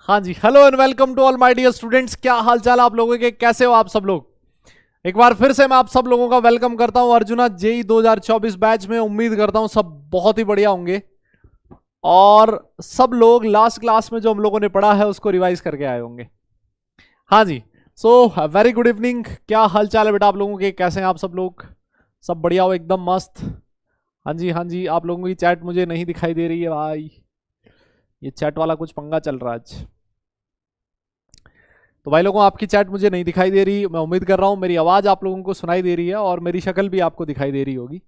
हाँ जी, hello and welcome to all my dear students. क्या हाल चाल आप लोगों के, कैसे हो आप सब लोग। एक बार फिर से मैं आप सब लोगों का वेलकम करता हूं अर्जुना जेई 2024 बैच में। उम्मीद करता हूं सब बहुत ही बढ़िया होंगे और सब लोग लास्ट क्लास में जो हम लोगों ने पढ़ा है उसको रिवाइज करके आए होंगे। हाँ जी, सो वेरी गुड इवनिंग। क्या हाल चाल है बेटा आप लोगों के, कैसे हैं आप सब लोग? सब बढ़िया हो, एकदम मस्त। हाँ जी हाँ जी, आप लोगों की चैट मुझे नहीं दिखाई दे रही है भाई, ये चैट वाला कुछ पंगा चल रहा है आज। तो भाई लोगों, आपकी चैट मुझे नहीं दिखाई दे रही। मैं उम्मीद कर रहा हूँ मेरी आवाज़ आप लोगों को सुनाई दे रही है और मेरी शक्ल भी आपको दिखाई दे रही होगी,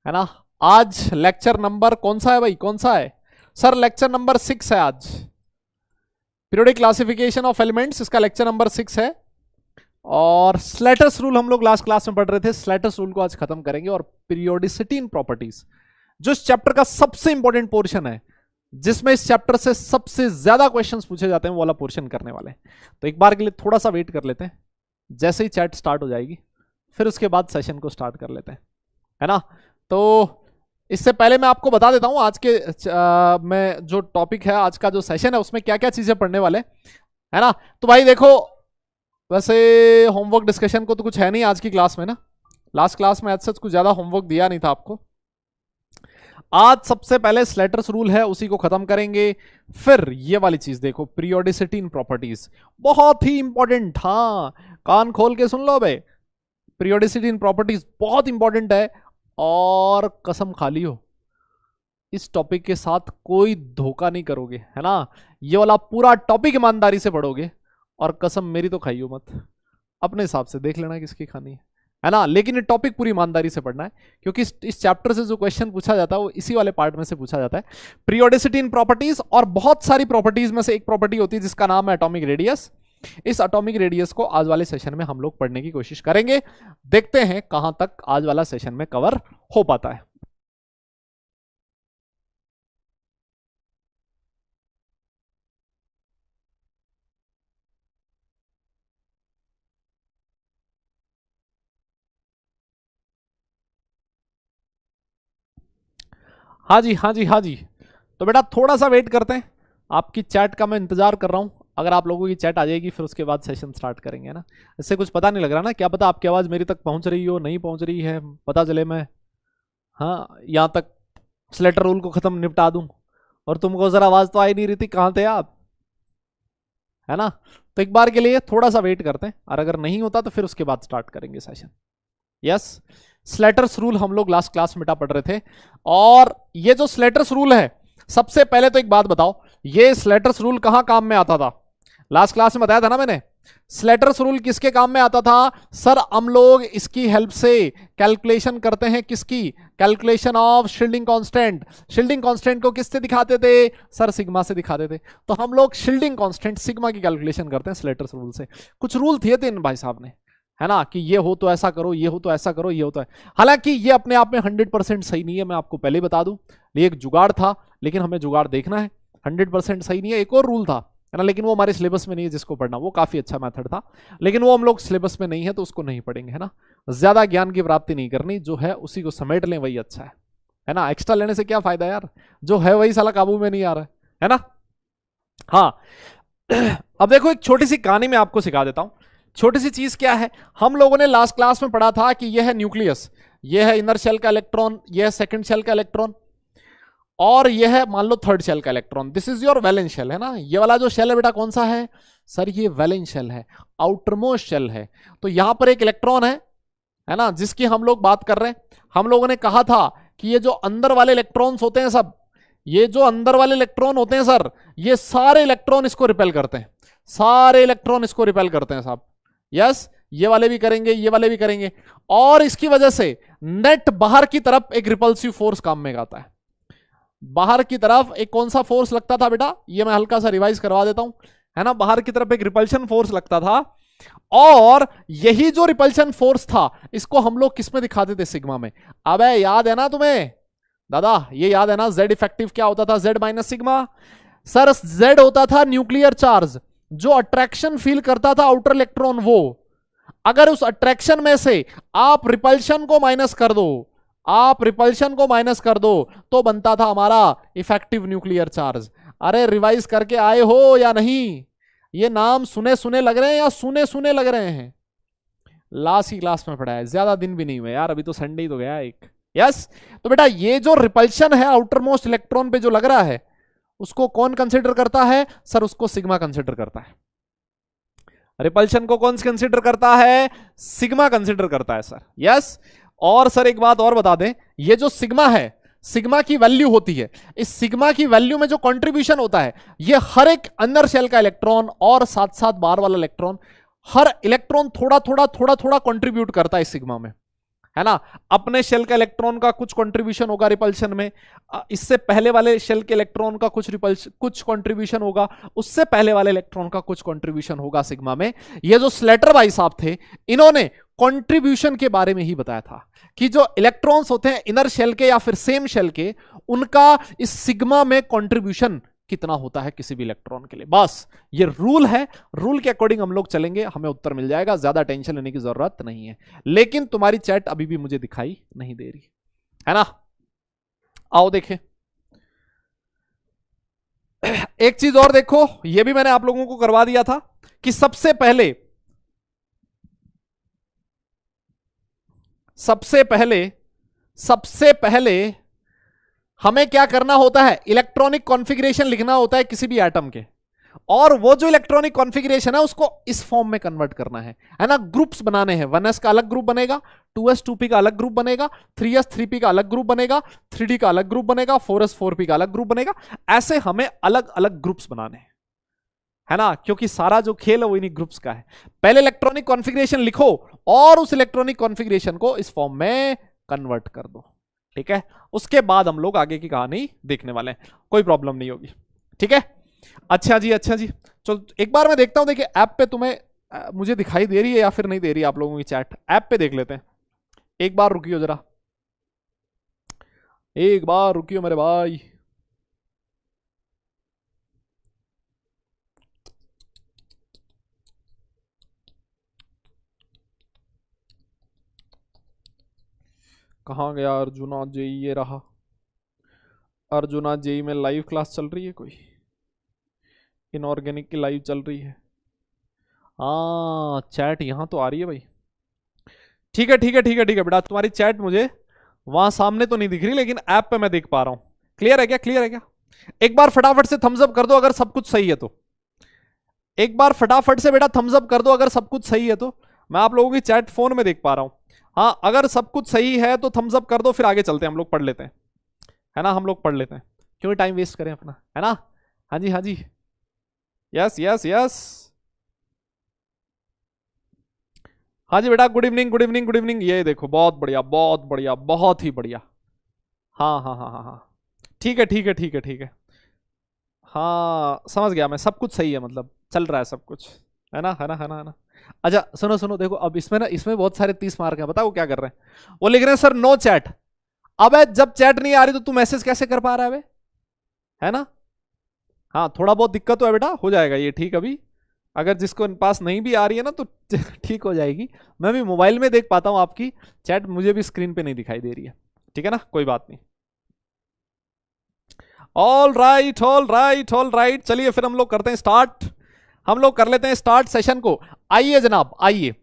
है ना। आज लेक्चर नंबर कौन सा है भाई, कौन सा है सर? लेक्चर नंबर 6 है आज। पीरियोडिक क्लासिफिकेशन ऑफ एलिमेंट्स, इसका लेक्चर नंबर 6 है। और स्लेटर्स रूल हम लोग लास्ट क्लास में पढ़ रहे थे, स्लेटर्स रूल को आज खत्म करेंगे। और पीरियोडिसिटी इन प्रॉपर्टीज, जो इस चैप्टर का सबसे इंपॉर्टेंट पोर्शन है, जिसमें इस चैप्टर से सबसे ज्यादा क्वेश्चंस पूछे जाते हैं, वो वाला पोर्शन करने वाले हैं। तो एक बार के लिए थोड़ा सा वेट कर लेते हैं, जैसे ही चैट स्टार्ट हो जाएगी फिर उसके बाद सेशन को स्टार्ट कर लेते हैं, है ना। तो इससे पहले मैं आपको बता देता हूं आज के में जो टॉपिक है, आज का जो सेशन है, उसमें क्या क्या चीजें पढ़ने वाले, है ना। तो भाई देखो, वैसे होमवर्क डिस्कशन को तो कुछ है नहीं आज की क्लास में ना। लास्ट क्लास में आज सच कुछ ज्यादा होमवर्क दिया नहीं था आपको। आज सबसे पहले स्लेटर्स रूल है, उसी को खत्म करेंगे। फिर ये वाली चीज देखो, पीरियोडिसिटी इन प्रॉपर्टीज, बहुत ही इंपॉर्टेंट। हाँ, कान खोल के सुन लो बे, पीरियोडिसिटी इन प्रॉपर्टीज बहुत इंपॉर्टेंट है। और कसम खा लियो, इस टॉपिक के साथ कोई धोखा नहीं करोगे, है ना। ये वाला पूरा टॉपिक ईमानदारी से पढ़ोगे, और कसम मेरी तो खाइयो मत, अपने हिसाब से देख लेना किसकी खानी है ना। लेकिन ये टॉपिक पूरी ईमानदारी से पढ़ना है, क्योंकि इस चैप्टर से जो क्वेश्चन पूछा जाता है वो इसी वाले पार्ट में से पूछा जाता है, पीरियोडिसिटी इन प्रॉपर्टीज। और बहुत सारी प्रॉपर्टीज में से एक प्रॉपर्टी होती है जिसका नाम है एटॉमिक रेडियस। इस एटॉमिक रेडियस को आज वाले सेशन में हम लोग पढ़ने की कोशिश करेंगे। देखते हैं कहां तक आज वाला सेशन में कवर हो पाता है। हाँ जी हाँ जी हाँ जी, तो बेटा थोड़ा सा वेट करते हैं, आपकी चैट का मैं इंतजार कर रहा हूँ। अगर आप लोगों की चैट आ जाएगी फिर उसके बाद सेशन स्टार्ट करेंगे ना। इससे कुछ पता नहीं लग रहा ना, क्या पता आपकी आवाज़ मेरी तक पहुंच रही हो, नहीं पहुंच रही है, पता चले मैं, हाँ, यहाँ तक स्लेटर रूल को खत्म निपटा दूं और तुमको जरा आवाज़ तो आई नहीं रही थी, कहाँ थे आप, है ना। तो एक बार के लिए थोड़ा सा वेट करते हैं, और अगर नहीं होता तो फिर उसके बाद स्टार्ट करेंगे सेशन। यस, स्लेटर्स रूल हम लोग लास्ट क्लास में पढ़ रहे थे। और ये जो स्लेटर्स रूल है, सबसे पहले तो एक बात बताओ, ये स्लेटर्स रूल कहां काम में आता था? लास्ट क्लास में बताया था ना मैंने, स्लेटर्स रूल किसके काम में आता था? सर हम लोग इसकी हेल्प से कैलकुलेशन करते हैं, किसकी? Calculation of shielding constant. Shielding constant को किससे दिखाते थे? सर सिग्मा से दिखाते थे। तो हम लोग शील्डिंग कांस्टेंट सिग्मा की कैलकुलेशन करते हैं स्लेटर्स रूल से। कुछ रूल थे इन भाई साहब ने, है ना, कि ये हो तो ऐसा करो, ये हो तो ऐसा करो, ये होता है। हालांकि ये अपने आप में 100% सही नहीं है, मैं आपको पहले ही बता दूं। ये एक जुगाड़ था, लेकिन हमें जुगाड़ देखना है। 100% सही नहीं है। एक और रूल था, है ना, लेकिन वो हमारे सिलेबस में नहीं है जिसको पढ़ना, वो काफी अच्छा मेथड था, लेकिन वो हम लोग सिलेबस में नहीं है तो उसको नहीं पढ़ेंगे, है ना। ज्यादा ज्ञान की प्राप्ति नहीं करनी, जो है उसी को समेट लें, वही अच्छा है ना। एक्स्ट्रा लेने से क्या फायदा यार, जो है वही साला काबू में नहीं आ रहा है ना। हाँ, अब देखो एक छोटी सी कहानी मैं आपको सिखा देता हूं। छोटी सी चीज क्या है, हम लोगों ने लास्ट क्लास में पढ़ा था कि यह है न्यूक्लियस, यह है इनर शेल का इलेक्ट्रॉन, यह है सेकंड शेल का इलेक्ट्रॉन, और यह है मान लो थर्ड शेल का electron. This is your valence shell, है ना। ये वाला जो शेल है बेटा कौन सा है? सर ये वैलेंस शेल है, आउटरमोस्ट शेल है। तो यहां पर एक इलेक्ट्रॉन है ना, जिसकी हम लोग बात कर रहे हैं। हम लोगों ने कहा था कि ये जो अंदर वाले इलेक्ट्रॉन्स होते हैं सब, ये जो अंदर वाले इलेक्ट्रॉन होते हैं सर, ये सारे इलेक्ट्रॉन इसको रिपेल करते हैं, सारे इलेक्ट्रॉन इसको रिपेल करते हैं साहब। यस, ये वाले भी करेंगे, ये वाले भी करेंगे, और इसकी वजह से नेट बाहर की तरफ एक रिपल्सिव फोर्स काम में आता है। बाहर की तरफ एक कौन सा फोर्स लगता था बेटा? ये मैं हल्का सा रिवाइज करवा देता हूं, है ना। बाहर की तरफ एक रिपल्शन फोर्स लगता था, और यही जो रिपल्शन फोर्स था इसको हम लोग किस में दिखाते थे? सिग्मा में। अबे याद है ना तुम्हें दादा, ये याद है ना, जेड इफेक्टिव क्या होता था? Z minus sigma. Sir Z होता था न्यूक्लियर चार्ज, जो अट्रैक्शन फील करता था आउटर इलेक्ट्रॉन, वो अगर उस अट्रैक्शन में से आप रिपल्शन को माइनस कर दो, आप रिपल्शन को माइनस कर दो तो बनता था हमारा इफेक्टिव न्यूक्लियर चार्ज। अरे रिवाइज करके आए हो या नहीं? ये नाम सुने सुने लग रहे हैं या सुने सुने लग रहे हैं? लास्ट ही क्लास में पढ़ा है, ज्यादा दिन भी नहीं हुए यार, अभी तो संडे ही तो गया एक। यस, तो बेटा ये जो रिपल्शन है आउटर मोस्ट इलेक्ट्रॉन पे जो लग रहा है, उसको कौन कंसिडर करता है सर? उसको सिग्मा कंसिडर करता है। रिपल्शन को कौन कंसिडर करता है? सिग्मा कंसिडर करता है सर। यस, और सर एक बात और बता दें, ये जो सिग्मा है, सिग्मा की वैल्यू होती है, इस सिग्मा की वैल्यू में जो कंट्रीब्यूशन होता है, ये हर एक अंदर शेल का इलेक्ट्रॉन और साथ साथ बाहर वाला इलेक्ट्रॉन, हर इलेक्ट्रॉन थोड़ा थोड़ा थोड़ा थोड़ा कंट्रीब्यूट करता है इस सिग्मा में, है ना। अपने शेल का इलेक्ट्रॉन का कुछ कंट्रीब्यूशन होगा रिपल्शन में, इससे पहले वाले शेल के इलेक्ट्रॉन का कुछ कंट्रीब्यूशन होगा, उससे पहले वाले इलेक्ट्रॉन का कुछ कंट्रीब्यूशन होगा सिग्मा में। ये जो स्लेटर भाई साहब थे, इन्होंने कंट्रीब्यूशन के बारे में ही बताया था कि जो इलेक्ट्रॉन्स होते हैं इनर शेल के या फिर सेम शेल के, उनका इस सिग्मा में कंट्रीब्यूशन कितना होता है किसी भी इलेक्ट्रॉन के लिए। बस ये रूल है, रूल के अकॉर्डिंग हम लोग चलेंगे, हमें उत्तर मिल जाएगा, ज्यादा टेंशन लेने की जरूरत नहीं है। लेकिन तुम्हारी चैट अभी भी मुझे दिखाई नहीं दे रही है ना। आओ देखें, एक चीज और देखो, ये भी मैंने आप लोगों को करवा दिया था कि सबसे पहले हमें क्या करना होता है? इलेक्ट्रॉनिक कॉन्फ़िगरेशन लिखना होता है किसी भी एटम के, और वो जो इलेक्ट्रॉनिक कॉन्फ़िगरेशन है उसको इस फॉर्म में कन्वर्ट करना है ना। ग्रुप्स बनाने हैं, 1s का अलग ग्रुप बनेगा, 2s 2p का अलग ग्रुप बनेगा, 3s 3p का अलग ग्रुप बनेगा, 3d का अलग ग्रुप बनेगा, 4s 4p का अलग ग्रुप बनेगा। ऐसे हमें अलग अलग ग्रुप्स बनाने हैं, है ना, क्योंकि सारा जो खेल है वो इन्हीं ग्रुप्स का है। पहले इलेक्ट्रॉनिक कॉन्फ़िगरेशन लिखो और उस इलेक्ट्रॉनिक कॉन्फ़िगरेशन को इस फॉर्म में कन्वर्ट कर दो, ठीक है। उसके बाद हम लोग आगे की कहानी देखने वाले हैं, कोई प्रॉब्लम नहीं होगी, ठीक है। अच्छा जी, अच्छा जी, चलो एक बार मैं देखता हूं, देखिए ऐप पे तुम्हें मुझे दिखाई दे रही है या फिर नहीं दे रही आप लोगों की चैट। ऐप पे देख लेते हैं, एक बार रुकियो जरा, एक बार रुकियो मेरे भाई। कहाँ गया अर्जुना जेई? ये रहा अर्जुना जेई में लाइव क्लास चल रही है कोई, इनऑर्गेनिक की लाइव चल रही है। हाँ चैट यहाँ तो आ रही है भाई, ठीक है ठीक है ठीक है ठीक है बेटा, तुम्हारी चैट मुझे वहां सामने तो नहीं दिख रही, लेकिन ऐप पे मैं देख पा रहा हूँ। क्लियर है क्या? क्लियर है क्या? एक बार फटाफट से थम्स अप कर दो अगर सब कुछ सही है तो, एक बार फटाफट से बेटा थम्स अप कर दो अगर सब कुछ सही है तो। मैं आप लोगों की चैट फोन में देख पा रहा हूँ। हाँ अगर सब कुछ सही है तो थम्स अप कर दो, फिर आगे चलते हैं, हम लोग पढ़ लेते हैं, है ना, हम लोग पढ़ लेते हैं, क्यों टाइम वेस्ट करें अपना, है ना। हाँ जी हाँ जी, यस यस यस, हाँ जी बेटा, good evening good evening good evening. ये देखो बहुत बढ़िया बहुत बढ़िया बहुत ही बढ़िया। हाँ हाँ हाँ हाँ हाँ, ठीक है ठीक है ठीक है ठीक है, हाँ समझ गया मैं, सब कुछ सही है, मतलब चल रहा है सब कुछ, है ना है ना है ना है ना। अच्छा सुनो सुनो, देखो अब इसमें ना, इसमें बहुत सारे 30 मार्क हैं, बताओ क्या कर रहे हैं। वो लिख रहे हैं सर नो चैट। अबे जब चैट नहीं आ रही तो तू मैसेज कैसे कर पा रहा है, है ना। हाँ थोड़ा बहुत दिक्कत तो है बेटा, हो जाएगा ये ठीक। अभी अगर जिसको पास नहीं भी आ रही है ना तो ठीक हो जाएगी। मैं भी मोबाइल में देख पाता हूँ आपकी चैट, मुझे भी स्क्रीन पे नहीं दिखाई दे रही है, ठीक है ना, कोई बात नहीं। All right all right all right, चलिए फिर हम लोग करते हैं स्टार्ट, हम लोग कर लेते हैं स्टार्ट सेशन को। आइए जनाब आइए,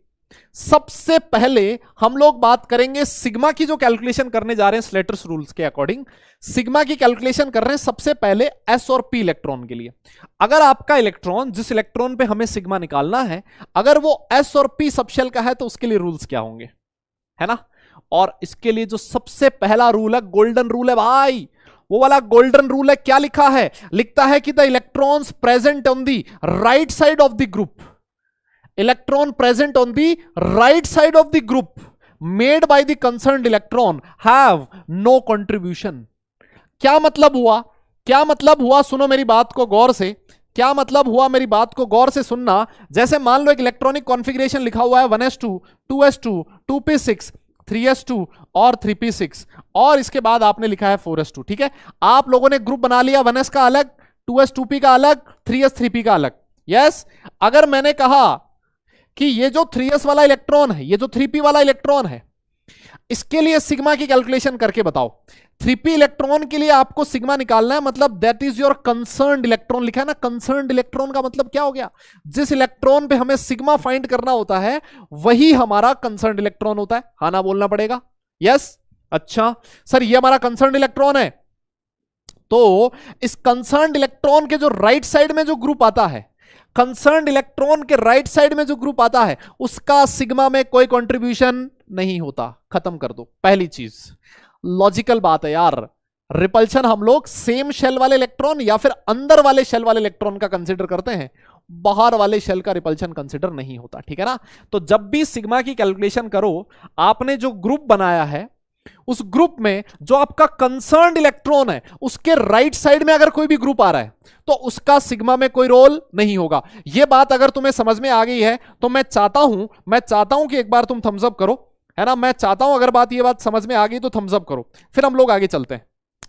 सबसे पहले हम लोग बात करेंगे सिग्मा की, जो कैलकुलेशन करने जा रहे हैं स्लेटर्स रूल्स के अकॉर्डिंग। सिग्मा की कैलकुलेशन कर रहे हैं सबसे पहले एस और पी इलेक्ट्रॉन के लिए। अगर आपका इलेक्ट्रॉन, जिस इलेक्ट्रॉन पे हमें सिग्मा निकालना है, अगर वो एस और पी सबशेल का है तो उसके लिए रूल्स क्या होंगे, है ना। और इसके लिए जो सबसे पहला रूल है, गोल्डन रूल है भाई, वो वाला गोल्डन रूल है। क्या लिखा है? लिखता है कि the electrons present on the right side of the group, electron present on the right side of the group made by the concerned electron have no contribution. क्या मतलब हुआ? क्या मतलब हुआ? सुनो मेरी बात को गौर से, क्या मतलब हुआ मेरी बात को गौर से सुनना। जैसे मान लो एक इलेक्ट्रॉनिक कॉन्फ़िगरेशन लिखा हुआ है 1s2 2s2 2p6 3s2 और 3p6, और इसके बाद आपने लिखा है 4s2, ठीक है। आप लोगों ने ग्रुप बना लिया, 1s का अलग, 2s 2p का अलग, 3s 3p का अलग। यस, अगर मैंने कहा कि ये जो 3s वाला इलेक्ट्रॉन है, ये जो 3p वाला इलेक्ट्रॉन है, इसके लिए सिग्मा की कैलकुलेशन करके बताओ। 3p इलेक्ट्रॉन के लिए आपको सिग्मा निकालना है, मतलब that is your concerned electron लिखा है ना। कंसर्न्ड इलेक्ट्रॉन का मतलब क्या हो गया, जिस इलेक्ट्रॉन पे हमें सिग्मा फाइंड करना होता है वही हमारा कंसर्न्ड इलेक्ट्रॉन होता है। हाँ ना बोलना पड़ेगा, यस। अच्छा सर ये हमारा कंसर्न्ड इलेक्ट्रॉन है, तो इस कंसर्न्ड इलेक्ट्रॉन के जो राइट साइड में जो ग्रुप आता है, कंसर्न्ड इलेक्ट्रॉन के राइट साइड में जो ग्रुप आता है उसका सिग्मा में कोई कंट्रीब्यूशन नहीं होता। खत्म कर दो पहली चीज। लॉजिकल बात है यार, रिपल्शन हम लोग सेम शेल वाले इलेक्ट्रॉन या फिर अंदर वाले शेल वाले इलेक्ट्रॉन का कंसीडर करते हैं, बाहर वाले शेल का रिपल्शन कंसीडर नहीं होता, ठीक है ना। तो जब भी सिग्मा की कैलकुलेशन करो, आपने जो ग्रुप बनाया है उस ग्रुप में जो आपका कंसर्न्ड इलेक्ट्रॉन है उसके राइट साइड में अगर कोई भी ग्रुप आ रहा है तो उसका सिग्मा में कोई रोल नहीं होगा। यह बात अगर तुम्हें समझ में आ गई है तो मैं चाहता हूं कि एक बार तुम थम्स अप करो, है ना। मैं चाहता हूं अगर ये बात समझ में आ गई तो थम्स अप करो, फिर हम लोग आगे चलते हैं।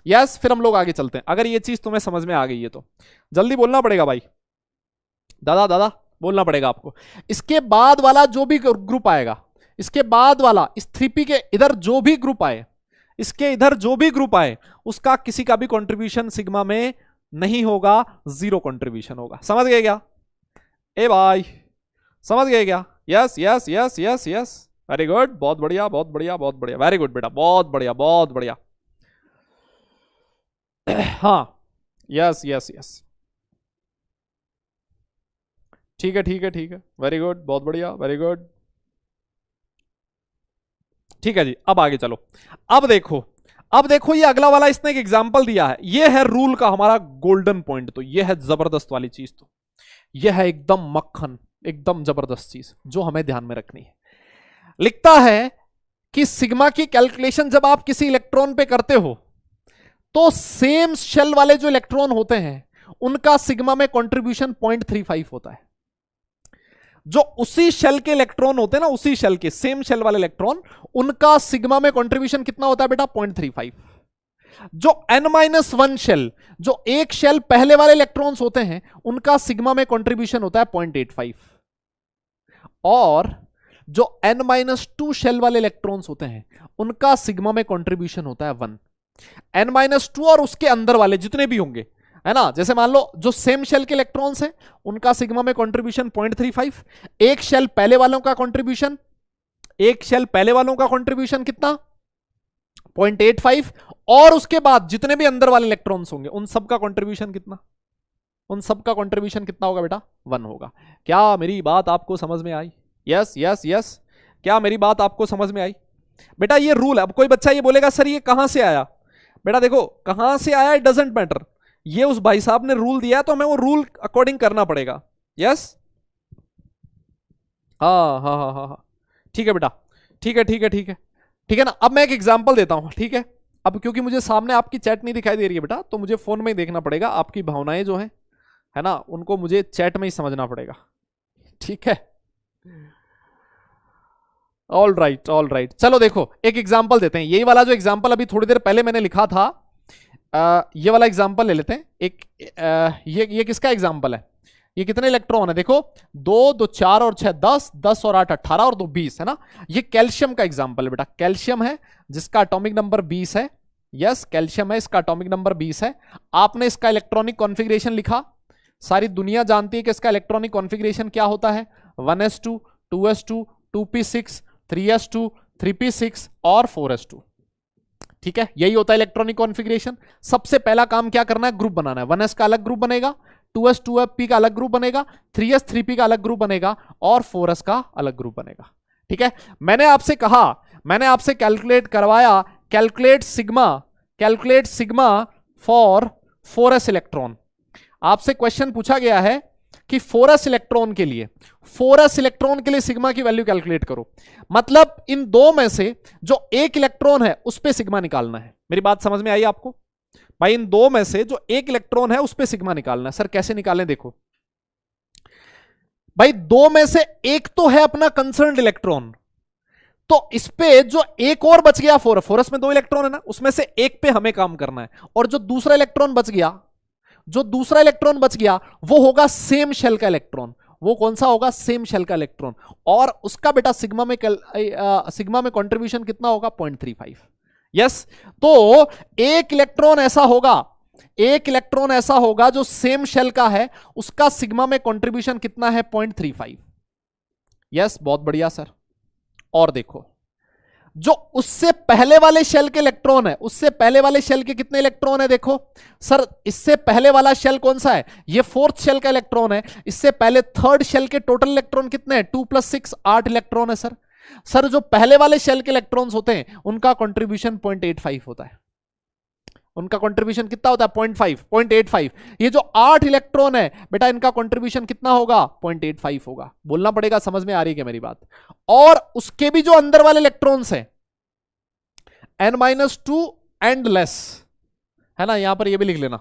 यस फिर हम लोग आगे चलते हैं। अगर ये चीज तुम्हें समझ में आ गई है तो जल्दी बोलना पड़ेगा भाई, दादा बोलना पड़ेगा आपको। इसके बाद वाला जो भी ग्रुप आएगा, इसके बाद वाला इस 3p के इधर जो भी ग्रुप आए, इसके इधर जो भी ग्रुप आए उसका किसी का भी कंट्रीब्यूशन सिग्मा में नहीं होगा, जीरो कंट्रीब्यूशन होगा। समझ गए क्या ए भाई, समझ गए क्या? Yes yes yes yes yes, very good, बहुत बढ़िया बहुत बढ़िया बहुत बढ़िया, वेरी गुड बेटा, बहुत बढ़िया बहुत बढ़िया। हाँ यस यस यस, ठीक है ठीक है ठीक है, वेरी गुड, बहुत बढ़िया, वेरी गुड, ठीक है जी। अब आगे चलो। अब देखो ये अगला वाला इसने एक एग्जांपल दिया है, ये है रूल का हमारा गोल्डन पॉइंट। तो ये है जबरदस्त वाली चीज, तो ये है एकदम मक्खन, एकदम जबरदस्त चीज जो हमें ध्यान में रखनी है। लिखता है कि सिग्मा की कैलकुलेशन जब आप किसी इलेक्ट्रॉन पे करते हो तो सेम शेल वाले जो इलेक्ट्रॉन होते हैं उनका सिग्मा में कंट्रीब्यूशन 0.35 होता है। जो उसी शेल के इलेक्ट्रॉन होते हैं ना, उसी शेल के सेम शेल वाले इलेक्ट्रॉन, उनका सिग्मा में कंट्रीब्यूशन कितना होता है बेटा? 0.35। जो n-1 शेल, जो एक शेल पहले वाले इलेक्ट्रॉन्स होते हैं, उनका सिग्मा में कंट्रीब्यूशन होता है 0.85। और जो n-2 शेल वाले इलेक्ट्रॉन्स होते हैं उनका सिग्मा में कंट्रीब्यूशन होता है 1। n-2 और उसके अंदर वाले जितने भी होंगे, है ना, जैसे मान लो जो सेम शेल के इलेक्ट्रॉन्स हैं उनका सिग्मा में कंट्रीब्यूशन 0.35। एक शेल पहले वालों का कंट्रीब्यूशन, एक शेल पहले वालों का कंट्रीब्यूशन कितना? 0.85। और उसके बाद जितने भी अंदर वाले इलेक्ट्रॉन्स होंगे उन सब का कंट्रीब्यूशन कितना? उन सब का कंट्रीब्यूशन कितना होगा बेटा? 1 होगा। क्या मेरी बात आपको समझ में आई? यस यस यस, क्या मेरी बात आपको समझ में आई? बेटा ये रूल है। अब कोई बच्चा ये बोलेगा सर ये कहां से आया? बेटा देखो कहां से आया इट डजंट मैटर, ये उस भाई साहब ने रूल दिया है तो हमें वो रूल अकॉर्डिंग करना पड़ेगा। यस हाँ हाँ हाँ हाँ हाँ, ठीक है बेटा, ठीक है ठीक है ठीक है ठीक है ना। अब मैं एक एग्जांपल देता हूं, ठीक है। अब क्योंकि मुझे सामने आपकी चैट नहीं दिखाई दे रही है बेटा, तो मुझे फोन में ही देखना पड़ेगा। आपकी भावनाएं जो है ना, उनको मुझे चैट में ही समझना पड़ेगा, ठीक है। ऑल राइट, चलो देखो एक एग्जांपल देते हैं। यही वाला जो एग्जांपल अभी थोड़ी देर पहले मैंने लिखा था, ये वाला एग्जांपल ले लेते हैं। ये किसका एग्जांपल है? ये कितने इलेक्ट्रॉन है? देखो 2 2 4 और 6 10, 10 और 8 18 और 2 20, है ना। ये कैल्शियम का एग्जांपल है बेटा। कैल्शियम है जिसका एटॉमिक नंबर 20 है। यस कैल्शियम है, इसका एटॉमिक नंबर 20 है। आपने इसका इलेक्ट्रॉनिक कॉन्फ़िगरेशन लिखा। सारी दुनिया जानती है कि इसका इलेक्ट्रॉनिक कॉन्फ़िगरेशन क्या होता है। 1s2 2s2 2p6 3s2 3p6 और 4s2, ठीक है। यही होता है इलेक्ट्रॉनिक कॉन्फ़िगरेशन। सबसे पहला काम क्या करना है? ग्रुप बनाना है। 1s का अलग ग्रुप बनेगा, 2s 2p का अलग ग्रुप बनेगा, 3s 3p का अलग ग्रुप बनेगा और 4s का अलग ग्रुप बनेगा, ठीक है। मैंने आपसे कहा, मैंने आपसे कैलकुलेट करवाया, calculate sigma for 4s electron. आपसे क्वेश्चन पूछा गया है कि 4s इलेक्ट्रॉन के लिए सिग्मा की वैल्यू कैलकुलेट करो। मतलब इन दो में से जो एक इलेक्ट्रॉन है उस पे सिग्मा निकालना है। मेरी बात समझ में आई आपको भाई? इन दो में से जो एक इलेक्ट्रॉन है उस पे सिग्मा निकालना है। सर कैसे निकालें? देखो भाई, दो में से एक तो है अपना कंसर्न्ड इलेक्ट्रॉन, तो इस पे जो एक और बच गया, 4s में 2 इलेक्ट्रॉन है ना, उसमें से एक पे हमें काम करना है। और जो दूसरा इलेक्ट्रॉन बच गया वो होगा सेम शेल का इलेक्ट्रॉन, वो कौन सा होगा, सेम शेल का इलेक्ट्रॉन, और उसका बेटा सिग्मा में कंट्रीब्यूशन कितना होगा, 0.35। यस, तो एक इलेक्ट्रॉन ऐसा होगा जो सेम शेल का है, उसका सिग्मा में कंट्रीब्यूशन कितना है, 0.35। यस, बहुत बढ़िया सर। और देखो जो उससे पहले वाले शेल के इलेक्ट्रॉन है, उससे पहले वाले शेल के कितने इलेक्ट्रॉन है, देखो सर इससे पहले वाला शेल कौन सा है, ये फोर्थ शेल का इलेक्ट्रॉन है, इससे पहले थर्ड शेल के टोटल इलेक्ट्रॉन कितने हैं, 2 + 6 8 इलेक्ट्रॉन है सर। सर जो पहले वाले शेल के इलेक्ट्रॉन्स होते हैं उनका कंट्रीब्यूशन 0.85 होता है, उनका कंट्रीब्यूशन कितना होता है, 0.85। ये जो 8 इलेक्ट्रॉन है बेटा, इनका कंट्रीब्यूशन कितना होगा, 0.85 होगा। बोलना पड़ेगा, समझ में आ रही है क्या मेरी बात। और उसके भी जो अंदर वाले इलेक्ट्रॉन्स हैं n-2 एंड लेस, है ना, यहां पर ये भी लिख लेना,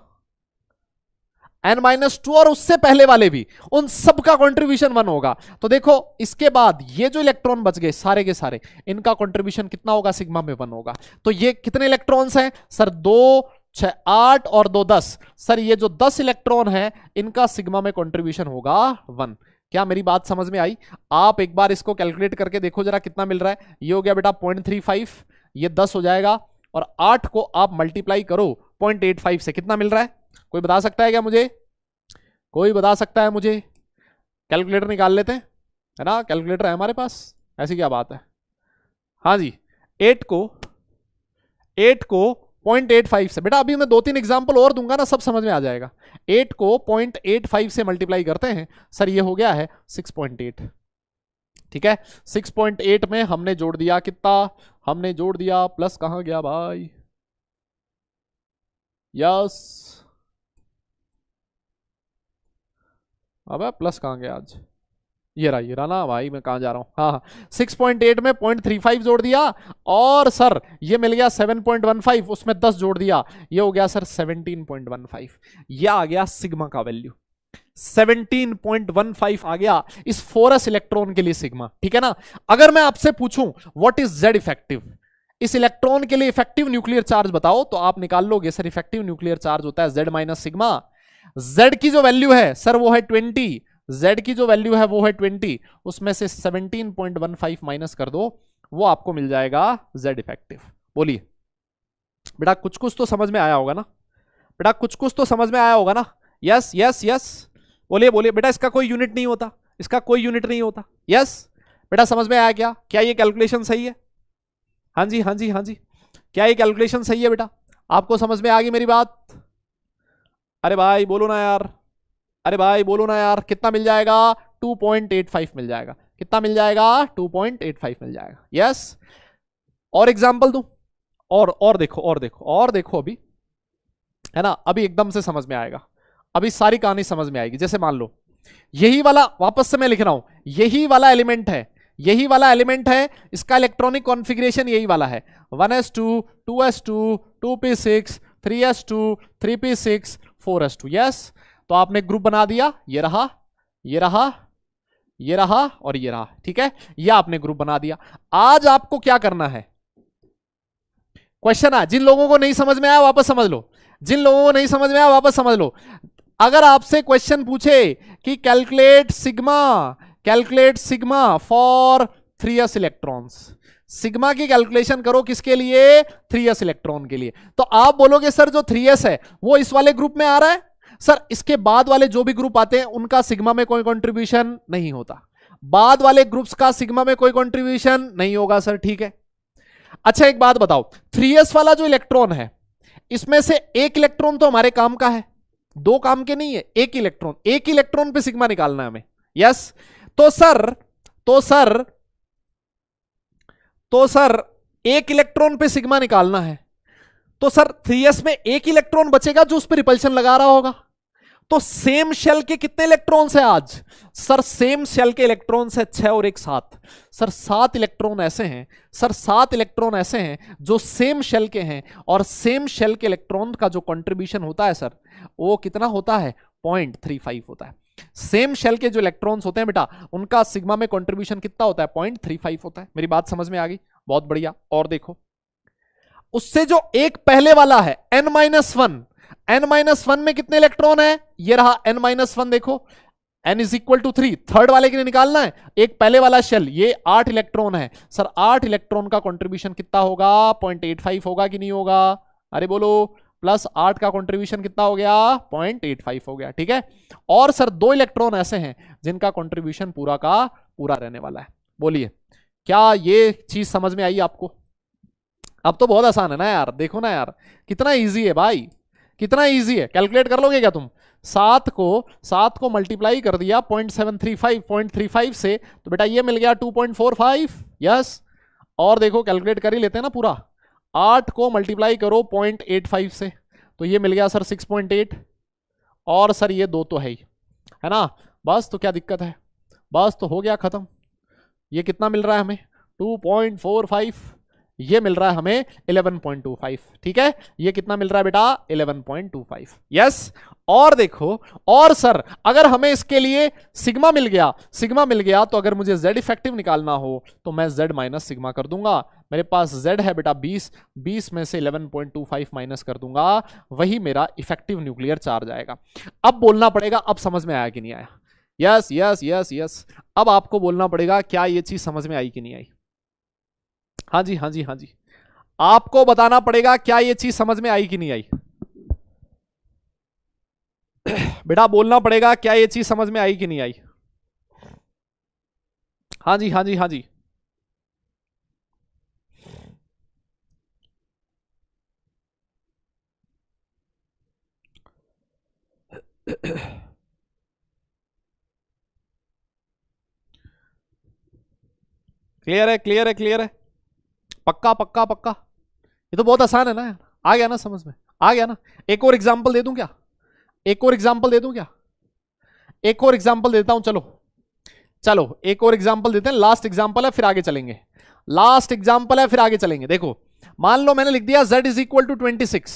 n-2 और उससे पहले वाले भी, उन सब का कंट्रीब्यूशन 1 होगा। तो देखो इसके बाद ये जो इलेक्ट्रॉन बच गए सारे के सारे, इनका कंट्रीब्यूशन कितना होगा, सिग्मा में 1 होगा। तो ये कितने इलेक्ट्रॉन्स हैं सर, 2 6 8 और 2 10। सर ये जो 10 इलेक्ट्रॉन है इनका सिग्मा में कंट्रीब्यूशन होगा 1। क्या मेरी बात समझ में आई? आप एक बार इसको कैलकुलेट करके देखो जरा कितना मिल रहा है। ये हो गया बेटा 0.35, ये 10 हो जाएगा, और 8 को आप मल्टीप्लाई करो 0.85 से, कितना मिल रहा है, कोई बता सकता है क्या मुझे, कोई बता सकता है मुझे? कैलकुलेटर निकाल लेते हैं, है ना, कैलकुलेटर है हमारे पास, ऐसी क्या बात है। हाँ जी, 8 को 0.85 से, बेटा अभी मैं 2-3 एग्जांपल और दूंगा ना, सब समझ में आ जाएगा। 8 को 0.85 से मल्टीप्लाई करते हैं सर, ये हो गया है 6.8। ठीक है, 6.8 में हमने जोड़ दिया कितना, हमने जोड़ दिया, प्लस कहां गया भाई, यस, अबे प्लस कहां गया आज, ये रहा ना भाई, मैं कहां जा रहा हूं, हाँ 6.8 में 0.35 जोड़ दिया, और सर ये मिल गया 7.15, उसमें 10 जोड़ दिया, ये हो गया सर 17.15। ये आ गया सिग्मा का वैल्यू, 17.15 आ गया इस 4s इलेक्ट्रॉन के लिए सिग्मा। ठीक है ना, अगर मैं आपसे पूछूं व्हाट इज जेड इफेक्टिव, इस इलेक्ट्रॉन के लिए इफेक्टिव न्यूक्लियर चार्ज बताओ, तो आप निकाल लोगे सर, इफेक्टिव न्यूक्लियर चार्ज होता है जेड माइनस सिग्मा। जेड की जो वैल्यू है सर वो है 20, जेड की जो वैल्यू है वो है 20, उसमें से 17.15 माइनस कर दो, वो आपको मिल जाएगा जेड इफेक्टिव। बोलिए बेटा, कुछ कुछ तो समझ में आया होगा ना, बेटा कुछ कुछ तो समझ में आया होगा ना, यस यस यस, बोलिए बोलिए बेटा, इसका कोई यूनिट नहीं होता, इसका कोई यूनिट नहीं होता, यस बेटा, समझ में आया क्या, क्या ये कैलकुलेशन सही है? हाँ जी हाँ जी हाँ जी, क्या ये कैलकुलेशन सही है बेटा, आपको समझ में आ गई मेरी बात? अरे भाई बोलो ना यार, अरे भाई बोलो ना यार, कितना मिल जाएगा, 2.85 मिल जाएगा, कितना मिल जाएगा, 2.85 मिल जाएगा। यस, और एग्जांपल दूं, और देखो और देखो और देखो, अभी है ना, अभी एकदम से समझ में आएगा, अभी सारी कहानी समझ में आएगी। जैसे मान लो यही वाला, वापस से मैं लिख रहा हूं, यही वाला एलिमेंट है, यही वाला एलिमेंट है, इसका इलेक्ट्रॉनिक कॉन्फ़िगरेशन यही वाला है, 1s2 2s2 2p6 3s2 3p6 4s2। Yes, तो आपने ग्रुप बना दिया, ये रहा ये रहा ये रहा और ये रहा, ठीक है, ये आपने ग्रुप बना दिया। आज आपको क्या करना है, क्वेश्चन है, जिन लोगों को नहीं समझ में आया वापस समझ लो, जिन लोगों को नहीं समझ में आया वापस समझ लो। अगर आपसे क्वेश्चन पूछे कि calculate sigma for 3s electrons, sigma की कैलकुलेशन करो किसके लिए, 3s इलेक्ट्रॉन के लिए, तो आप बोलोगे सर जो 3s है वो इस वाले ग्रुप में आ रहा है, सर इसके बाद वाले जो भी ग्रुप आते हैं उनका सिग्मा में कोई कंट्रीब्यूशन नहीं होता, बाद वाले ग्रुप्स का सिग्मा में कोई कंट्रीब्यूशन नहीं होगा सर, ठीक है। अच्छा एक बात बताओ, 3s वाला जो इलेक्ट्रॉन है, इसमें से एक इलेक्ट्रॉन तो हमारे काम का है, दो काम के नहीं है, एक इलेक्ट्रॉन पे सिग्मा निकालना है हमें। यस, तो सर एक इलेक्ट्रॉन पे सिग्मा निकालना है, तो सर 3s में एक इलेक्ट्रॉन बचेगा जो उस पर रिपल्शन लगा रहा होगा। तो सेम शेल के कितने इलेक्ट्रॉन्स हैं आज, सर सेम शेल के इलेक्ट्रॉन्स है 6 और 1 7, सर 7 इलेक्ट्रॉन ऐसे हैं, सर 7 इलेक्ट्रॉन ऐसे हैं जो सेम शेल के हैं, और सेम शेल के इलेक्ट्रॉन का जो कंट्रीब्यूशन होता है सर वो कितना होता है, 0.35 होता है। सेम शेल के जो इलेक्ट्रॉन्स होते हैं बेटा, उनका सिग्मा में कंट्रीब्यूशन कितना होता है, 0.35 होता है। मेरी बात समझ में आ गई, बहुत बढ़िया। और देखो उससे जो एक पहले वाला है n-1 में कितने इलेक्ट्रॉन है, ये रहा n-1, देखो n is equal to 3, third वाले के लिए निकालना है। एक पहले वाला शेल, ये 8 इलेक्ट्रॉन है सर, 8 इलेक्ट्रॉन का कंट्रीब्यूशन कितना होगा, 0.85 होगा कि नहीं होगा, अरे बोलो, प्लस 8 का कंट्रीब्यूशन कितना हो गया, 0.85 हो गया, ठीक है। और सर 2 इलेक्ट्रॉन ऐसे हैं जिनका कंट्रीब्यूशन पूरा का पूरा रहने वाला है। बोलिए क्या ये चीज समझ में आई आपको? अब तो बहुत आसान है ना यार, देखो ना यार कितना इजी है भाई, कितना इजी है। कैलकुलेट कर लोगे क्या तुम? 7 को मल्टीप्लाई कर दिया 0.735 से, तो बेटा ये मिल गया 2.45, यस। और देखो कैलकुलेट कर ही लेते हैं ना पूरा, 8 को मल्टीप्लाई करो 0.85 से, तो ये मिल गया सर 6.8, और सर ये 2 तो है ही, है ना। बस तो क्या दिक्कत है, बस तो हो गया खत्म। ये कितना मिल रहा है हमें, 2.45, ये मिल रहा है हमें 11.25, ठीक है। ये कितना मिल रहा है बेटा, 11.25, यस। और देखो, और सर अगर हमें इसके लिए सिग्मा मिल गया, तो अगर मुझे z इफेक्टिव निकालना हो तो मैं z माइनस सिग्मा कर दूंगा। मेरे पास z है बेटा 20 में से 11.25 माइनस कर दूंगा, वही मेरा इफेक्टिव न्यूक्लियर चार्ज आएगा। अब बोलना पड़ेगा, अब समझ में आया कि नहीं आया? यस यस यस यस, अब आपको बोलना पड़ेगा क्या ये चीज समझ में आई कि नहीं आई। हाँ जी हाँ जी हाँ जी, आपको बताना पड़ेगा क्या ये चीज समझ में आई कि नहीं आई। बेटा बोलना पड़ेगा क्या ये चीज समझ में आई कि नहीं आई। हाँ जी हाँ जी हाँ जी, क्लियर है क्लियर है क्लियर है, पक्का पक्का पक्का। ये तो बहुत आसान है ना यार, आ गया ना समझ में, आ गया ना। एक और एग्जांपल दे दूं क्या, एक और एग्जांपल दे दूं क्या, एक और एग्जांपल देता हूं, चलो चलो एक और एग्जांपल देते हैं, लास्ट एग्जांपल है फिर आगे चलेंगे, लास्ट एग्जांपल है फिर आगे चलेंगे। देखो मान लो मैंने लिख दिया z is equal to 26,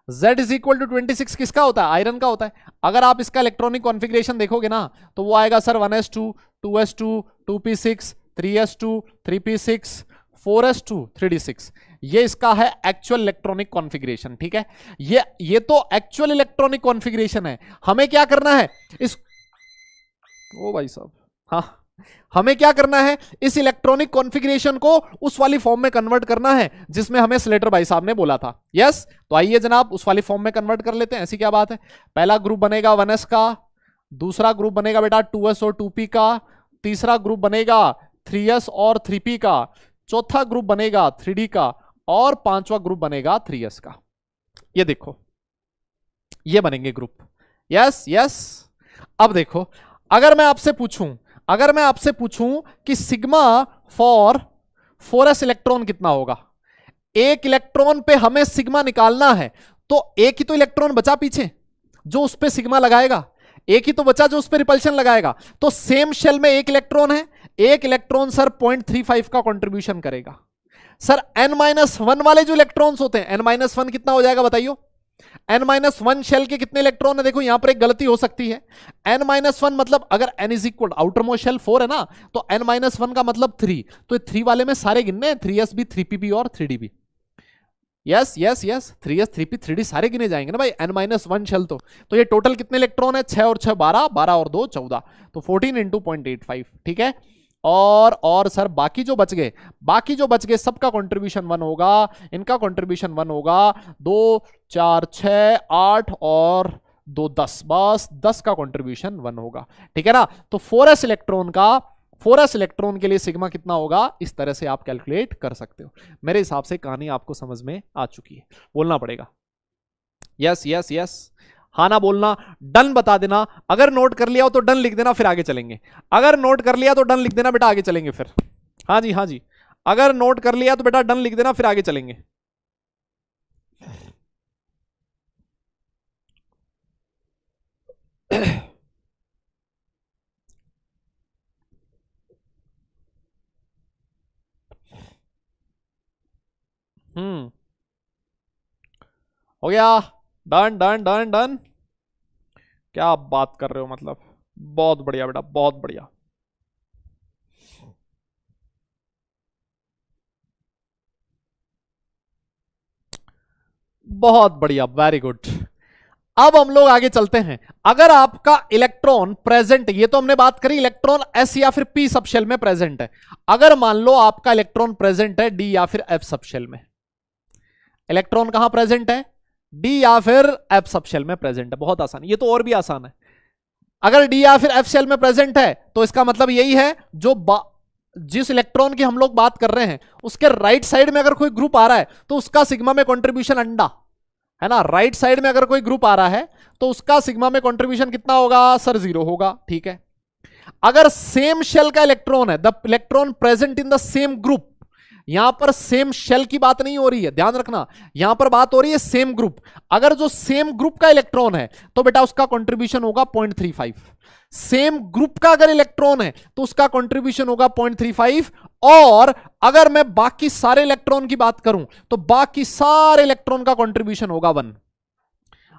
z is equal to 26 किसका होता है, आयरन का होता है। अगर आप इसका इलेक्ट्रॉनिक कॉन्फ़िगरेशन देखोगे ना, तो वो आएगा sir 1s2 2s2 2p6 3s2 3p6 4s2 3d6, ये इसका है एक्चुअल इलेक्ट्रॉनिक कॉन्फ़िगरेशन, ठीक है। ये तो एक्चुअल इलेक्ट्रॉनिक कॉन्फ़िगरेशन है। हमें क्या करना है इस, ओ भाई साहब, हाँ हमें क्या करना है, इस इलेक्ट्रॉनिक कॉन्फ़िगरेशन को उस वाली फॉर्म में कन्वर्ट करना है जिसमें हमें स्लेटर भाई साहब ने बोला था। यस, तो आइए जनाब उस वाली फॉर्म में कन्वर्ट कर लेते हैं, ऐसी क्या बात है। पहला ग्रुप बनेगा 1s का, दूसरा ग्रुप बनेगा बेटा 2s और 2p का, तीसरा ग्रुप बनेगा 3s और 3p का, चौथा ग्रुप बनेगा 3d का, और पांचवा ग्रुप बनेगा 3s का। ये देखो ये बनेंगे ग्रुप, यस यस। अब देखो अगर मैं आपसे पूछूं कि सिग्मा फॉर 4s इलेक्ट्रॉन कितना होगा, एक इलेक्ट्रॉन पे हमें सिग्मा निकालना है, तो एक ही तो इलेक्ट्रॉन बचा पीछे जो उस पे सिग्मा लगाएगा, एक ही तो बचा जो उस पे रिपल्शन लगाएगा। तो सेम शेल में एक इलेक्ट्रॉन है, एक इलेक्ट्रॉन सर 0.35 का कंट्रीब्यूशन करेगा। सर n-1 वाले जो इलेक्ट्रॉन्स होते हैं, n-1 कितना हो जाएगा बताइए, n-1 शेल के कितने इलेक्ट्रॉन है। देखो यहां पर एक गलती हो सकती है, n-1 मतलब अगर n is equal outermost shell 4 है ना, तो n-1 का मतलब 3, तो 3 वाले में सारे गिनने हैं, 3s भी 3p भी और 3d भी। Yes yes yes, 3s 3p 3d सारे गिने जाएंगे ना भाई, n-1 शेल तो ये टोटल कितने इलेक्ट्रॉन है, 6 और 6 12, 12 और 2 14, तो 14 इंटू 0.85, ठीक है। और सर बाकी जो बच गए सबका कंट्रीब्यूशन 1 होगा, इनका कंट्रीब्यूशन 1 होगा, 2 4 6 8 और 2 10, बस 10 का कंट्रीब्यूशन 1 होगा, ठीक है ना। तो 4s इलेक्ट्रॉन के लिए सिग्मा कितना होगा, इस तरह से आप कैलकुलेट कर सकते हो। मेरे हिसाब से कहानी आपको समझ में आ चुकी है, बोलना पड़ेगा यस यस यस, हाँ ना बोलना, डन बता देना। अगर नोट कर लिया हो तो डन लिख देना, फिर आगे चलेंगे। अगर नोट कर लिया तो डन लिख देना बेटा, आगे चलेंगे फिर। हाँ जी हाँ जी, अगर नोट कर लिया तो बेटा डन लिख देना, फिर आगे चलेंगे। हो गया, डन डन डन डन। क्या आप बात कर रहे हो, मतलब बहुत बढ़िया बेटा, बहुत बढ़िया। बहुत बढ़िया, वेरी गुड। अब हम लोग आगे चलते हैं। अगर आपका इलेक्ट्रॉन प्रेजेंट, ये तो हमने बात करी इलेक्ट्रॉन एस या फिर पी सबशेल में प्रेजेंट है। अगर मान लो आपका इलेक्ट्रॉन प्रेजेंट है डी या फिर एफ सबशेल में, इलेक्ट्रॉन कहां प्रेजेंट है? डी या फिर एफ सबशेल में प्रेजेंट है। बहुत आसान, ये तो और भी आसान है। अगर डी या फिर एफ शेल में प्रेजेंट है तो इसका मतलब यही है जो जिस इलेक्ट्रॉन की हम लोग बात कर रहे हैं उसके राइट साइड में अगर कोई ग्रुप आ रहा है तो उसका सिग्मा में कंट्रीब्यूशन अंडा है ना। राइट साइड में अगर कोई ग्रुप आ रहा है तो उसका सिग्मा में कंट्रीब्यूशन कितना होगा सर? 0 होगा। ठीक है, अगर सेम शेल का इलेक्ट्रॉन है, the electron present in the same group, यहां पर सेम शेल की बात नहीं हो रही है, ध्यान रखना, यहां पर बात हो रही है सेम ग्रुप। अगर जो सेम ग्रुप का इलेक्ट्रॉन है तो बेटा उसका कंट्रीब्यूशन होगा 0.35। सेम ग्रुप का अगर इलेक्ट्रॉन है तो उसका कंट्रीब्यूशन होगा 0.35। और अगर मैं बाकी सारे इलेक्ट्रॉन की बात करूं तो बाकी सारे इलेक्ट्रॉन का कंट्रीब्यूशन होगा 1।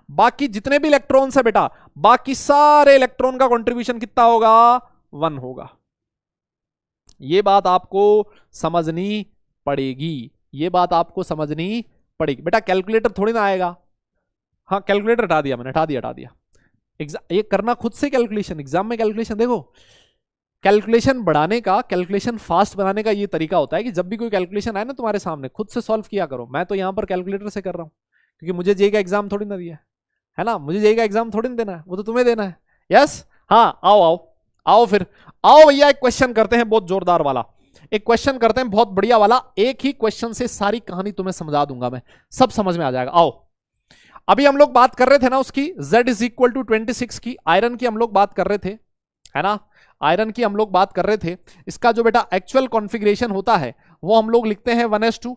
बाकी जितने भी इलेक्ट्रॉन्स है बेटा, बाकी सारे इलेक्ट्रॉन का कंट्रीब्यूशन कितना होगा? 1 होगा। यह बात आपको समझनी पड़ेगी, ये बात आपको समझनी पड़ेगी बेटा। कैलकुलेटर थोड़ी ना आएगा। हाँ कैलकुलेटर हटा दिया मैंने, हटा दिया। ये करना खुद से कैलकुलेशन, एग्जाम में कैलकुलेशन देखो, कैलकुलेशन बढ़ाने का, कैलकुलेशन फास्ट बनाने का ये तरीका होता है कि जब भी कोई कैलकुलेशन आए ना तुम्हारे सामने खुद से सॉल्व किया करो। मैं तो यहां पर कैलकुलेटर से कर रहा हूं क्योंकि मुझे जेई का एग्जाम थोड़ी ना दिया है ना, मुझे जेई का एग्जाम थोड़ी ना देना है, वो तो तुम्हें देना है। यस, हाँ आओ फिर आओ भैया, एक क्वेश्चन करते हैं बहुत जोरदार वाला, एक क्वेश्चन करते हैं बहुत बढ़िया वाला। एक ही क्वेश्चन से सारी कहानी तुम्हें समझा दूंगा मैं, सब समझ में आ जाएगा। आओ, अभी हम लोग बात कर रहे थे ना उसकी Z इज इक्वल टू 26 की, आयरन की हम लोग बात कर रहे थे है ना, आयरन की हम लोग बात कर रहे थे। इसका जो बेटा एक्चुअल कॉन्फ़िगरेशन होता है वो हम लोग लिखते हैं 1s2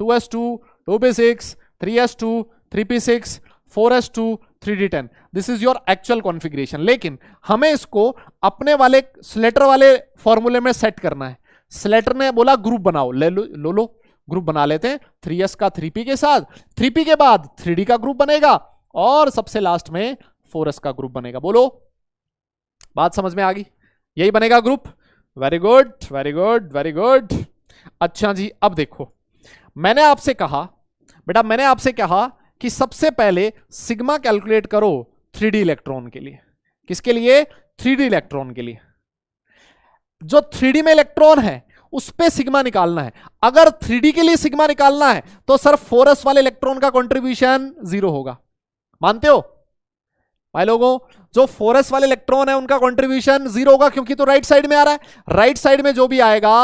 2s2 2p6 3s2 3p6 4s2 3d10। This is your actual configuration. लेकिन हमें इसको अपने वाले स्लेटर वाले फॉर्मूले में सेट करना है। स्लेटर ने बोला ग्रुप बनाओ, ले लो ग्रुप बना लेते हैं 3s का 3p के साथ, 3p के बाद 3d का ग्रुप बनेगा और सबसे लास्ट में 4s का ग्रुप बनेगा। बोलो, बात समझ में आ गई? यही बनेगा group. Very good very good very good. अच्छा जी, अब देखो, मैंने आपसे कहा बेटा, मैंने आपसे कहा कि सबसे पहले सिग्मा कैलकुलेट करो 3d इलेक्ट्रॉन के लिए। किसके लिए? 3d इलेक्ट्रॉन के लिए। जो 3d में इलेक्ट्रॉन है उस पे सिग्मा निकालना है। अगर 3d के लिए सिग्मा निकालना है तो सर 4s वाले इलेक्ट्रॉन का कंट्रीब्यूशन 0 होगा। मानते हो भाई लोगों? जो 4s वाले इलेक्ट्रॉन है उनका कंट्रीब्यूशन 0 होगा क्योंकि तो राइट साइड में आ रहा है। राइट साइड में जो भी आएगा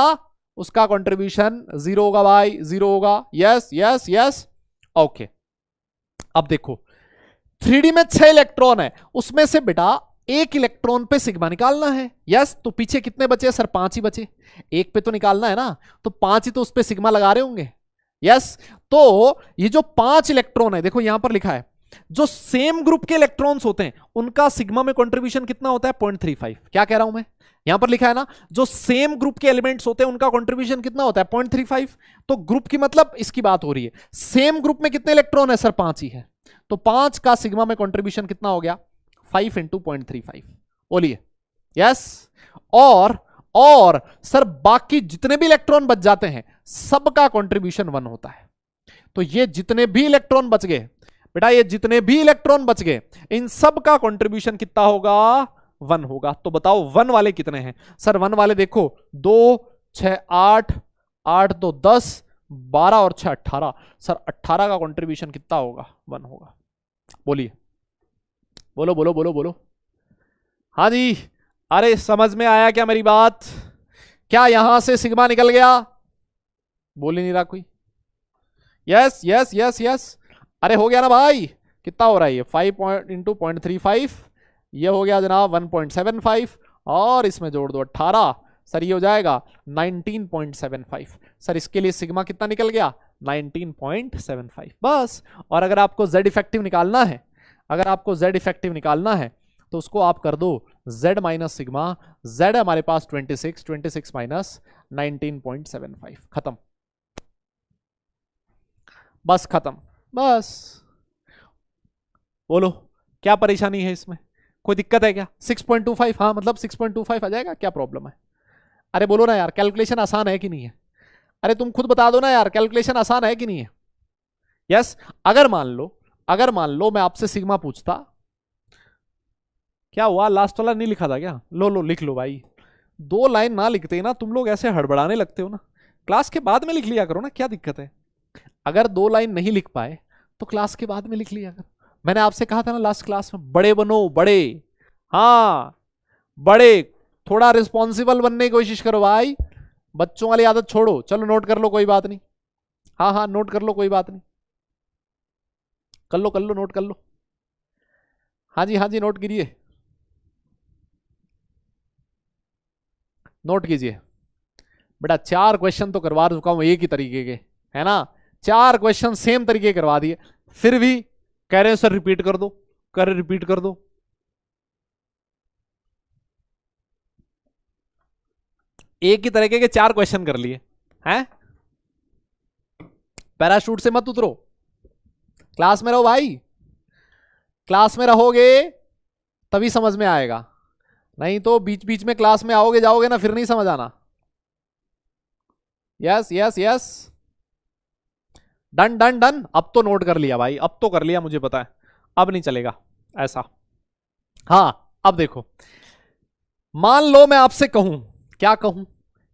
उसका कंट्रीब्यूशन 0 होगा भाई, 0 होगा। Yes yes yes, okay. अब देखो 3d में 6 इलेक्ट्रॉन है, उसमें से बेटा एक इलेक्ट्रॉन पे सिग्मा निकालना है। यस, तो पीछे कितने बचे सर? 5 ही बचे। एक पे तो निकालना है ना, तो 5 ही तो उस पे सिग्मा लगा रहे होंगे। यस, तो ये जो 5 इलेक्ट्रॉन है, देखो यहां पर लिखा है, जो सेम ग्रुप के इलेक्ट्रॉन्स होते हैं उनका सिग्मा में कंट्रीब्यूशन कितना होता है? 0.35। क्या कह रहा हूं मैं? यहां पर लिखा है ना, जो सेम ग्रुप के एलिमेंट्स होते हैं उनका कंट्रीब्यूशन कितना होता है? 0.35। तो ग्रुप की मतलब इसकी बात हो रही है। सेम ग्रुप में कितने इलेक्ट्रॉन है सर? 5 ही है। तो 5 का सिग्मा में कंट्रीब्यूशन कितना हो गया? 5 × 0.35। बोलिए यस। और सर बाकी जितने भी इलेक्ट्रॉन बच जाते हैं सबका कंट्रीब्यूशन 1 होता है। तो ये जितने भी इलेक्ट्रॉन बच गए बेटा, ये जितने भी इलेक्ट्रॉन बच गए इन सब का कंट्रीब्यूशन कितना होगा? 1 होगा। तो बताओ 1 वाले कितने हैं सर? 1 वाले देखो 2 6 8 8 2 10 12 और 6 18। सर 18 का कंट्रीब्यूशन कितना होगा? 1 होगा। बोलिए, बोलो बोलो बोलो बोलो। हाँ जी, अरे समझ में आया क्या मेरी बात? क्या यहां से सिग्मा निकल गया? बोल ही नहीं रहा कोई। यस यस यस यस, अरे हो गया ना भाई। कितना हो रहा है ये? 5 × 0.35, ये हो गया जनाब 1.75 और इसमें जोड़ दो 18। सर ये हो जाएगा 19.75। सर इसके लिए सिग्मा कितना निकल गया? 19.75 बस। और अगर आपको Z इफेक्टिव निकालना है, अगर आपको Z इफेक्टिव निकालना है तो उसको आप कर दो Z माइनस सिग्मा। Z हमारे पास 26 माइनस 19.75। खत्म, बस खत्म, बस। बोलो क्या परेशानी है इसमें? कोई दिक्कत है क्या? 6.25, हाँ मतलब 6.25 आ जाएगा, क्या प्रॉब्लम है? अरे बोलो ना यार, कैलकुलेशन आसान है कि नहीं है? अरे तुम खुद बता दो ना यार, कैलकुलेशन आसान है कि नहीं है? यस, अगर मान लो अगर मान लो मैं आपसे सिग्मा पूछता, क्या हुआ लास्ट वाला नहीं लिखा था क्या? लो लो लिख लो भाई, 2 लाइन ना लिखते ना तुम लोग ऐसे हड़बड़ाने लगते हो ना, क्लास के बाद में लिख लिया करो ना, क्या दिक्कत है? अगर 2 लाइन नहीं लिख पाए तो क्लास के बाद में लिख लिया करो। मैंने आपसे कहा था ना लास्ट क्लास में, बड़े बनो बड़े, हाँ बड़े, थोड़ा रिस्पॉन्सिबल बनने की कोशिश करो भाई, बच्चों वाली आदत छोड़ो। चलो नोट कर लो कोई बात नहीं, हाँ हाँ नोट कर लो कोई बात नहीं, कर लो नोट कर लो, हाँ जी नोट कीजिए, नोट कीजिए बेटा। 4 क्वेश्चन तो करवा चुका हूं एक ही तरीके के, है ना, 4 क्वेश्चन सेम तरीके करवा दिए, फिर भी कह रहे हैं सर रिपीट कर दो, कर रिपीट कर दो। एक ही तरीके के 4 क्वेश्चन कर लिए हैं। पैराशूट से मत उतरो, क्लास में रहो भाई, क्लास में रहोगे तभी समझ में आएगा, नहीं तो बीच बीच में क्लास में आओगे जाओगे ना, फिर नहीं समझ आना। Yes yes yes, done done done, अब तो नोट कर लिया भाई, अब तो कर लिया, मुझे पता है अब नहीं चलेगा ऐसा। हाँ अब देखो, मान लो मैं आपसे कहूं, क्या कहूं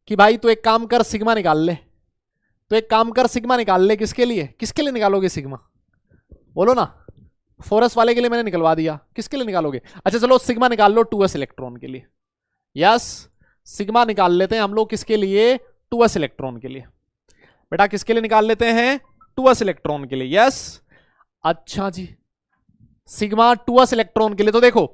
कि भाई तू एक काम कर सिग्मा निकाल ले, तो एक काम कर सिग्मा निकाल ले, किसके लिए, किसके लिए निकालोगे सिग्मा, बोलो ना। फोरस वाले के लिए मैंने निकलवा दिया, किसके लिए निकालोगे? अच्छा चलो सिग्मा निकाल लो 2s इलेक्ट्रॉन के लिए, यस सिग्मा निकाल लेते हैं हम लोग किसके लिए, 2s इलेक्ट्रॉन के लिए। बेटा किसके लिए निकाल लेते हैं, 2s इलेक्ट्रॉन के लिए, यस। अच्छा जी, सिग्मा 2s इलेक्ट्रॉन के लिए, तो देखो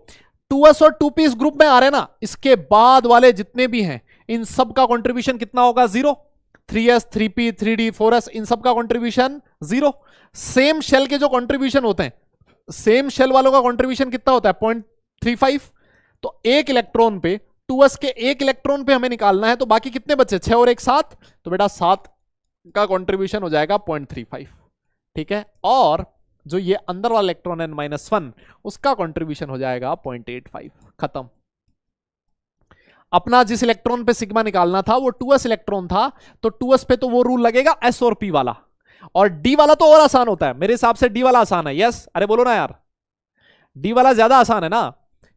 2s और 2p इस ग्रुप में आ रहे हैं ना, इसके बाद वाले जितने भी हैं इन सब का कंट्रीब्यूशन कितना होगा, 0। 3s 3p 3d 4s इन सब का कंट्रीब्यूशन 0। सेम शेल के जो कंट्रीब्यूशन होते हैं, सेम शेल वालों का कंट्रीब्यूशन कितना होता है, 0.35। तो एक इलेक्ट्रॉन पे 2s के एक इलेक्ट्रॉन पे हमें निकालना है, तो बाकी कितने बचे, 6 और 1 7, तो बेटा 7 का कंट्रीब्यूशन हो जाएगा 0.35, ठीक है। और जो ये अंदर वाला इलेक्ट्रॉन है -1, उसका कंट्रीब्यूशन हो जाएगा 0.85, खत्म। अपना जिस इलेक्ट्रॉन पे सिग्मा निकालना था वो 2s इलेक्ट्रॉन था, तो 2s पे तो वो रूल लगेगा s और p वाला, और d वाला तो और आसान होता है मेरे हिसाब से, d वाला आसान है, यस अरे बोलो ना यार, d वाला ज्यादा आसान है ना,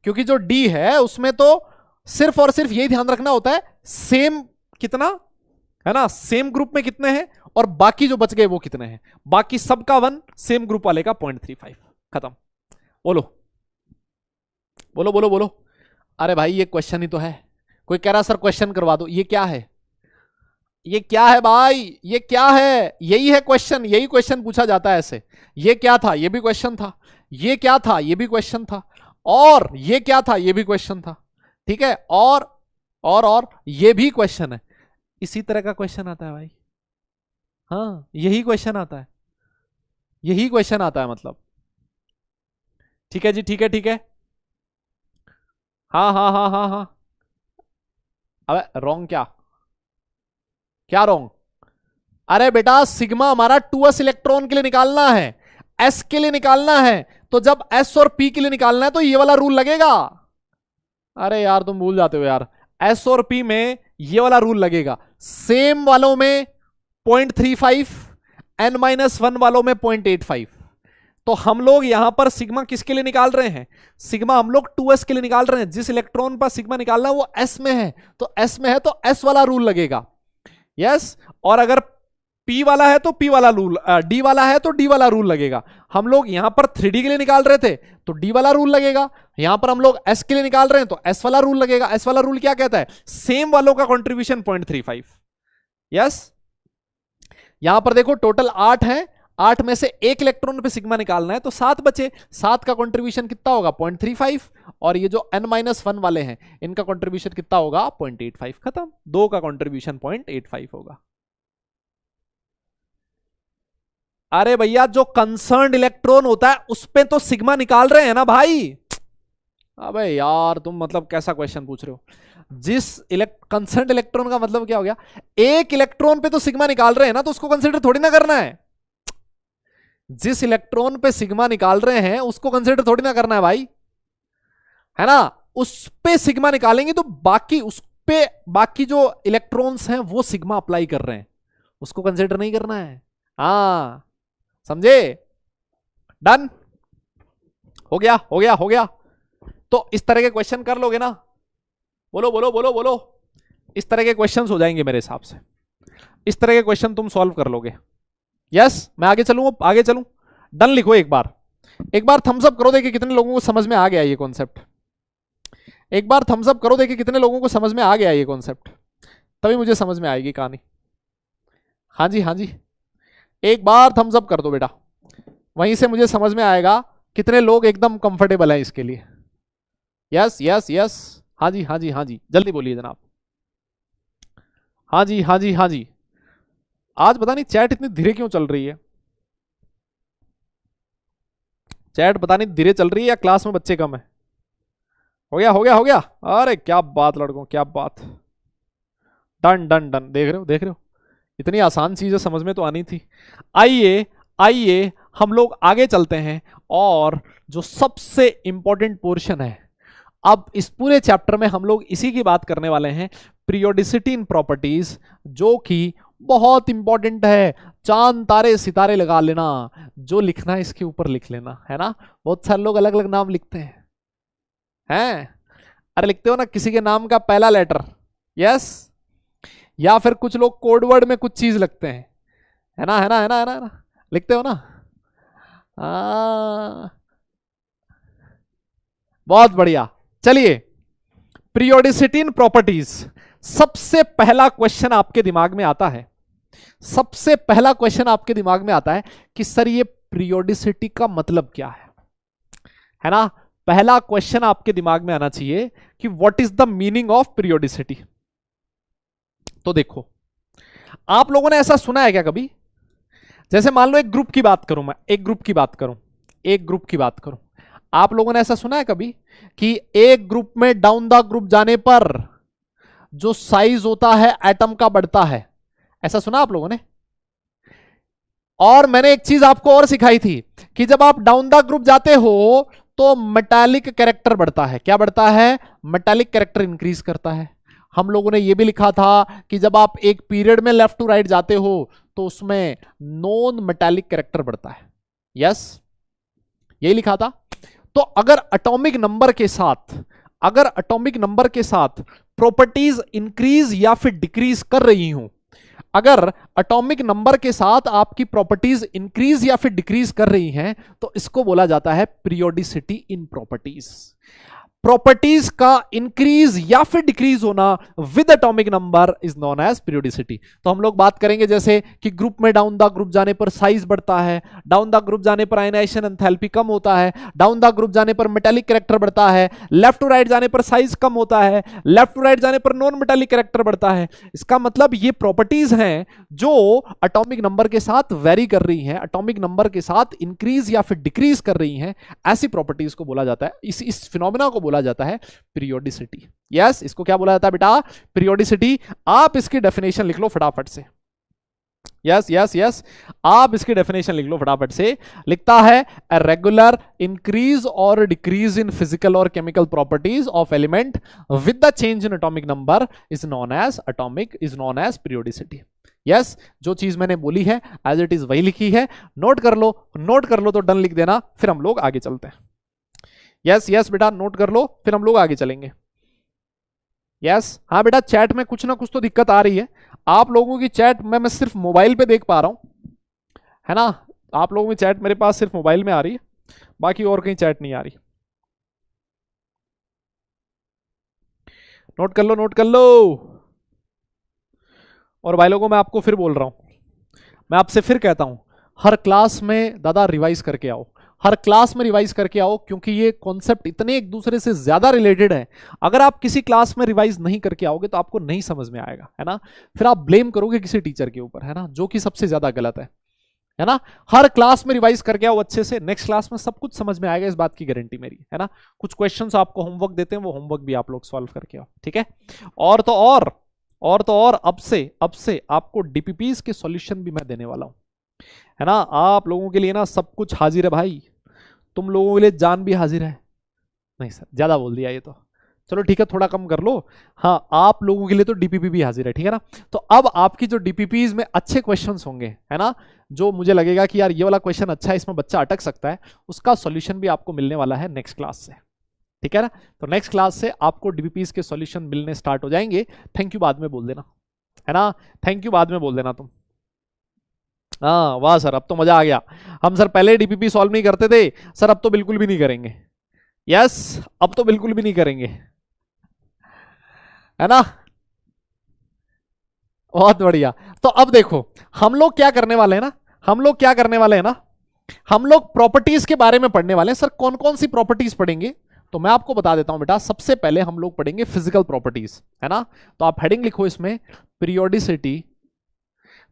क्योंकि जो d है उसमें तो सिर्फ और सिर्फ यही ध्यान रखना होता है सेम कितना है ना, सेम ग्रुप में कितने हैं और बाकी जो बच गए वो कितने हैं, बाकी सबका 1, सेम ग्रुप वाले का 0.35, खत्म। बोलो बोलो बोलो बोलो, अरे भाई ये क्वेश्चन ही तो है, कोई कह रहा सर क्वेश्चन करवा दो, ये क्या है, ये क्या है भाई, ये क्या है, यही है क्वेश्चन, यही क्वेश्चन पूछा जाता है ऐसे। ये क्या था, ये भी क्वेश्चन था, ये क्या था, ये भी क्वेश्चन था, और ये क्या था, ये भी क्वेश्चन था, ठीक है, और ये भी क्वेश्चन है, इसी तरह का क्वेश्चन आता है भाई, हाँ यही क्वेश्चन आता है, यही क्वेश्चन आता है मतलब, ठीक है जी, ठीक है ठीक है, हाँ हाँ हाँ हाँ हाँ। अबे रॉन्ग क्या, क्या रॉन्ग, अरे बेटा सिग्मा हमारा 2s इलेक्ट्रॉन के लिए निकालना है, s के लिए निकालना है, तो जब s और p के लिए निकालना है तो ये वाला रूल लगेगा। अरे यार तुम भूल जाते हो यार, s और p में ये वाला रूल लगेगा, सेम वालों में 0.35, n-1 वालों में 0.85। तो हम लोग यहां पर सिग्मा किसके लिए निकाल रहे हैं, सिग्मा हम लोग 2s के लिए निकाल रहे हैं, जिस इलेक्ट्रॉन पर सिग्मा निकालना है वो s में है, तो s में है तो s वाला रूल लगेगा, यस। और अगर p वाला है तो p वाला रूल, d वाला है तो d वाला रूल लगेगा। हम लोग यहां पर 3d के लिए निकाल रहे थे तो d वाला रूल लगेगा, यहां पर हम लोग s के लिए निकाल रहे हैं तो s वाला रूल लगेगा। s वाला रूल क्या कहता है, सेम वालों का कंट्रीब्यूशन 0.35, यस। यहां पर देखो टोटल 8 है, 8 में से एक इलेक्ट्रॉन पे सिग्मा निकालना है तो 7 बचे, 7 का कंट्रीब्यूशन कितना होगा 0.35, और ये जो n-1 वाले हैं इनका कंट्रीब्यूशन कितना होगा 0.85, खत्म, 2 का कंट्रीब्यूशन 0.85 होगा। अरे भैया जो कंसर्न्ड इलेक्ट्रॉन होता है उस पे तो सिग्मा निकाल रहे हैं ना भाई, अबे यार तुम मतलब कैसा क्वेश्चन पूछ रहे हो, जिस कंसर्न्ड इलेक्ट्रॉन का मतलब क्या हो गया, एक इलेक्ट्रॉन पे तो सिग्मा निकाल रहे हैं ना, तो उसको कंसिडर थोड़ी ना करना है, जिस इलेक्ट्रॉन पे सिग्मा निकाल रहे हैं उसको कंसिडर थोड़ी ना करना है भाई, है ना, उस पे सिग्मा निकालेंगे तो बाकी उस पे बाकी जो इलेक्ट्रॉन्स हैं वो सिग्मा अप्लाई कर रहे हैं, उसको कंसिडर नहीं करना है, हाँ समझे, डन। हो गया हो गया हो गया। तो इस तरह के क्वेश्चन कर लोगे ना, बोलो बोलो बोलो बोलो, इस तरह के क्वेश्चंस हो जाएंगे मेरे हिसाब से, इस तरह के क्वेश्चन तुम सॉल्व कर लोगे। यस, मैं आगे चलूं, आगे चलूं, डन लिखो एक बार थम्स अप करो, देखिए कितने लोगों को समझ में आ गया ये कॉन्सेप्ट। एक बार थम्स अप करो, देखिए कितने लोगों को समझ में आ गया ये कॉन्सेप्ट, तभी मुझे समझ में आएगी कहानी। हाँ जी हाँ जी, एक बार थम्स अप कर दो बेटा, वहीं से मुझे समझ में आएगा कितने लोग एकदम कंफर्टेबल हैं इसके लिए। यस यस यस, हाँ जी हाँ जी हाँ जी, जल्दी बोलिए जनाब। हाँ जी हाँ जी हाँ जी। आज पता नहीं चैट इतनी धीरे क्यों चल रही है, चैट पता नहीं धीरे चल रही है या क्लास में बच्चे कम है। हो गया हो गया हो गया, अरे क्या बात लड़कों, क्या बात, डन डन डन, देख रहे हो देख रहे हो, इतनी आसान चीजें समझ में तो आनी थी। आइए आइए हम लोग आगे चलते हैं, और जो सबसे इंपॉर्टेंट पोर्शन है अब इस पूरे चैप्टर में हम लोग इसी की बात करने वाले हैं, पीरियोडिसिटी इन प्रॉपर्टीज, जो कि बहुत इंपॉर्टेंट है। चांद तारे सितारे लगा लेना, जो लिखना है इसके ऊपर लिख लेना, है ना। बहुत सारे लोग अलग अलग नाम लिखते हैं, अरे लिखते हो ना किसी के नाम का पहला लेटर, यस, या फिर कुछ लोग कोड वर्ड में कुछ चीज लिखते हैं, है ना है ना है ना है ना, है ना? लिखते हो ना, बहुत बढ़िया। चलिए, पीरियोडिसिटी इन प्रॉपर्टीज, सबसे पहला क्वेश्चन आपके दिमाग में आता है, सबसे पहला क्वेश्चन आपके दिमाग में आता है कि सर ये पीरियोडिसिटी का मतलब क्या है ना। पहला क्वेश्चन आपके दिमाग में आना चाहिए कि what is the meaning of periodicity. तो देखो, आप लोगों ने ऐसा सुना है क्या कभी, जैसे मान लो एक ग्रुप की बात करूं, मैं एक ग्रुप की बात करूं, आप लोगों ने ऐसा सुना है कभी कि एक ग्रुप में डाउन द ग्रुप जाने पर जो साइज होता है एटम का बढ़ता है, ऐसा सुना आप लोगों ने। और मैंने एक चीज आपको और सिखाई थी कि जब आप डाउन द ग्रुप जाते हो तो मेटालिक कैरेक्टर बढ़ता है। क्या बढ़ता है? मेटालिक कैरेक्टर इंक्रीज करता है। हम लोगों ने यह भी लिखा था कि जब आप एक पीरियड में लेफ्ट टू राइट जाते हो तो उसमें नॉन मेटालिक कैरेक्टर बढ़ता है। यस, यही लिखा था। तो अगर एटॉमिक नंबर के साथ प्रॉपर्टीज इंक्रीज या फिर डिक्रीज कर रही हूं, अगर एटॉमिक नंबर के साथ आपकी प्रॉपर्टीज इंक्रीज या फिर डिक्रीज कर रही हैं, तो इसको बोला जाता है पीरियोडिसिटी इन प्रॉपर्टीज। प्रॉपर्टीज का इंक्रीज या फिर डिक्रीज होना with atomic number is known as periodicity. तो हम लोग बात करेंगे जैसे कि ग्रुप में डाउन द ग्रुप जाने पर साइज बढ़ता है, डाउन द ग्रुप जाने पर आयनाइजेशन एंथैल्पी कम होता है, डाउन द ग्रुप जाने पर मेटालिक कैरेक्टर बढ़ता है, लेफ्ट टू राइट जाने पर साइज कम होता है, लेफ्ट टू राइट जाने पर नॉन मेटालिक कैरेक्टर बढ़ता है। इसका मतलब ये प्रॉपर्टीज हैं जो एटॉमिक नंबर के साथ वेरी कर रही हैं, एटॉमिक नंबर के साथ इंक्रीज या फिर डिक्रीज कर रही हैं। ऐसी प्रॉपर्टीज को बोला जाता है, इस फिनोमेना को बोला जाता है पीरियोडिसिटी। यस, इसको क्या बोला जाता है बेटा? पीरियोडिसिटी। आप इसकी डेफिनेशन लिख लो फटाफट से। यस यस यस, आप इसकी डेफिनेशन लिख लो फटाफट से। लिखता है अ रेगुलर इंक्रीज और डिक्रीज इन फिजिकल और chemical properties of element with the change in atomic number is known as periodicity. Yes, जो चीज मैंने बोली है एज इट इज वही लिखी है। नोट कर लो तो डन लिख देना, फिर हम लोग आगे चलते हैं। यस यस बेटा, नोट कर लो, फिर हम लोग आगे चलेंगे। यस, हाँ बेटा, चैट में कुछ ना कुछ तो दिक्कत आ रही है। आप लोगों की चैट मैं सिर्फ मोबाइल पे देख पा रहा हूं, है ना। आप लोगों की चैट मेरे पास सिर्फ मोबाइल में आ रही है, बाकी और कहीं चैट नहीं आ रही। नोट कर लो। और भाई लोगों, मैं आपको फिर बोल रहा हूं, मैं आपसे फिर कहता हूं, हर क्लास में दादा रिवाइज करके आओ, हर क्लास में रिवाइज करके आओ, क्योंकि ये कॉन्सेप्ट इतने एक दूसरे से ज्यादा रिलेटेड है। अगर आप किसी क्लास में रिवाइज नहीं करके आओगे तो आपको नहीं समझ में आएगा, है ना। फिर आप ब्लेम करोगे किसी टीचर के ऊपर, है ना, जो कि सबसे ज्यादा गलत है ना। हर क्लास में रिवाइज करके आओ अच्छे से, नेक्स्ट क्लास में सब कुछ समझ में आएगा, इस बात की गारंटी मेरी, है ना। कुछ क्वेश्चंस आपको होमवर्क देते हैं, वो होमवर्क भी आप लोग सॉल्व करके आओ, ठीक है। और तो और अब से आपको डीपीपीज के सॉल्यूशन भी मैं देने वाला हूं, है ना। आप लोगों के लिए ना सब कुछ हाजिर है भाई, तुम लोगों के लिए जान भी हाजिर है। नहीं सर, ज्यादा बोल दिया ये तो। चलो ठीक है, थोड़ा कम कर लो। हाँ, आप लोगों के लिए तो डीपीपी भी हाजिर है, ठीक है ना। तो अब आपकी जो डीपीपीज में अच्छे क्वेश्चंस होंगे, है ना, जो मुझे लगेगा कि यार ये वाला क्वेश्चन अच्छा है, इसमें बच्चा अटक सकता है, उसका सॉल्यूशन भी आपको मिलने वाला है नेक्स्ट क्लास से, ठीक है ना। तो नेक्स्ट क्लास से आपको डीपीपीज के सॉल्यूशन मिलने स्टार्ट हो जाएंगे। थैंक यू बाद में बोल देना, है ना, थैंक यू बाद में बोल देना तुम। हाँ वाह सर, अब तो मजा आ गया। हम सर पहले डीपीपी सॉल्व नहीं करते थे सर, अब तो बिल्कुल भी नहीं करेंगे। यस, अब तो बिल्कुल भी नहीं करेंगे, है ना। बहुत बढ़िया। तो अब देखो हम लोग क्या करने वाले हैं ना, हम लोग क्या करने वाले हैं ना, हम लोग प्रॉपर्टीज के बारे में पढ़ने वाले हैं। सर कौन कौन सी प्रॉपर्टीज पढ़ेंगे, तो मैं आपको बता देता हूं बेटा। सबसे पहले हम लोग पढ़ेंगे फिजिकल प्रॉपर्टीज, है ना। तो आप हेडिंग लिखो इसमें, periodicity,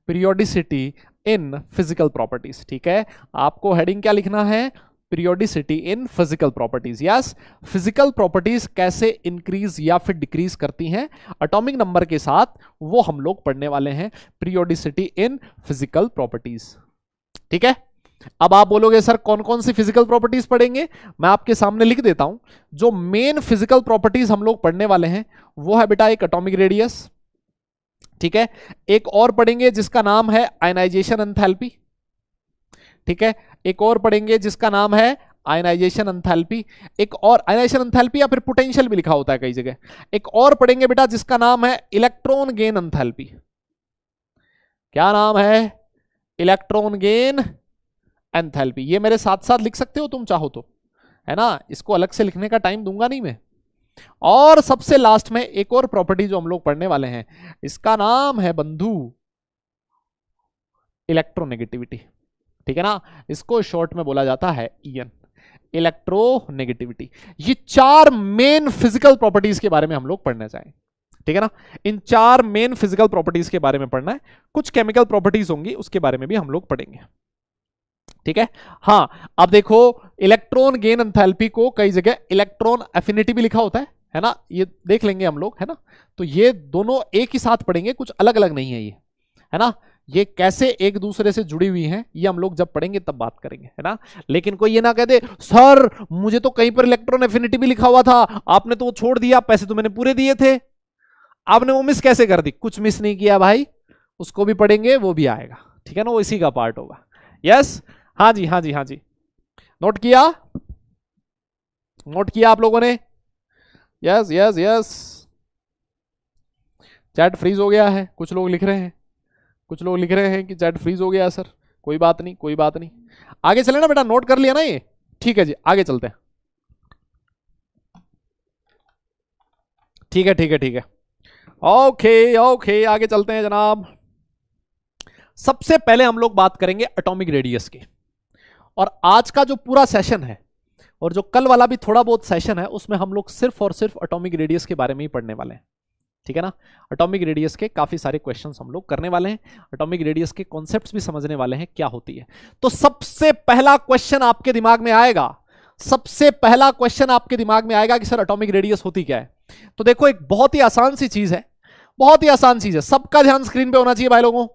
periodicity in physical properties, ठीक है। आपको हेडिंग क्या लिखना है, periodicity in physical properties. Yes, physical properties कैसे इंक्रीज या फिर डिक्रीज करती हैं एटॉमिक नंबर के साथ, वो हम लोग पढ़ने वाले हैं, पीरियोडिसिटी इन फिजिकल प्रॉपर्टीज, ठीक है। अब आप बोलोगे सर कौन कौन सी फिजिकल प्रॉपर्टीज पढ़ेंगे, मैं आपके सामने लिख देता हूं। जो मेन फिजिकल प्रॉपर्टीज हम लोग पढ़ने वाले हैं वो है बेटा एक एटॉमिक रेडियस, ठीक है। एक और पढ़ेंगे जिसका नाम है आयनाइजेशन एंथैल्पी, ठीक है। एक और पढ़ेंगे जिसका नाम है आयनाइजेशन एंथैल्पी, एक और आयनाइजेशन एंथैल्पी या फिर पोटेंशियल भी लिखा होता है कई जगह। एक और पढ़ेंगे बेटा जिसका नाम है इलेक्ट्रॉन गेन एंथैल्पी। क्या नाम है, इलेक्ट्रॉन गेन एंथैल्पी। ये मेरे साथ साथ लिख सकते हो तुम चाहो तो, है ना, इसको अलग से लिखने का टाइम दूंगा नहीं मैं। और सबसे लास्ट में एक और प्रॉपर्टी जो हम लोग पढ़ने वाले हैं, इसका नाम है बंधु इलेक्ट्रोनेगेटिविटी, ठीक है ना। इसको शॉर्ट में बोला जाता है ईएन, इलेक्ट्रोनेगेटिविटी। ये चार मेन फिजिकल प्रॉपर्टीज के बारे में हम लोग पढ़ना चाहें, ठीक है ना। इन चार मेन फिजिकल प्रॉपर्टीज के बारे में पढ़ना है। कुछ केमिकल प्रॉपर्टीज होंगी उसके बारे में भी हम लोग पढ़ेंगे, ठीक है। हाँ, अब देखो इलेक्ट्रॉन गेन एंथैल्पी को कई जगह इलेक्ट्रॉन एफिनिटी भी लिखा होता है ना, ये देख लेंगे हम लोग, है ना। तो ये दोनों एक ही साथ पढ़ेंगे, कुछ अलग अलग नहीं है ये, है ना। ये कैसे एक दूसरे से जुड़ी हुई हैं ये हम लोग जब पढ़ेंगे तब बात करेंगे, है ना। लेकिन कोई ये ना कह दे सर मुझे तो कहीं पर इलेक्ट्रॉन एफिनिटी भी लिखा हुआ था, आपने तो वो छोड़ दिया, पैसे तो मैंने पूरे दिए थे, आपने वो मिस कैसे कर दी। कुछ मिस नहीं किया भाई, उसको भी पढ़ेंगे, वो भी आएगा, ठीक है ना, वो इसी का पार्ट होगा। यस, हाँ जी, हाँ जी, हाँ जी, नोट किया, नोट किया आप लोगों ने। Yes yes yes, chat freeze हो गया है, कुछ लोग लिख रहे हैं, कुछ लोग लिख रहे हैं कि चैट फ्रीज हो गया सर। कोई बात नहीं, कोई बात नहीं, आगे चले ना बेटा, नोट कर लिया ना ये, ठीक है जी, आगे चलते हैं। ठीक है ठीक है ठीक है, ओके ओके, आगे चलते हैं जनाब। सबसे पहले हम लोग बात करेंगे एटॉमिक रेडियस की। और आज का जो पूरा सेशन है और जो कल वाला भी थोड़ा बहुत सेशन है, उसमें हम लोग सिर्फ और सिर्फ एटॉमिक रेडियस के बारे में ही पढ़ने वाले हैं, ठीक है ना। एटॉमिक रेडियस के काफी सारे क्वेश्चंस हम लोग करने वाले हैं, एटॉमिक रेडियस के कॉन्सेप्ट्स भी समझने वाले हैं क्या होती है। तो सबसे पहला क्वेश्चन आपके दिमाग में आएगा, सबसे पहला क्वेश्चन आपके दिमाग में आएगा कि सर एटॉमिक रेडियस होती क्या है। तो देखो एक बहुत ही आसान सी चीज है, बहुत ही आसान चीज है। सबका ध्यान स्क्रीन पे होना चाहिए भाई लोगों,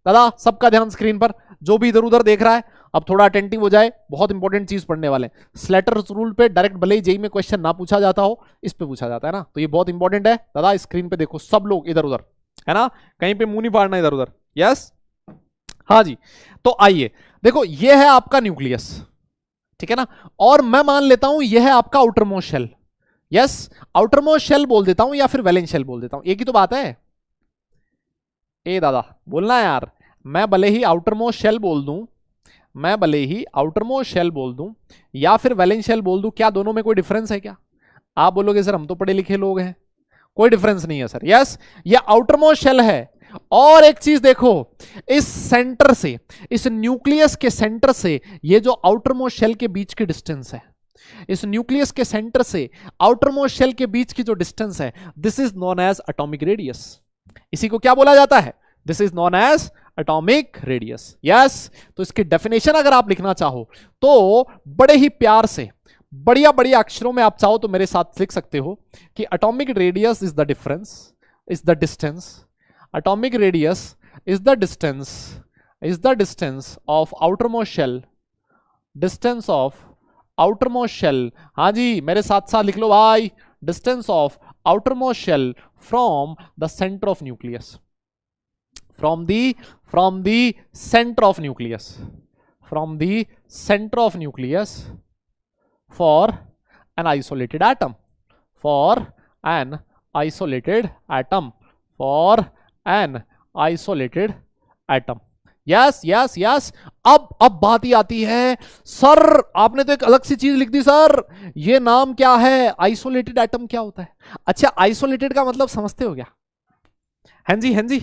दादा सबका ध्यान स्क्रीन पर, जो भी इधर उधर देख रहा है अब थोड़ा अटेंटिव हो जाए, बहुत इंपॉर्टेंट चीज पढ़ने वाले हैं। स्लेटर्स रूल पे डायरेक्ट भले ही जेईई में क्वेश्चन ना पूछा जाता हो, इस पे पूछा जाता है ना, तो ये बहुत इंपॉर्टेंट है। दादा स्क्रीन पे देखो सब लोग इधर उधर, है ना, कहीं पे मुंह नहीं फाड़ना इधर उधर। यस, हाँ जी। तो आइए देखो, ये है आपका न्यूक्लियस, ठीक है ना, और मैं मान लेता हूं यह है आपका outermost shell. Yes, outermost shell बोल देता हूं या फिर वैलेंस शेल बोल देता हूं, एक ही तो बात है। ए दादा बोलना है यार, मैं भले ही आउटरमोस्ट शेल बोल दूं, मैं भले ही आउटरमोस्ट शेल बोल दूं या फिर वैलेंस शेल बोल दूं, क्या दोनों में कोई डिफरेंस है क्या। आप बोलोगे सर हम तो पढ़े लिखे लोग हैं, कोई डिफरेंस नहीं है सर। यस, ये आउटरमोस्ट शेल है। और एक चीज देखो, इस सेंटर से, इस न्यूक्लियस के सेंटर से ये जो आउटरमोस्ट शेल के बीच की डिस्टेंस है, इस न्यूक्लियस के सेंटर से आउटरमोस्ट शेल के बीच की जो डिस्टेंस है, this is known as atomic radius. इसी को क्या बोला जाता है, this is known as atomic radius. Yes, तो इसकी डेफिनेशन अगर आप लिखना चाहो तो बड़े ही प्यार से, बढ़िया बढ़िया अक्षरों में आप चाहो तो मेरे साथ लिख सकते हो कि atomic radius is the difference, is the distance, atomic radius is the distance, is the distance of outermost shell, distance of outermost shell. हाँ जी, मेरे साथ साथ लिख लो भाई, distance of outermost shell from the center of nucleus, from the center of nucleus, from the center of nucleus for an isolated atom, for an isolated atom, for an isolated atom. Yes yes yes. अब बात ही आती है, sir आपने तो एक अलग सी चीज लिख दी सर, ये नाम क्या है, आइसोलेटेड एटम क्या होता है? अच्छा, आइसोलेटेड का मतलब समझते हो क्या? हैं जी, हैं जी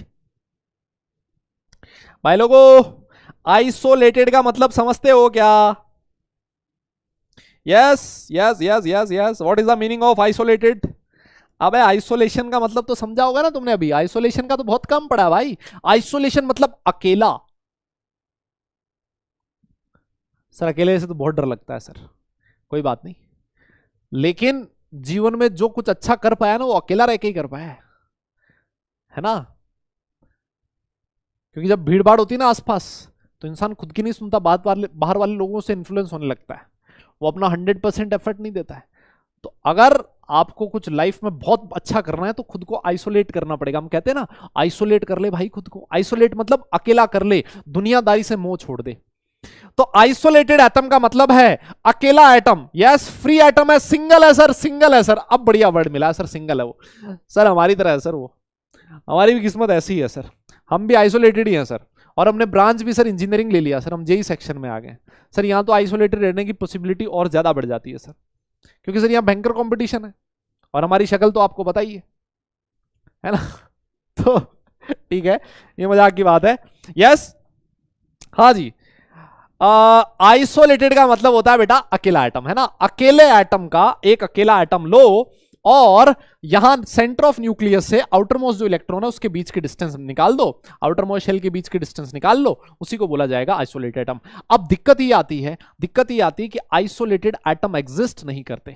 भाई लोगों, आइसोलेटेड का मतलब समझते हो क्या? Yes yes yes yes yes. What is the meaning of isolated? अबे आइसोलेशन का मतलब तो समझा होगा ना तुमने अभी, आइसोलेशन का तो बहुत कम पढ़ा भाई। आइसोलेशन मतलब अकेला। सर अकेले से तो बहुत डर लगता है सर, कोई बात नहीं, लेकिन जीवन में जो कुछ अच्छा कर पाया ना वो अकेला रह के ही कर पाया है ना? क्योंकि जब भीड़ भाड़ होती है ना आसपास, तो इंसान खुद की नहीं सुनता, बाहर वाले लोगों से इन्फ्लुएंस होने लगता है, वो अपना 100% एफर्ट नहीं देता है। तो अगर आपको कुछ लाइफ में बहुत अच्छा करना है तो खुद को आइसोलेट करना पड़ेगा। हम कहते हैं ना, आइसोलेट कर ले भाई खुद को। आइसोलेट मतलब अकेला कर ले, दुनियादारी से मोह छोड़ दे। तो आइसोलेटेड एटम का मतलब है अकेला एटम। यस, फ्री एटम है, सिंगल है सर, सिंगल है सर। अब बढ़िया वर्ड मिला है सर, सिंगल है वो। सर हमारी तरह है सर, वो हमारी भी किस्मत ऐसी है सर, हम भी आइसोलेटेड ही हैं सर। और हमने ब्रांच भी सर इंजीनियरिंग ले लिया सर, हम जेई सेक्शन में आ गए सर। यहां तो आइसोलेटेड रहने की पॉसिबिलिटी और ज्यादा बढ़ जाती है सर, क्योंकि सर यहां भयंकर कंपटीशन है, और हमारी शक्ल तो आपको पता ही है ना? तो ठीक है, ये मजाक की बात है। यस, हाँ जी। आइसोलेटेड का मतलब होता है बेटा अकेला एटम, है ना? अकेले एटम का एक अकेला एटम लो और यहां सेंटर ऑफ न्यूक्लियस से आउटर मोस्ट जो इलेक्ट्रॉन है उसके बीच की डिस्टेंस निकाल दो, आउटर मोस्ट शेल के बीच की डिस्टेंस निकाल लो, उसी को बोला जाएगा आइसोलेटेड एटम। अब दिक्कत ये आती है कि आइसोलेटेड एटम एग्जिस्ट नहीं करते।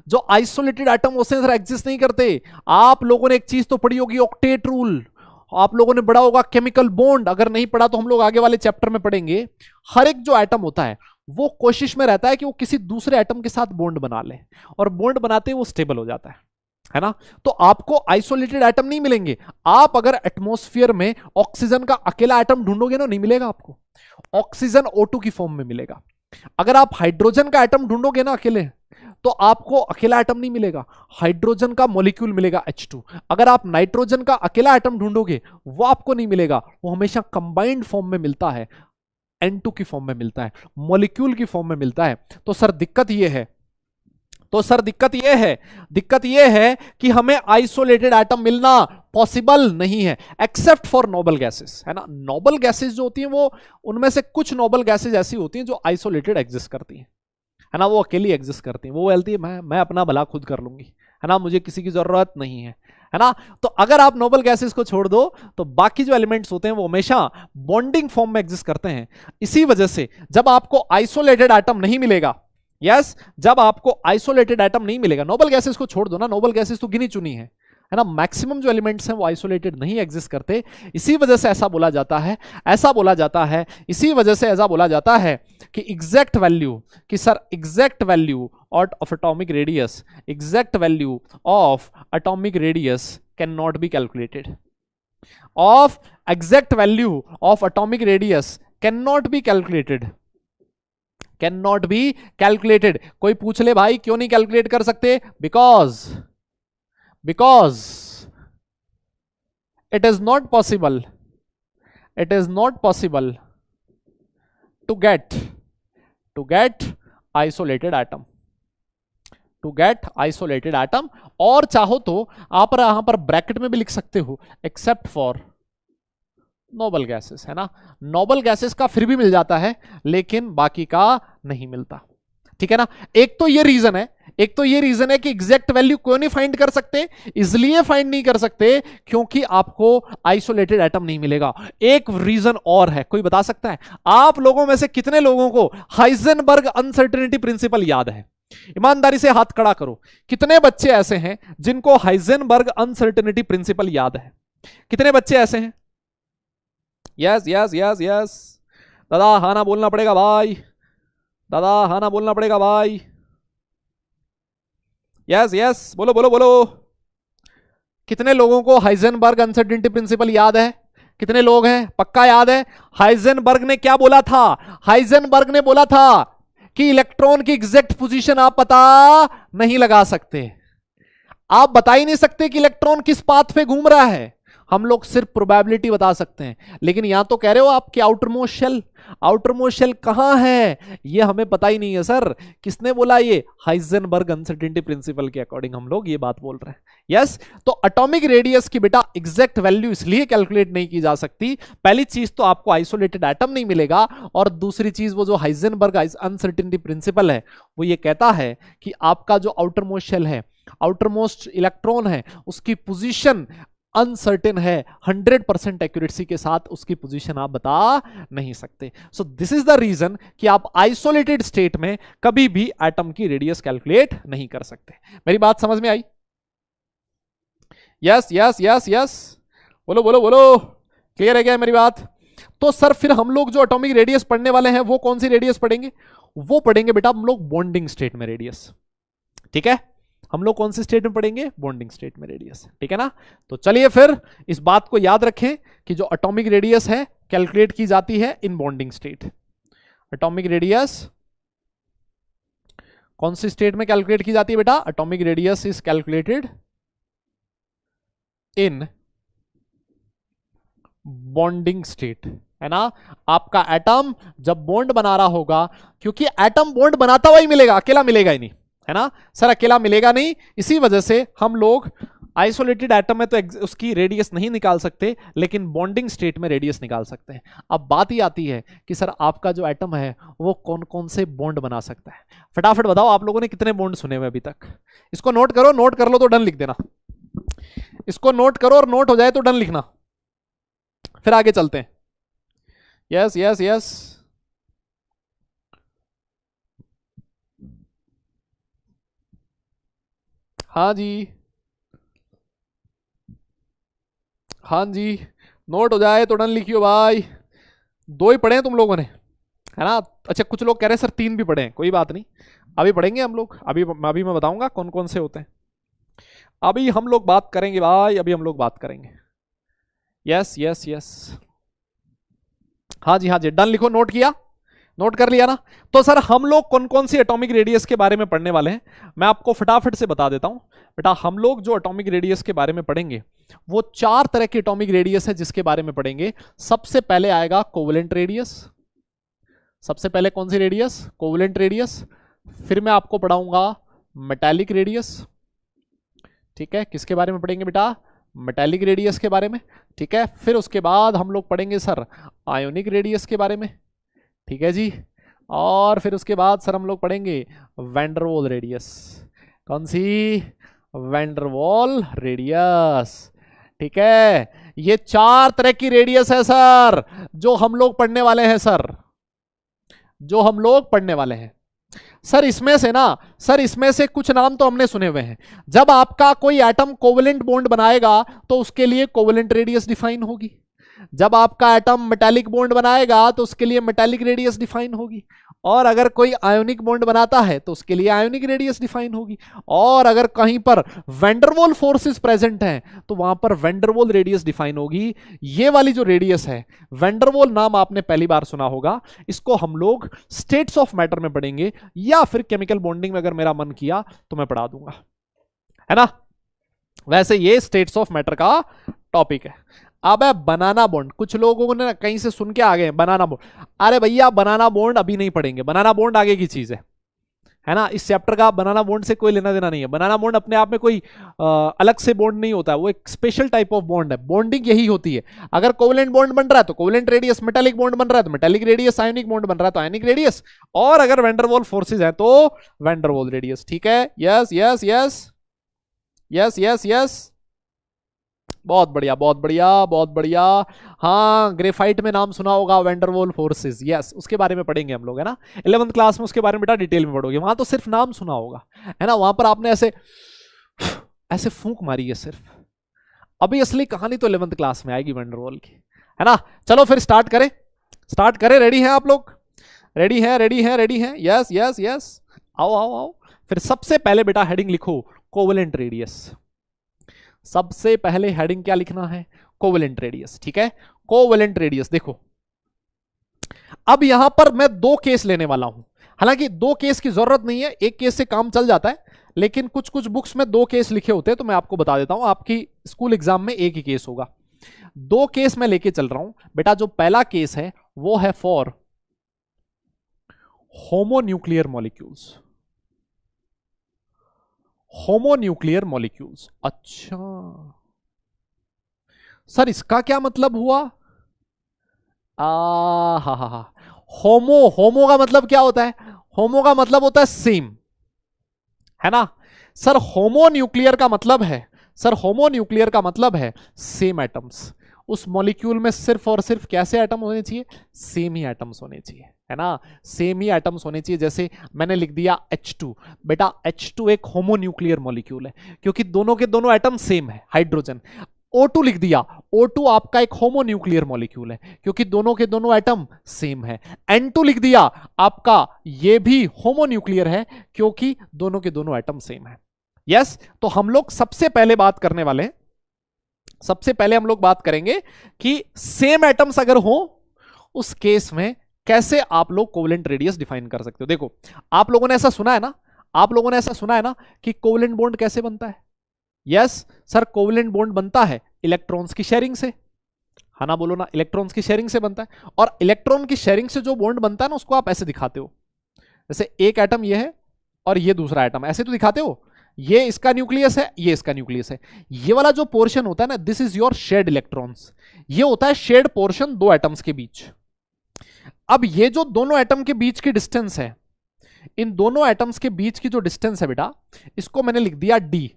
जो आइसोलेटेड एटम होते हैं एग्जिस्ट नहीं करते। आप लोगों ने एक चीज तो पढ़ी होगी, ऑक्टेट रूल। आप लोगों ने पढ़ा होगा केमिकल बॉन्ड, अगर नहीं पढ़ा तो हम लोग आगे वाले चैप्टर में पढ़ेंगे। हर एक जो एटम होता है वो कोशिश में रहता है कि वो किसी दूसरे एटम के साथ बॉन्ड बना ले, और बॉन्ड बनाते ही वो स्टेबल हो जाता है ना? तो आपको आइसोलेटेड एटम नहीं मिलेंगे। आप अगर एटमॉस्फेयर में ऑक्सीजन का अकेला एटम ढूंढोगे ना, नहीं मिलेगा आपको। ऑक्सीजन O2 की फॉर्म में मिलेगा। अगर आप हाइड्रोजन का एटम ढूंढोगे ना अकेले, तो आपको अकेला एटम नहीं मिलेगा, हाइड्रोजन का मॉलिक्यूल मिलेगा H2। अगर आप नाइट्रोजन का अकेला एटम ढूंढोगे वो आपको नहीं मिलेगा, वो हमेशा कंबाइंड फॉर्म में मिलता है, N2 की फॉर्म में मिलता है, मॉलिक्यूल की फॉर्म में मिलता है। तो सर दिक्कत ये है कि हमें आइसोलेटेड एटम मिलना पॉसिबल नहीं है, एक्सेप्ट फॉर नोबल गैसेस, है ना? नोबल गैसेस जो होती हैं वो, उनमें से कुछ नोबल गैसेस ऐसी होती हैं जो आइसोलेटेड एग्जिस्ट करती हैं, है ना? वो अकेली एग्जिस्ट करती हैं, वो बोलती है मैं अपना भला खुद कर लूंगी, है ना? मुझे किसी की जरूरत नहीं है ना? तो अगर आप नोबल गैसेस को छोड़ दो तो बाकी जो एलिमेंट्स होते हैं वो हमेशा बॉन्डिंग फॉर्म में एग्जिस्ट करते हैं। इसी वजह से जब आपको आइसोलेटेड एटम नहीं मिलेगा, जब आपको आइसोलेटेड एटम नहीं मिलेगा, नोबल गैसेस को छोड़ दो ना, नोबल गैसेस तो गिनी चुनी है ना? मैक्सिमम जो एलिमेंट्स हैं वो आइसोलेटेड नहीं एग्जिस्ट करते। इसी वजह से ऐसा बोला जाता है कि एग्जैक्ट वैल्यू, कि sir exact value of atomic radius can not be calculated, कोई पूछ ले भाई क्यों नहीं कैलकुलेट कर सकते? Because it is not possible to get isolated atom, और चाहो तो आप यहां पर ब्रैकेट में भी लिख सकते हो एक्सेप्ट फॉर नोबल गैसेस, है ना? नोबल गैसेस का फिर भी मिल जाता है लेकिन बाकी का नहीं मिलता, ठीक है ना? एक तो ये रीजन है कि एग्जैक्ट वैल्यू क्यों नहीं फाइंड कर सकते, इसलिए फाइंड नहीं कर सकते क्योंकि आपको आइसोलेटेड एटम नहीं मिलेगा। एक रीजन और है, कोई बता सकता है? आप लोगों में से कितने लोगों को हाइजेनबर्ग अनसर्टेनिटी प्रिंसिपल याद है? ईमानदारी से हाथ खड़ा करो। कितने बच्चे ऐसे हैं जिनको हाइजेनबर्ग अनसर्टेनिटी प्रिंसिपल याद है? कितने बच्चे ऐसे हैं? Yes yes yes yes. दादा हाँ ना बोलना पड़ेगा भाई, यस यस, बोलो बोलो बोलो। कितने लोगों को हाइजेनबर्ग अनसर्टेनिटी प्रिंसिपल याद है? कितने लोग हैं? पक्का याद है? हाइजेनबर्ग ने क्या बोला था? हाइजेनबर्ग ने बोला था कि इलेक्ट्रॉन की एग्जैक्ट पोजीशन आप पता नहीं लगा सकते, आप बता ही नहीं सकते कि इलेक्ट्रॉन किस पाथ पे घूम रहा है, हम लोग सिर्फ प्रोबेबिलिटी बता सकते हैं। लेकिन यहां तो कह रहे हो आप कि आउटरमोस्ट शेल, आउटरमोस्ट शेल कहां है ये हमें पता ही नहीं है सर। किसने बोला ये? हाइजेनबर्ग अनसर्टेनिटी प्रिंसिपल के अकॉर्डिंग हम लोग ये बात बोल रहे हैं। यस, तो एटॉमिक रेडियस की बेटा एग्जैक्ट वैल्यू इसलिए कैलकुलेट नहीं की जा सकती, पहली चीज तो आपको आइसोलेटेड एटम नहीं मिलेगा, और दूसरी चीज वो जो हाइजेनबर्ग अनसर्टेनिटी प्रिंसिपल है वो ये कहता है कि आपका जो आउटरमोस्ट शेल है, आउटरमोस्ट इलेक्ट्रॉन है, उसकी पोजीशन अनसर्टेन है, 100% एक्यूरेसी के साथ उसकी पोजीशन आप बता नहीं सकते। So this is the reason कि आप आइसोलेटेड स्टेट में कभी भी एटम की रेडियस कैलकुलेट नहीं कर सकते। मेरी बात समझ में आई? यस यस यस यस, बोलो बोलो बोलो, क्लियर है क्या मेरी बात? तो सर फिर हम लोग जो एटॉमिक रेडियस पढ़ने वाले हैं वो कौन सी रेडियस पढ़ेंगे? वो पढ़ेंगे बेटा हम लोग बॉन्डिंग स्टेट में रेडियस। ठीक है, हम लोग कौन सी स्टेट में पढ़ेंगे? बॉन्डिंग स्टेट में रेडियस। ठीक है ना? तो चलिए फिर इस बात को याद रखें कि जो एटॉमिक रेडियस है कैलकुलेट की जाती है in bonding state. Atomic radius कौन सी स्टेट में कैलकुलेट की जाती है बेटा? Atomic radius is calculated in bonding state, है ना? आपका एटम जब बॉन्ड बना रहा होगा, क्योंकि एटम बॉन्ड बनाता हुआ ही मिलेगा, अकेला मिलेगा ही नहीं, है ना सर? अकेला मिलेगा नहीं, इसी वजह से हम लोग आइसोलेटेड एटम में तो उसकी रेडियस नहीं निकाल सकते, लेकिन बॉन्डिंग स्टेट में रेडियस निकाल सकते हैं। अब बात ही आती है कि सर आपका जो एटम है वो कौन कौन से बॉन्ड बना सकता है? फटाफट बताओ, आप लोगों ने कितने बॉन्ड सुने हुए अभी तक? इसको नोट करो, नोट कर लो तो डन लिख देना, इसको नोट करो और नोट हो जाए तो डन लिखना, फिर आगे चलते हैं। यस यस यस, हाँ जी हाँ जी, नोट हो जाए तो डन लिखियो भाई। 2 ही पढ़े हैं तुम लोगों ने, है ना? अच्छा, कुछ लोग कह रहे हैं सर 3 भी पढ़े हैं, कोई बात नहीं, अभी पढ़ेंगे हम लोग, अभी मैं बताऊंगा कौन कौन से होते हैं। अभी हम लोग बात करेंगे भाई, अभी हम लोग बात करेंगे। यस यस यस, हाँ जी डन लिखो, नोट किया, नोट कर लिया ना? तो सर हम लोग कौन कौन सी एटॉमिक रेडियस के बारे में पढ़ने वाले हैं मैं आपको फटाफट से बता देता हूं बेटा। हम लोग जो एटॉमिक रेडियस के बारे में पढ़ेंगे वो 4 तरह की एटॉमिक रेडियस है जिसके बारे में पढ़ेंगे। सबसे पहले आएगा कोवेलेंट रेडियस। सबसे पहले कौन सी रेडियस? Covalent radius. फिर मैं आपको पढ़ाऊंगा मेटालिक रेडियस। ठीक है, किसके बारे में पढ़ेंगे बेटा? मेटालिक रेडियस के बारे में। ठीक है, फिर उसके बाद हम लोग पढ़ेंगे सर आयोनिक रेडियस के बारे में। ठीक है जी, और फिर उसके बाद सर हम लोग पढ़ेंगे वैंडरवॉल रेडियस। कौन सी? Van der Waals radius. ठीक है, ये 4 तरह की रेडियस है सर जो हम लोग पढ़ने वाले हैं सर, जो हम लोग पढ़ने वाले हैं सर। इसमें से ना सर, इसमें से कुछ नाम तो हमने सुने हुए हैं। जब आपका कोई एटम कोवेलेंट बॉन्ड बनाएगा तो उसके लिए कोवेलेंट रेडियस डिफाइन होगी। जब आपका एटम मेटालिक बॉन्ड बनाएगा तो उसके लिए मेटालिक रेडियस डिफाइन होगी। और अगर कोई आयोनिक बॉन्ड बनाता है तो उसके लिए आयोनिक रेडियस डिफाइन होगी। और अगर कहीं पर वैंडरवॉल फोर्सेस प्रेजेंट हैं तो वहां पर वैंडरवॉल रेडियस डिफाइन होगी। ये वाली जो रेडियस है, वैंडरवॉल नाम आपने पहली बार सुना होगा। इसको हम लोग स्टेट्स ऑफ मैटर में पढ़ेंगे, या फिर केमिकल बॉन्डिंग में अगर मेरा मन किया तो मैं पढ़ा दूंगा, है ना? वैसे ये स्टेट्स ऑफ मैटर का टॉपिक है। अब है बनाना बॉन्ड। कुछ लोगों ने कहीं से सुन के आ गए बनाना बॉन्ड। अरे भैया, बनाना बॉन्ड अभी नहीं पढ़ेंगे, बनाना बॉन्ड आगे की चीज है ना? इस चैप्टर का बनाना बॉन्ड से कोई लेना देना नहीं है। बनाना बॉन्ड अपने आप में कोई अलग से बॉन्ड नहीं होता है, वो एक स्पेशल टाइप ऑफ बॉन्ड है। बॉन्डिंग यही होती है, अगर कोवेलेंट बॉन्ड बन रहा है तो कोवेलेंट रेडियस, मेटालिक बॉन्ड बन रहा है तो मेटालिक रेडियस, आयोनिक बॉन्ड बन रहा है तो आयोनिक रेडियस, और अगर वैंडरवॉल फोर्सेज है तो वैंडरवॉल रेडियस। ठीक है, yes yes yes yes yes yes, बहुत बढ़िया बहुत बढ़िया बहुत बढ़िया। हाँ, ग्रेफाइट में नाम सुना होगा, वैंडरवॉल फोर्सेस, यस, उसके बारे में पढ़ेंगे हम लोग, है ना? 11th क्लास में उसके बारे में बेटा डिटेल में पढ़ोगे। वहां तो सिर्फ नाम सुना होगा, है ना? वहां पर आपने ऐसे ऐसे फूंक मारी है सिर्फ। अभी असली कहानी तो 11th क्लास में आएगी वैंडरवॉल की, है ना? चलो फिर स्टार्ट करें, स्टार्ट करें। रेडी हैं आप लोग? रेडी है, रेडी है, रेडी है? यस यस यस, आओ आओ आओ। फिर सबसे पहले बेटा हेडिंग लिखो कोवेलेंट रेडियस। सबसे पहले हेडिंग क्या लिखना है? Covalent radius. ठीक है, कोवेलेंट रेडियस। देखो अब यहां पर मैं दो केस लेने वाला हूं, हालांकि दो केस की जरूरत नहीं है, एक केस से काम चल जाता है, लेकिन कुछ कुछ बुक्स में दो केस लिखे होते हैं, तो मैं आपको बता देता हूं, आपकी स्कूल एग्जाम में एक ही केस होगा। दो केस मैं लेके चल रहा हूं बेटा। जो पहला केस है वो है for homonuclear molecules. Homonuclear molecules. अच्छा सर इसका क्या मतलब हुआ? हा। होमो, होमो का मतलब क्या होता है? होमो का मतलब होता है सेम, है ना सर। होमोन्यूक्लियर का मतलब है, सर होमोन्यूक्लियर का मतलब है सेम एटम्स। उस मॉलिक्यूल में सिर्फ और सिर्फ कैसे एटम होने चाहिए? सेम ही एटम्स होने चाहिए, है ना, सेम ही एटम्स होने चाहिए। जैसे मैंने लिख दिया H2, बेटा H2 एक होमोन्यूक्लियर मॉलिक्यूल है, क्योंकि दोनों के दोनों एटम सेम है, हाइड्रोजन। O2 लिख दिया, O2 आपका एक होमोन्यूक्लियर मॉलिक्यूल है, क्योंकि दोनों के दोनों एटम सेम है। N2 लिख दिया, आपका ये भी होमोन्यूक्लियर है, क्योंकि दोनों के दोनों एटम सेम है। यस, तो हम लोग सबसे पहले बात करने वाले हैं, सबसे पहले हम लोग बात करेंगे कि सेम एटम्स अगर हो उस केस में कैसे आप लोग कोवेलेंट रेडियस डिफाइन कर सकते हो। देखो आप लोगों ने ऐसा सुना है ना, आप लोगों ने ऐसा सुना है ना कि कोवेलेंट बॉन्ड कैसे बनता है? यस सर, कोवेलेंट बॉन्ड बनता है इलेक्ट्रॉन्स की शेयरिंग से, है ना, बोलो ना, इलेक्ट्रॉन्स की शेयरिंग से बनता है। और इलेक्ट्रॉन की शेयरिंग से जो बॉन्ड बनता है ना, उसको आप ऐसे दिखाते हो, जैसे एक एटम ये है और ये दूसरा एटम, ऐसे तो दिखाते हो, ये इसका न्यूक्लियस है, ये इसका न्यूक्लियस है। ये वाला जो पोर्शन होता है ना, this is your shared electrons, ये होता है शेयर्ड पोर्शन दो एटम्स के बीच। अब ये जो दोनों एटम के बीच की डिस्टेंस है, इन दोनों एटम्स के बीच की जो डिस्टेंस है बेटा, इसको मैंने लिख दिया d।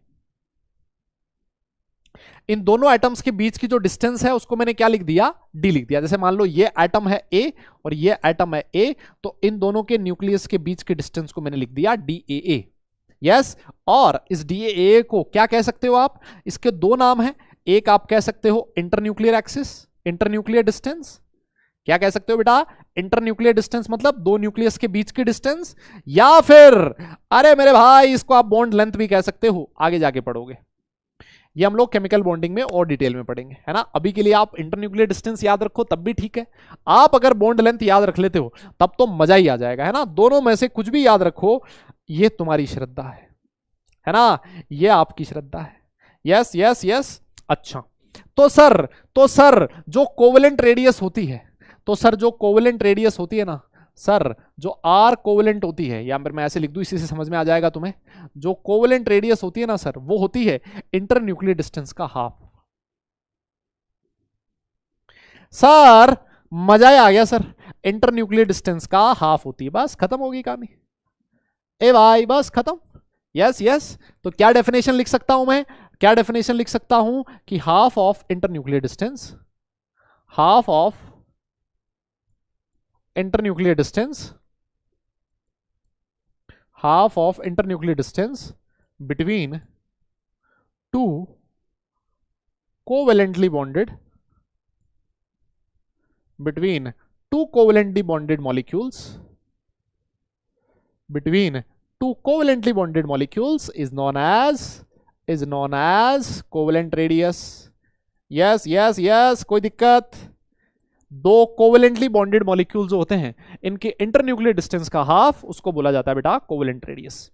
इन दोनों एटम्स के बीच की जो डिस्टेंस है उसको मैंने क्या लिख दिया? d लिख दिया। जैसे मान लो ये एटम है a और ये एटम है a, तो इन दोनों के न्यूक्लियस के बीच के डिस्टेंस को मैंने लिख दिया DAA। यस, और इस DAA को क्या कह सकते हो आप? इसके दो नाम है, एक आप कह सकते हो इंटरन्यूक्लियर एक्सिस, इंटरन्यूक्लियर डिस्टेंस। क्या कह सकते हो बेटा? इंटरन्यूक्लियर डिस्टेंस मतलब दो न्यूक्लियस के बीच की डिस्टेंस, या फिर अरे मेरे भाई इसको आप बॉन्ड लेंथ भी कह सकते हो, आगे जाके पढ़ोगे। ये हम लोग केमिकल बॉन्डिंग में और डिटेल में पढ़ेंगे, है ना। अभी के लिए आप इंटरन्यूक्लियर डिस्टेंस याद रखो तब भी ठीक है, आप अगर बॉन्ड लेंथ याद रख लेते हो तब तो मजा ही आ जाएगा, है ना। दोनों में से कुछ भी याद रखो, ये तुम्हारी श्रद्धा है ना, ये आपकी श्रद्धा है। Yes yes yes. अच्छा तो सर जो कोवेलेंट रेडियस होती है, तो सर जो कोवेलेंट रेडियस होती है ना सर, जो आर कोवेलेंट होती है, या फिर मैं ऐसे लिख दूं, इसी से समझ में आ जाएगा तुम्हें, जो कोवेलेंट रेडियस होती है ना सर, वो होती है इंटरन्यूक्लियर डिस्टेंस का हाफ। सर मजा ही आ गया सर, इंटरन्यूक्लियर डिस्टेंस का हाफ होती है, बस खत्म होगी कहानी। ए भाई बस खत्म। यस यस, तो क्या डेफिनेशन लिख सकता हूं मैं? क्या डेफिनेशन लिख सकता हूं कि half of internuclear distance, half of internuclear distance, half of internuclear distance between two covalently bonded, between two covalently bonded molecules, between two covalently bonded molecules is known as covalent radius। yes yes yes, कोई दिक्कत? दो covalently bonded molecule जो होते हैं, इनके internuclear distance का half, उसको बोला जाता है बेटा कोवेलेंट रेडियस।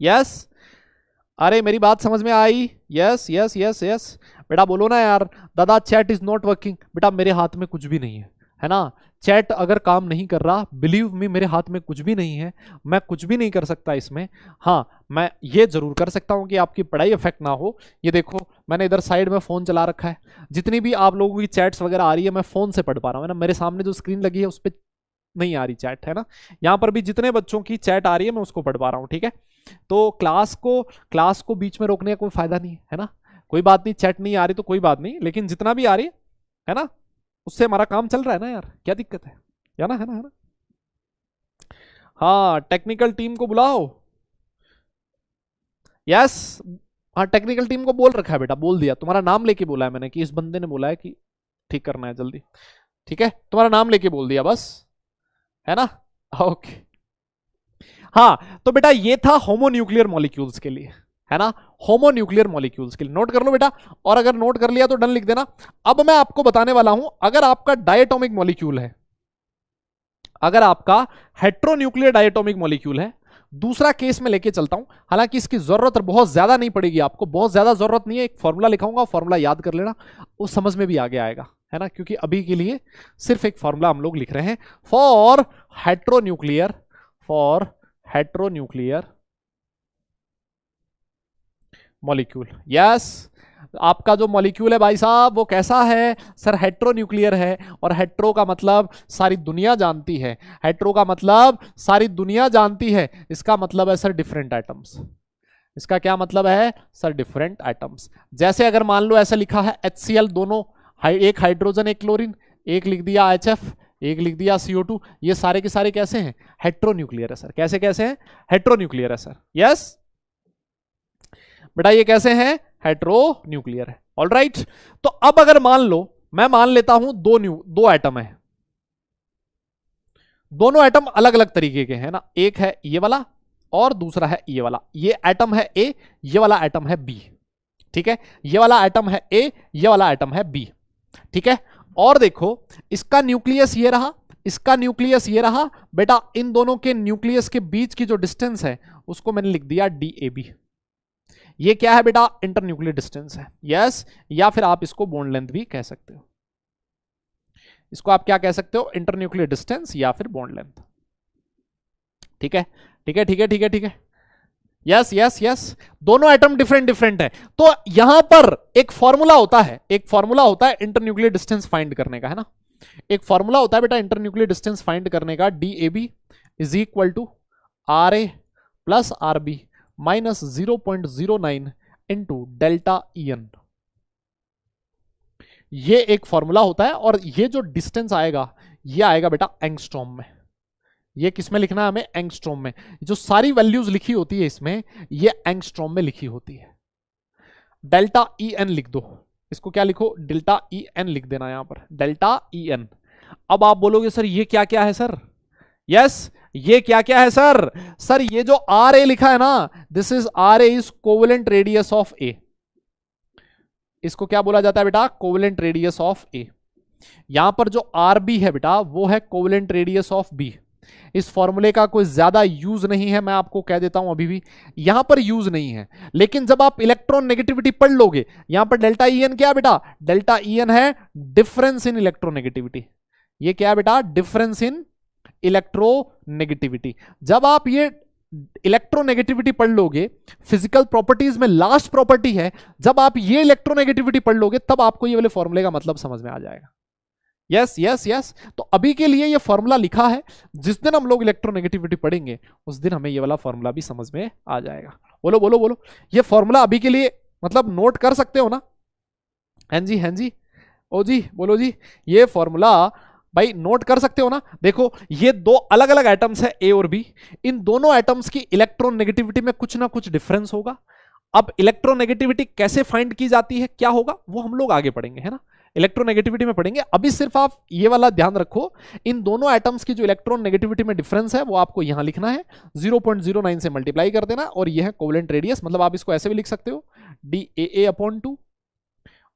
यस, अरे मेरी बात समझ में आई? यस यस यस यस बेटा, बोलो ना यार। दादा चैट इज नॉट वर्किंग, बेटा मेरे हाथ में कुछ भी नहीं है ना। चैट अगर काम नहीं कर रहा, बिलीव मी, मेरे हाथ में कुछ भी नहीं है, मैं कुछ भी नहीं कर सकता इसमें। हाँ, मैं ये जरूर कर सकता हूँ कि आपकी पढ़ाई इफेक्ट ना हो। ये देखो मैंने इधर साइड में फोन चला रखा है, जितनी भी आप लोगों की चैट्स वगैरह आ रही है मैं फोन से पढ़ पा रहा हूँ, है ना। मेरे सामने जो स्क्रीन लगी है उस पर नहीं आ रही चैट, है ना। यहाँ पर भी जितने बच्चों की चैट आ रही है मैं उसको पढ़ पा रहा हूँ, ठीक है। तो क्लास को बीच में रोकने का कोई फायदा नहीं है ना। कोई बात नहीं, चैट नहीं आ रही तो कोई बात नहीं, लेकिन जितना भी आ रही है ना, उससे हमारा काम चल रहा है ना यार, क्या दिक्कत है ना, है ना। हाँ, टेक्निकल टीम को बुलाओ। यस, हाँ टेक्निकल टीम को बोल रखा है बेटा, बोल दिया, तुम्हारा नाम लेके बोला है मैंने कि इस बंदे ने बोला है कि ठीक करना है जल्दी, ठीक है, तुम्हारा नाम लेके बोल दिया बस, है ना। ओके हाँ तो बेटा ये था होमोन्यूक्लियर मॉलिक्यूल्स के लिए, है ना, होमोन्यूक्लियर मॉलिक्यूल्स के लिए। नोट कर लो बेटा, और अगर नोट कर लिया तो डन लिख देना। अब मैं आपको बताने वाला हूं, अगर आपका डायटोमिक मॉलिक्यूल है, अगर आपका हेट्रोन्यूक्लियर डायटोमिक मॉलिक्यूल है, दूसरा केस में लेके चलता हूं, हालांकि इसकी जरूरत बहुत ज्यादा नहीं पड़ेगी आपको, बहुत ज्यादा जरूरत नहीं है, एक फॉर्मूला लिखाऊंगा, फॉर्मूला याद कर लेना, वो समझ में भी आगे आएगा, है ना, क्योंकि अभी के लिए सिर्फ एक फॉर्मूला हम लोग लिख रहे हैं for heteronuclear, for heteronuclear molecule. Yes, आपका जो मॉलिक्यूल है भाई साहब वो कैसा है सर, हेट्रोन्यूक्लियर है, और हेट्रो का मतलब सारी दुनिया जानती है, हेट्रो का मतलब सारी दुनिया जानती है, इसका मतलब है सर डिफरेंट एटम्स। इसका क्या मतलब है सर, डिफरेंट एटम्स। जैसे अगर मान लो ऐसा लिखा है HCl, दोनों एक हाइड्रोजन एक क्लोरीन, एक लिख दिया HF, एक लिख दिया CO2, ये सारे के सारे कैसे हैं, हेट्रोन्यूक्लियर है सर। कैसे कैसे हैं, हेट्रोन्यूक्लियर है सर। यस बेटा ये कैसे हैं, हेट्रोन्यूक्लियर है। ऑलराइट, तो अब अगर मान लो, मैं मान लेता हूं दो एटम है, दोनों एटम अलग अलग तरीके के हैं ना, एक है ये वाला और दूसरा है ये वाला, ये एटम है A, ये वाला एटम है B, ठीक है, ये वाला एटम है A, ये वाला एटम है B, ठीक है। और देखो इसका न्यूक्लियस ये रहा, इसका न्यूक्लियस ये रहा, बेटा इन दोनों के न्यूक्लियस के बीच की जो डिस्टेंस है उसको मैंने लिख दिया DAB। ये क्या है बेटा, इंटरन्यूक्लियर डिस्टेंस है। यस, या फिर आप इसको बॉन्ड लेंथ भी कह सकते हो, इसको आप क्या कह सकते हो, इंटरन्यूक्लियर डिस्टेंस या फिर बॉन्ड लेंथ। ठीक है ठीक है ठीक है ठीक है ठीक है। यस यस यस, दोनों एटम डिफरेंट डिफरेंट है, तो यहां पर एक फॉर्मूला होता है, एक फॉर्मूला होता है इंटरन्यूक्लियर डिस्टेंस फाइंड करने का, है ना, एक फॉर्मूला होता है बेटा इंटरन्यूक्लियर डिस्टेंस फाइंड करने का, DAB is equal to RA plus RB minus 0.09 into delta EN। ये एक फॉर्मूला होता है, और ये जो डिस्टेंस आएगा ये आएगा बेटा एंगस्ट्रॉम में। ये किस में लिखना है हमें, एंगस्ट्रॉम में। जो सारी वैल्यूज लिखी होती है इसमें, ये एंगस्ट्रॉम में लिखी होती है। डेल्टा EN लिख दो, इसको क्या लिखो, डेल्टा EN लिख देना यहां पर, डेल्टा EN। अब आप बोलोगे सर ये क्या क्या है सर, यस ये क्या क्या है सर, सर ये जो RA लिखा है ना, this is RA is covalent radius of A। इसको क्या बोला जाता है बेटा, कोवेलेंट रेडियस ऑफ A। यहां पर जो RB है बेटा वो है कोवेलेंट रेडियस ऑफ B। इस फॉर्मूले का कोई ज्यादा यूज नहीं है, मैं आपको कह देता हूं अभी भी, यहां पर यूज नहीं है, लेकिन जब आप इलेक्ट्रॉन नेगेटिविटी पढ़ लोगे, यहां पर डेल्टा EN क्या बेटा, डेल्टा EN है डिफरेंस इन इलेक्ट्रोनेगेटिविटी। ये क्या बेटा, डिफरेंस इन इलेक्ट्रोनेगेटिविटी। जब आप ये इलेक्ट्रोनेगेटिविटी पढ़ लोगे, फिजिकल प्रॉपर्टीज में लास्ट प्रॉपर्टी है, जब आप ये इलेक्ट्रोनेगेटिविटी पढ़ लोगे तब आपको ये वाले फॉर्मूले का मतलब समझ में आ जाएगा। यस यस यस, तो अभी के लिए ये फॉर्मूला लिखा है, जिस दिन हम लोग इलेक्ट्रोनेगेटिविटी पढ़ेंगे उस दिन हमें ये वाला फॉर्मूला भी समझ में आ जाएगा। बोलो बोलो बोलो, ये फॉर्मूला अभी के लिए मतलब नोट कर सकते हो ना, हैं जी हैं जी, ओ जी बोलो जी, ये फॉर्मूला भाई नोट कर सकते हो ना। देखो ये दो अलग अलग एटम्स है A और B, इन दोनों एटम्स की इलेक्ट्रॉन नेगेटिविटी में कुछ ना कुछ डिफरेंस होगा। अब इलेक्ट्रोनेगेटिविटी कैसे फाइंड की जाती है, क्या होगा, वो हम लोग आगे पढ़ेंगे, है ना, इलेक्ट्रोनेगेटिविटी में पढ़ेंगे। अभी सिर्फ आप ये वाला ध्यान रखो, इन दोनों एटम्स की जो इलेक्ट्रॉन नेगेटिविटी में डिफरेंस है वो आपको यहां लिखना है, 0.09 से मल्टीप्लाई कर देना, और ये है कोवेलेंट रेडियस, मतलब आप इसको ऐसे भी लिख सकते हो DAA/2,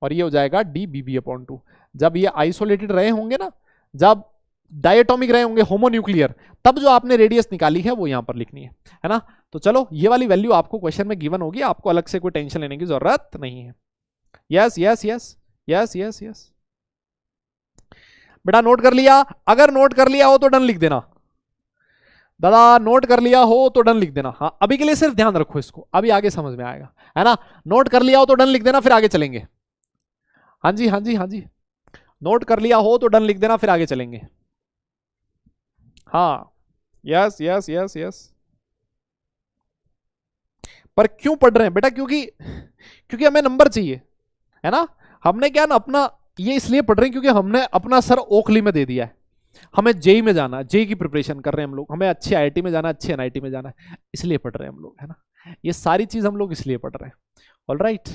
और ये हो जाएगा DBB/2। जब ये आइसोलेटेड रहे होंगे ना, जब डायटोमिक रहे होंगे, होमोन्यूक्लियर, तब जो आपने रेडियस निकाली है वो यहां पर लिखनी है ना। तो चलो ये वाली वैल्यू आपको क्वेश्चन में गिवन होगी, आपको अलग से कोई टेंशन लेने की जरूरत नहीं है। Yes yes yes yes yes yes, बेटा नोट कर लिया, अगर नोट कर लिया हो तो डन लिख देना, दादा नोट कर लिया हो तो डन लिख देना। हाँ अभी के लिए सिर्फ ध्यान रखो इसको, अभी आगे समझ में आएगा, है ना। नोट कर लिया हो तो डन लिख देना, फिर आगे चलेंगे। हाँ जी हाँ जी हाँ जी, नोट कर लिया हो तो डन लिख देना, फिर आगे चलेंगे। हाँ यस यस यस यस, पर क्यों पढ़ रहे हैं बेटा, क्योंकि हमें नंबर चाहिए, है ना। हमने क्या ना अपना ये इसलिए पढ़ रहे हैं क्योंकि हमने अपना सर ओखली में दे दिया है, हमें जेई में जाना है, जेई की प्रिपरेशन कर रहे हैं हम लोग, हमें अच्छे IIT में जाना है, अच्छे NIT में जाना है, इसलिए पढ़ रहे हैं हम लोग, है ना। ये सारी चीज हम लोग इसलिए पढ़ रहे हैं। ऑलराइट,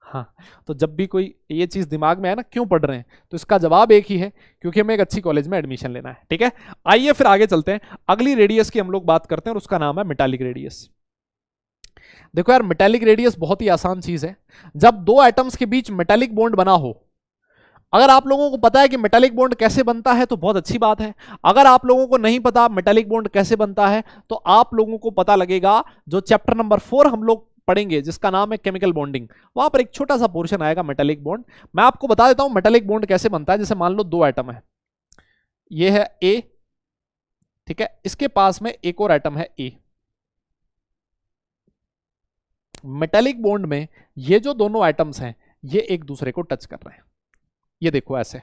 हाँ, तो जब भी कोई ये चीज दिमाग में है ना, क्यों पढ़ रहे हैं, तो इसका जवाब एक ही है, क्योंकि हमें एक अच्छी कॉलेज में एडमिशन लेना है। ठीक है, आइए फिर आगे चलते हैं, अगली रेडियस की हम लोग बात करते हैं और उसका नाम है मेटालिक रेडियस। देखो यार, मेटालिक रेडियस बहुत ही आसान चीज है। जब दो एटम्स के बीच मेटालिक बॉन्ड बना हो, अगर आप लोगों को पता है कि मेटालिक बॉन्ड कैसे बनता है तो बहुत अच्छी बात है। अगर आप लोगों को नहीं पता मेटालिक बॉन्ड कैसे बनता है, तो आप लोगों को पता लगेगा जो चैप्टर नंबर 4 हम लोग पढ़ेंगे, जिसका नाम है केमिकल बॉन्डिंग, वहां पर एक छोटा सा पोर्शन आएगा मेटालिक बॉन्ड। मैं आपको बता देता हूं मेटालिक बॉन्ड कैसे बनता है। जैसे मान लो दो एटम है, ये है ए, ठीक है, इसके पास में एक और एटम है ए। मेटालिक बॉन्ड में ये जो दोनों एटम्स हैं, ये एक दूसरे को टच कर रहे हैं। ये देखो ऐसे,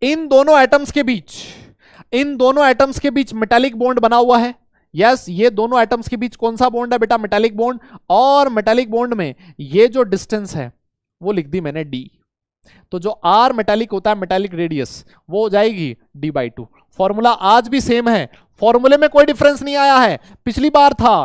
इन दोनों एटम्स के बीच मेटालिक बॉन्ड बना हुआ है। यस, ये दोनों एटम्स के बीच कौन सा बॉन्ड है बेटा, मेटालिक बॉन्ड। और मेटालिक बॉन्ड में ये जो डिस्टेंस है वो लिख दी मैंने डी। तो जो आर मेटालिक होता है, मेटालिक रेडियस, वो हो जाएगी d/2। फॉर्मूला आज भी सेम है, फॉर्मूले में कोई डिफरेंस नहीं आया है। पिछली बार था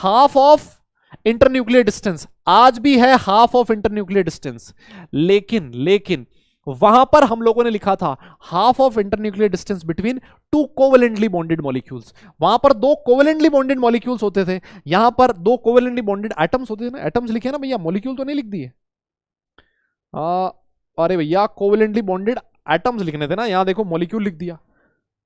हाफ ऑफ इंटरन्यूक्लियर डिस्टेंस, आज भी है हाफ ऑफ इंटरन्यूक्लियर डिस्टेंस, लेकिन वहां पर हम लोगों ने लिखा था half of internuclear distance between two covalently bonded molecules. वहां पर दो कोवेलेंटली बॉन्डेड मॉलिक्यूल्स होते थे, यहां पर दो कोवेलेंटली बॉन्डेड एटम्स होते थे ना। एटम्स लिखे ना भैया, मॉलिक्यूल तो नहीं लिख दिए। अरे भैया, कोवेलेंटली बॉन्डेड एटम्स लिखने थे ना, यहां देखो मॉलिक्यूल लिख दिया।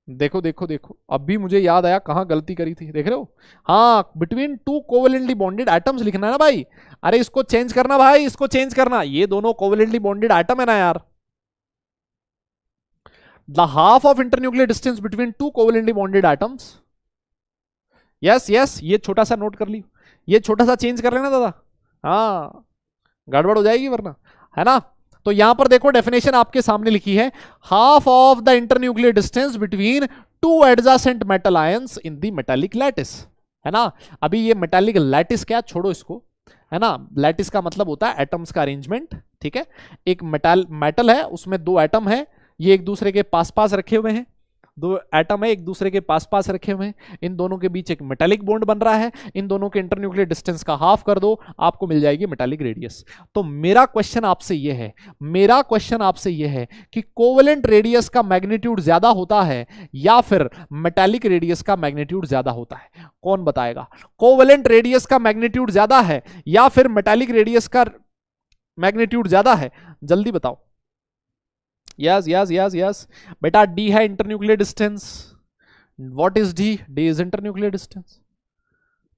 देखो देखो देखो, अभी मुझे याद आया कहां गलती करी थी, देख रहे हो। हाँ, between two covalently bonded atoms लिखना है ना भाई। अरे इसको चेंज करना भाई, इसको चेंज करना, ये दोनों कोवेलेंटली बॉन्डेड एटम है ना यार। The half of internuclear distance between two covalently bonded atoms. Yes yes, ये छोटा सा नोट कर लियो, ये छोटा सा चेंज कर लेना दादा, हाँ गड़बड़ हो जाएगी वरना, है ना। तो यहां पर देखो डेफिनेशन आपके सामने लिखी है, half of the internuclear distance between two adjacent metal ions in the metallic lattice, है ना। अभी ये मेटालिक लैटिस क्या, छोड़ो इसको, है ना। लैटिस का मतलब होता है एटम्स का अरेंजमेंट, ठीक है। एक मेटल है, उसमें दो एटम है, ये एक दूसरे के पास पास रखे हुए हैं, दो एटम है एक दूसरे के पास पास रखे हुए हैं, इन दोनों के बीच एक मेटालिक बॉन्ड बन रहा है, इन दोनों के इंटरन्यूक्लियर डिस्टेंस का हाफ कर दो, आपको मिल जाएगी मेटालिक रेडियस। तो मेरा क्वेश्चन आपसे यह है कि कोवेलेंट रेडियस का मैग्नीट्यूड ज्यादा होता है या फिर मेटालिक रेडियस का मैग्नीट्यूड ज्यादा होता है, कौन बताएगा। कोवेलेंट रेडियस का मैग्नीट्यूड ज्यादा है या फिर मेटालिक रेडियस का मैग्नीट्यूड ज्यादा है, जल्दी बताओ। यस यस यस यस बेटा, डी है internuclear distance. What is D, D is internuclear distance,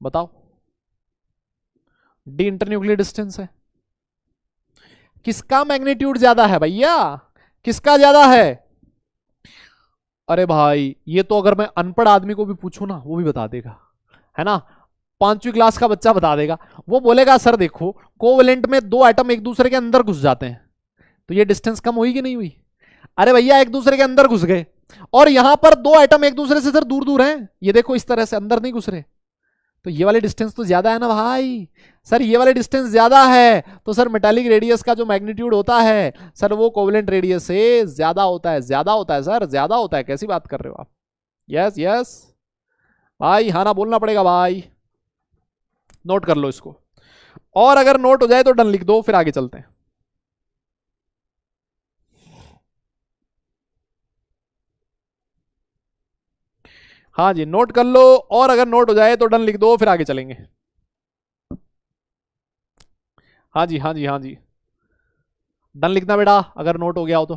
बताओ। डी इंटरन्यूक्लियर डिस्टेंस है। किसका मैग्नीट्यूड ज्यादा है भैया, किसका ज्यादा है। अरे भाई, ये तो अगर मैं अनपढ़ आदमी को भी पूछूं ना, वो भी बता देगा, है ना। 5वीं क्लास का बच्चा बता देगा, वो बोलेगा सर देखो, कोवेलेंट में दो एटम एक दूसरे के अंदर घुस जाते हैं, तो ये डिस्टेंस कम हुई कि नहीं हुई। अरे भैया, एक दूसरे के अंदर घुस गए, और यहां पर दो एटम एक दूसरे से सर दूर दूर हैं, ये देखो इस तरह से अंदर नहीं घुस रहे, तो ये वाली डिस्टेंस तो ज्यादा है ना भाई। सर ये वाली डिस्टेंस ज्यादा है, तो सर मेटालिक रेडियस का जो मैग्नीट्यूड होता है सर, वो कोवेलेंट रेडियस से ज्यादा होता है, ज्यादा होता है सर, ज्यादा होता है। कैसी बात कर रहे हो आप। यस यस भाई, हाँ ना बोलना पड़ेगा भाई, नोट कर लो इसको, और अगर नोट हो जाए तो डन लिख दो, फिर आगे चलते हैं। हाँ जी, नोट कर लो, और अगर नोट हो जाए तो डन लिख दो, फिर आगे चलेंगे। हाँ जी हाँ जी हाँ जी, डन लिखना बेटा अगर नोट हो गया हो तो।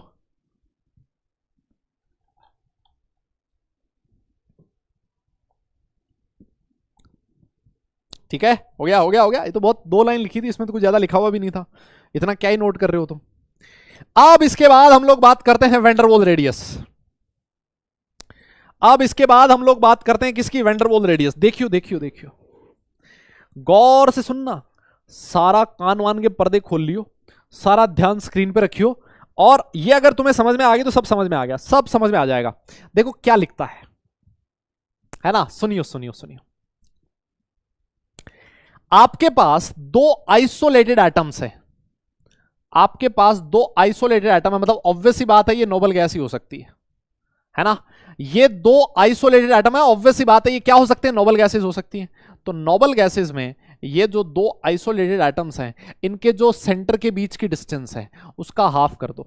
ठीक है, हो गया हो गया हो गया, ये तो बहुत 2 लाइन लिखी थी, इसमें तो कुछ ज्यादा लिखा हुआ भी नहीं था, इतना क्या ही नोट कर रहे हो तुम। अब इसके बाद हम लोग बात करते हैं वैंडरवॉल रेडियस। अब इसके बाद हम लोग बात करते हैं किसकी, वैंडरवॉल रेडियस। देखियो देखियो देखियो, गौर से सुनना, सारा कान वान के पर्दे खोल लियो, सारा ध्यान स्क्रीन पे रखियो, और ये अगर तुम्हें समझ में आ गई तो सब समझ में आ गया, सब समझ में आ जाएगा। देखो क्या लिखता है ना, सुनियो सुनियो सुनियो। आपके पास दो आइसोलेटेड एटम्स है, आपके पास दो आइसोलेटेड एटम है, मतलब ऑब्वियस सी बात है ये नोबल गैस ही हो सकती है है ना। ये दो आइसोलेटेड एटम है, ऑब्वियस सी बात है ये क्या हो सकते हैं, नोबल गैसेज हो सकती हैं। तो नोबल गैसेज में ये जो दो आइसोलेटेड एटम्स हैं, इनके जो सेंटर के बीच की डिस्टेंस है उसका हाफ कर दो।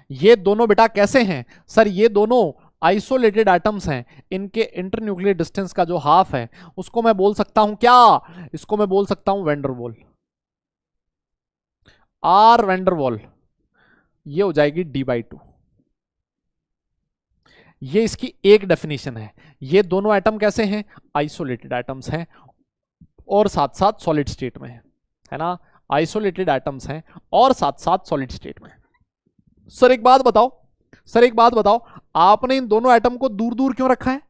ये दोनों बेटा कैसे हैं सर, ये दोनों आइसोलेटेड एटम्स हैं, इनके इंटरन्यूक्लियर डिस्टेंस का जो हाफ है उसको मैं बोल सकता हूं क्या, इसको मैं बोल सकता हूं वेंडरवॉल, आर वेंडरवॉल। ये हो जाएगी d/2। ये इसकी एक डेफिनेशन है। ये दोनों एटम कैसे हैं, आइसोलेटेड एटम्स हैं और साथ साथ सॉलिड स्टेट में है ना, आइसोलेटेड एटम्स हैं और साथ साथ सॉलिड स्टेट में। सर एक बात बताओ, सर एक बात बताओ, आपने इन दोनों एटम को दूर दूर क्यों रखा है,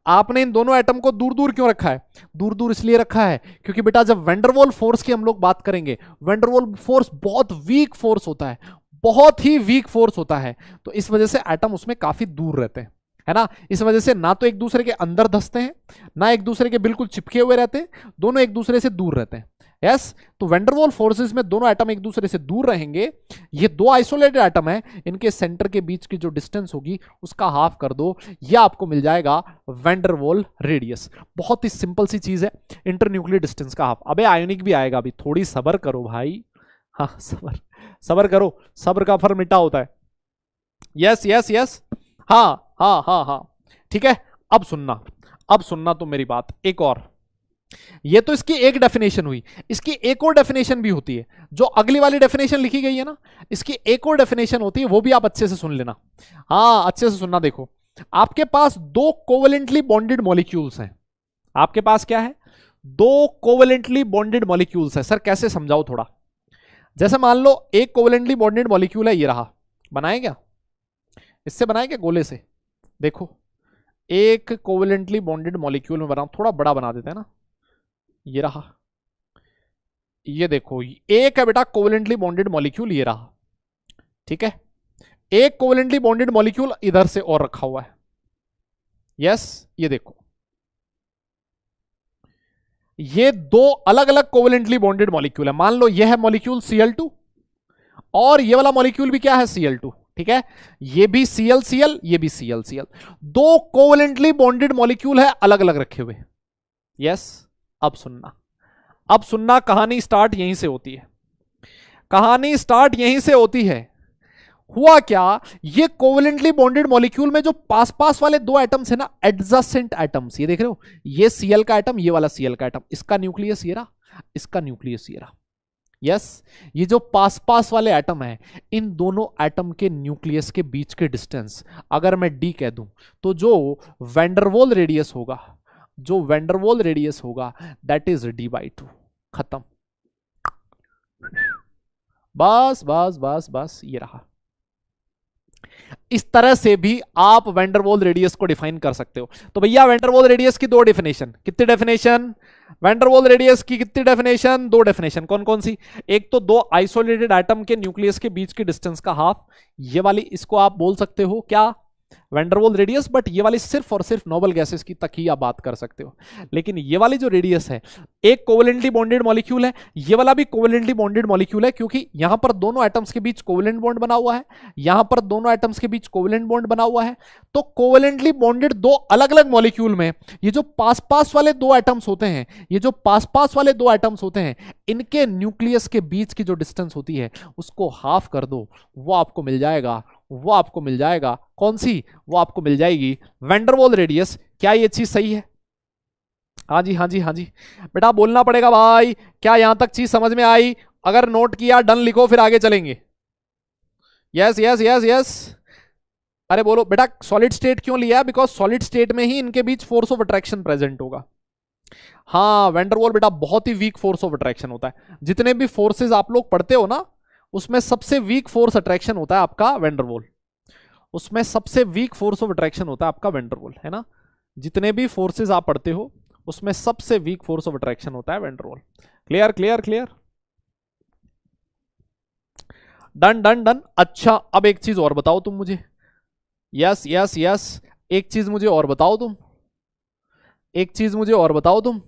आपने इन दोनों एटम को दूर दूर क्यों रखा है, दूर दूर इसलिए रखा है क्योंकि बेटा जब वेंडरवॉल फोर्स की हम लोग बात करेंगे, वेंडरवॉल फोर्स बहुत वीक फोर्स होता है, बहुत ही वीक फोर्स होता है, तो इस वजह से एटम उसमें काफी दूर रहते हैं, है ना। इस वजह से ना तो एक दूसरे के अंदर धंसते हैं, ना एक दूसरे के बिल्कुल चिपके हुए रहते हैं, दोनों एक दूसरे से दूर रहते हैं। यस, तो वेंडरवॉल फोर्सेस में दोनों एटम एक दूसरे से दूर रहेंगे। ये दो आइसोलेटेड एटम है, इनके सेंटर के बीच की जो डिस्टेंस होगी उसका हाफ कर दो, ये आपको मिल जाएगा वेंडरवॉल रेडियस। बहुत ही सिंपल सी चीज है, इंटरन्यूक्लियर डिस्टेंस का हाफ। अबे आयोनिक भी आएगा, अभी थोड़ी सब्र करो भाई, हाँ सब्र सब्र करो, सब्र का फल मीठा होता है। यस यस यस, हाँ हाँ हाँ हाँ, ठीक है। अब सुनना, अब सुनना तो मेरी बात, एक और, ये तो इसकी एक डेफिनेशन हुई, इसकी एक और डेफिनेशन भी होती है, जो अगली वाली डेफिनेशन लिखी गई है ना, इसकी एक और डेफिनेशन होती है, वो भी आप अच्छे से सुन लेना। हाँ अच्छे से सुनना। देखो, आपके पास दो कोवेलेंटली बॉन्डेड मॉलिक्यूल्स हैं, आपके पास क्या है, दो कोवेलेंटली बॉन्डेड मॉलिक्यूल्स हैं। सर कैसे समझाओ थोड़ा, जैसे मान लो एक कोवेलेंटली बॉन्डेड मॉलिक्यूल है, ये रहा, बनाए क्या, इससे बनाए क्या, गोले से। देखो एक कोवेलेंटली बॉन्डेड मॉलिक्यूल में बनाऊं, थोड़ा बड़ा बना देते हैं ना, ये रहा, ये देखो एक है बेटा कोवेलेंटली बॉन्डेड मॉलिक्यूल, ये रहा, ठीक है। एक कोवेलेंटली बॉन्डेड मॉलिक्यूल इधर से और रखा हुआ है। यस, ये देखो, ये दो अलग अलग कोवेलेंटली बॉन्डेड मॉलिक्यूल है। मान लो यह है मॉलिक्यूल Cl2 और ये वाला मॉलिक्यूल भी क्या है, Cl2, ठीक है। ये भी ClCl, ये भी ClCl, दो कोवेलेंटली बॉन्डेड मॉलिक्यूल है अलग अलग रखे हुए। यस, अब सुनना, अब सुनना, कहानी स्टार्ट यहीं से होती है, कहानी स्टार्ट यहीं से होती है। हुआ क्या, ये कोवेलेंटली बॉन्डेड मॉलिक्यूल में जो पास पास वाले दो एटम्स है ना, एडजेसेंट एटम्स, ये देख रहे हो, ये Cl का एटम, ये वाला Cl का एटम, इसका न्यूक्लियस ये रहा, इसका न्यूक्लियस ये रहा। यस, ये जो पास पास वाले एटम है, इन दोनों एटम के न्यूक्लियस के बीच के डिस्टेंस अगर मैं d कह दूं, तो जो वेंडरवॉल रेडियस होगा, जो वेंडरवॉल रेडियस होगा दैट इज d/2। खत्म, बस बस बस बस, ये रहा। इस तरह से भी आप वेंडरवॉल रेडियस को डिफाइन कर सकते हो। तो भैया वेंडरवॉल रेडियस की दो डेफिनेशन, कितनी डेफिनेशन, वेंडरवॉल रेडियस की कितनी डेफिनेशन, दो डेफिनेशन। कौन कौन सी, एक तो दो आइसोलेटेड एटम के न्यूक्लियस के बीच की डिस्टेंस का हाफ, ये वाली, इसको आप बोल सकते हो क्या, वेंडरवॉल रेडियस। बट ये वाली सिर्फ और सिर्फ नोबल गैसेस की तक ही आप बात कर सकते हो। लेकिन ये वाली जो रेडियस है, एक कोवेलेंटली बॉन्डेड मॉलिक्यूल है, ये वाला भी कोवेलेंटली बॉन्डेड मॉलिक्यूल है, क्योंकि यहां पर दोनों एटम्स के बीच कोवेलेंट बॉन्ड बना हुआ है, यहां पर दोनों एटम्स के बीच कोवेलेंट बॉन्ड बना हुआ है। तो कोवेलेंटली बॉन्डेड दो अलग अलग मॉलिक्यूल में ये जो पास पास वाले दो एटम्स होते हैं, ये जो पास पास वाले दो एटम्स होते हैं, इनके न्यूक्लियस के बीच की जो डिस्टेंस होती है उसको हाफ कर दो, वो आपको मिल जाएगा, वो आपको मिल जाएगा कौन सी, वो आपको मिल जाएगी वेंडरवॉल रेडियस। क्या ये चीज सही है, हाँ जी हाँ जी हाँ जी, बेटा बोलना पड़ेगा भाई, क्या यहां तक चीज समझ में आई, अगर नोट किया डन लिखो, फिर आगे चलेंगे। यस यस यस यस, अरे बोलो बेटा, सॉलिड स्टेट क्यों लिया, बिकॉज सॉलिड स्टेट में ही इनके बीच फोर्स ऑफ अट्रैक्शन प्रेजेंट होगा। हाँ वेंडरवॉल बेटा बहुत ही वीक फोर्स ऑफ अट्रैक्शन होता है, जितने भी फोर्सेज आप लोग पढ़ते हो ना, उसमें सबसे वीक फोर्स अट्रैक्शन होता है आपका वेंडरवॉल, उसमें सबसे वीक फोर्स ऑफ अट्रैक्शन होता है आपका वेंडरवॉल, है ना। जितने भी फोर्सेज आप पढ़ते हो उसमें सबसे वीक फोर्स ऑफ अट्रैक्शन होता है Van der Waals. Clear clear clear, done done done. अच्छा अब एक चीज और बताओ तुम मुझे, यस यस यस, एक चीज मुझे और बताओ तुम, एक चीज मुझे और बताओ तुम,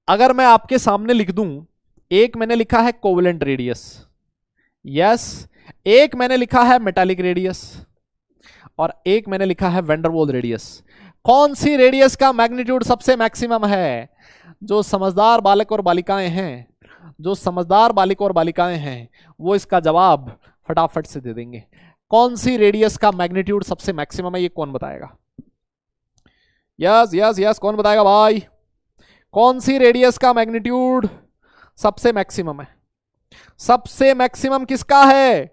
अगर मैं आपके सामने लिख दूं, एक मैंने लिखा है कोवेलेंट रेडियस, यस, एक मैंने लिखा है मेटालिक रेडियस, और एक मैंने लिखा है वैंडरवॉल रेडियस। कौन सी रेडियस का मैग्नीट्यूड सबसे मैक्सिमम है? जो समझदार बालक और बालिकाएं हैं, जो समझदार बालिक और बालिकाएं हैं, वो इसका जवाब फटाफट से दे देंगे। कौन सी रेडियस का मैग्नीट्यूड सबसे मैक्सिमम है, ये कौन बताएगा? यस यस यस, कौन बताएगा भाई? कौन सी रेडियस का मैग्नीट्यूड सबसे मैक्सिमम है? सबसे मैक्सिमम किसका है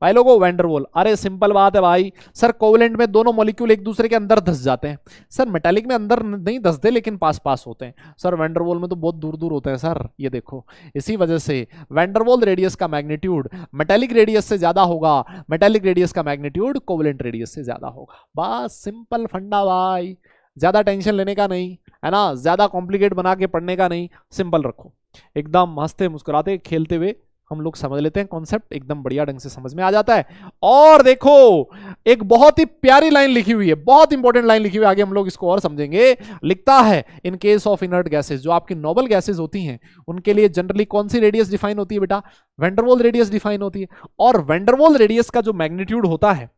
भाई लोगों? वैंडरवॉल। अरे सिंपल बात है भाई। सर कोवेलेंट में दोनों मॉलिक्यूल एक दूसरे के अंदर धस जाते हैं। सर मेटालिक में अंदर नहीं धसते, लेकिन पास पास होते हैं। सर वैंडरवॉल में तो बहुत दूर दूर होते हैं सर, ये देखो। इसी वजह से वैंडरवॉल रेडियस का मैग्नीट्यूड मेटालिक रेडियस से ज्यादा होगा, मेटालिक रेडियस का मैग्नीट्यूड कोवेलेंट रेडियस से ज्यादा होगा। बस सिंपल फंडा भाई, ज्यादा टेंशन लेने का नहीं है ना, ज्यादा कॉम्प्लिकेट बना के पढ़ने का नहीं, सिंपल रखो। एकदम हंसते मुस्कुराते खेलते हुए हम लोग समझ लेते हैं कॉन्सेप्ट, एकदम बढ़िया ढंग से समझ में आ जाता है। और देखो एक बहुत ही प्यारी लाइन लिखी हुई है, बहुत इंपॉर्टेंट लाइन लिखी हुई है, आगे हम लोग इसको और समझेंगे। लिखता है इन केस ऑफ इनर्ट गैसेस, जो आपकी नोबल गैसेस होती हैं उनके लिए जनरली कौन सी रेडियस डिफाइन होती है बेटा? वैंडरवॉल रेडियस डिफाइन होती है। और वैंडरवॉल रेडियस का जो मैग्नीट्यूड होता है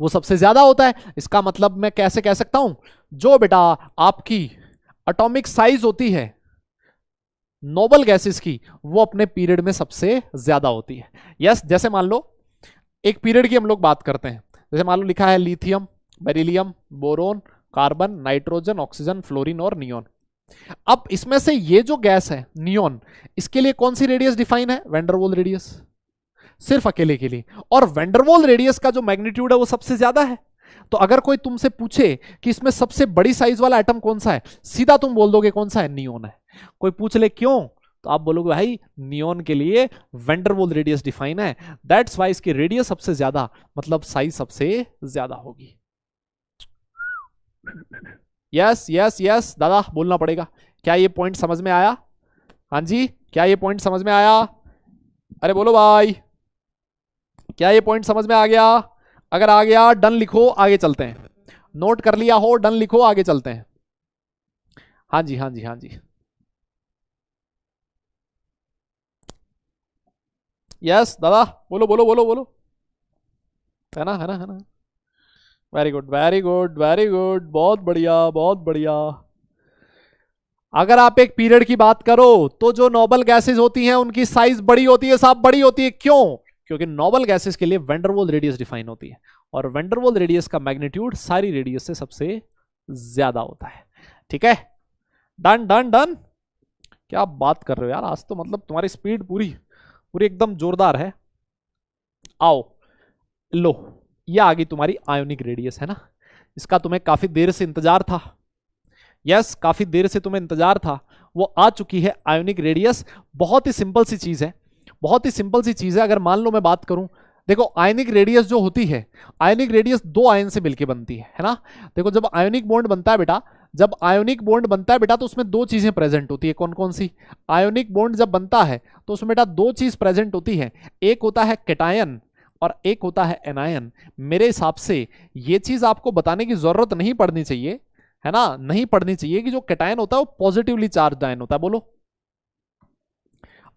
वो सबसे ज्यादा होता है। इसका मतलब मैं कैसे कह सकता हूं? जो बेटा आपकी एटॉमिक साइज होती है नोबल गैसेस की, वो अपने पीरियड में सबसे ज्यादा होती है। यस, जैसे मान लो एक पीरियड की हम लोग बात करते हैं, जैसे मान लो लिखा है lithium, beryllium, boron, carbon, nitrogen, oxygen, fluorine और नियोन। अब इसमें से ये जो गैस है नियोन, इसके लिए कौन सी रेडियस डिफाइन है? वैंडरवॉल रेडियस, सिर्फ अकेले के लिए। और वैंडरवॉल रेडियस का जो मैग्नीट्यूड है वो सबसे ज्यादा है। तो अगर कोई तुमसे पूछे कि इसमें सबसे बड़ी साइज वाला एटम कौन सा है, सीधा तुम बोल दोगे कौन सा है? नियोन है। कोई पूछ ले क्यों, तो आप बोलोगे भाई नियोन के लिए वैंडरवॉल रेडियस डिफाइन है, दैट्स वाई इसकी रेडियस सबसे ज्यादा, मतलब साइज सबसे ज्यादा होगी। यस यस यस दादा बोलना पड़ेगा। क्या ये पॉइंट समझ में आया? हाँ जी, क्या ये पॉइंट समझ में आया? अरे बोलो भाई, क्या ये पॉइंट समझ में आ गया? अगर आ गया डन लिखो, आगे चलते हैं। नोट कर लिया हो डन लिखो, आगे चलते हैं। हाँ जी हाँ जी हाँ जी, यस दादा बोलो बोलो बोलो बोलो, है ना है ना है ना। Very good very good very good, बहुत बढ़िया बहुत बढ़िया। अगर आप एक पीरियड की बात करो तो जो नोबल गैसेस होती हैं उनकी साइज बड़ी होती है साहब, बड़ी होती है। क्यों? क्योंकि नोबल गैसेस के लिए वैंडरवॉल रेडियस डिफाइन होती है, और वैंडरवॉल रेडियस का मैग्नीट्यूड सारी रेडियस से सबसे ज्यादा होता है। ठीक है, डन डन डन। क्या बात कर रहे हो यार, आज तो मतलब तुम्हारी स्पीड पूरी पूरी एकदम जोरदार है। आओ लो, ये आ गई तुम्हारी आयोनिक रेडियस, है ना। इसका तुम्हें काफी देर से इंतजार था। यस, काफी देर से तुम्हें इंतजार था, वो आ चुकी है आयोनिक रेडियस। बहुत ही सिंपल सी चीज है, बहुत ही सिंपल सी चीज है। अगर मान लो मैं बात करूं, देखो आयोनिक रेडियस जो होती है, आयोनिक रेडियस दो आयन से मिलकर बनती है ना। देखो जब आयोनिक बॉन्ड बनता है बेटा, जब आयोनिक बॉन्ड बनता है बेटा, तो उसमें दो चीजें प्रेजेंट होती है। कौन कौन सी? आयोनिक बॉन्ड जब बनता है तो उसमें बेटा दो चीज प्रेजेंट होती है, एक होता है कैटायन और एक होता है एनायन। मेरे हिसाब से ये चीज आपको बताने की जरूरत नहीं पड़नी चाहिए, है ना, नहीं पढ़नी चाहिए कि जो कैटायन होता है वो पॉजिटिवली चार्ज आयन होता है, बोलो।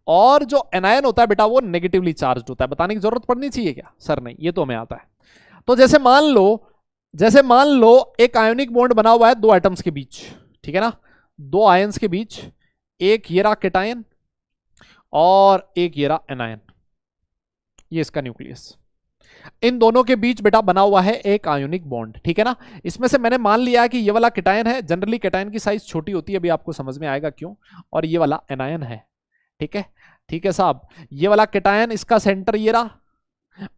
और जो एनायन होता है बेटा वो नेगेटिवली चार्ज होता है। बताने की जरूरत पड़नी चाहिए क्या? सर नहीं, ये तो हमें आता है। तो जैसे मान लो एक आयोनिक बॉन्ड बना हुआ है दो एटम्स के बीच, ठीक है ना, दो आयंस के बीच, एक ये रहा कैटायन और एक ये रहा एनायन, ये इसका न्यूक्लियस। इन दोनों के बीच बेटा बना हुआ है एक आयोनिक बॉन्ड, ठीक है ना। इसमें से मैंने मान लिया कि ये वाला कैटायन है, जनरली कैटायन की साइज छोटी होती है, अभी आपको समझ में आएगा क्यों। और ये वाला एनायन है, ठीक है, ठीक है साहब। ये वाला कैटायन, इसका सेंटर ये रहा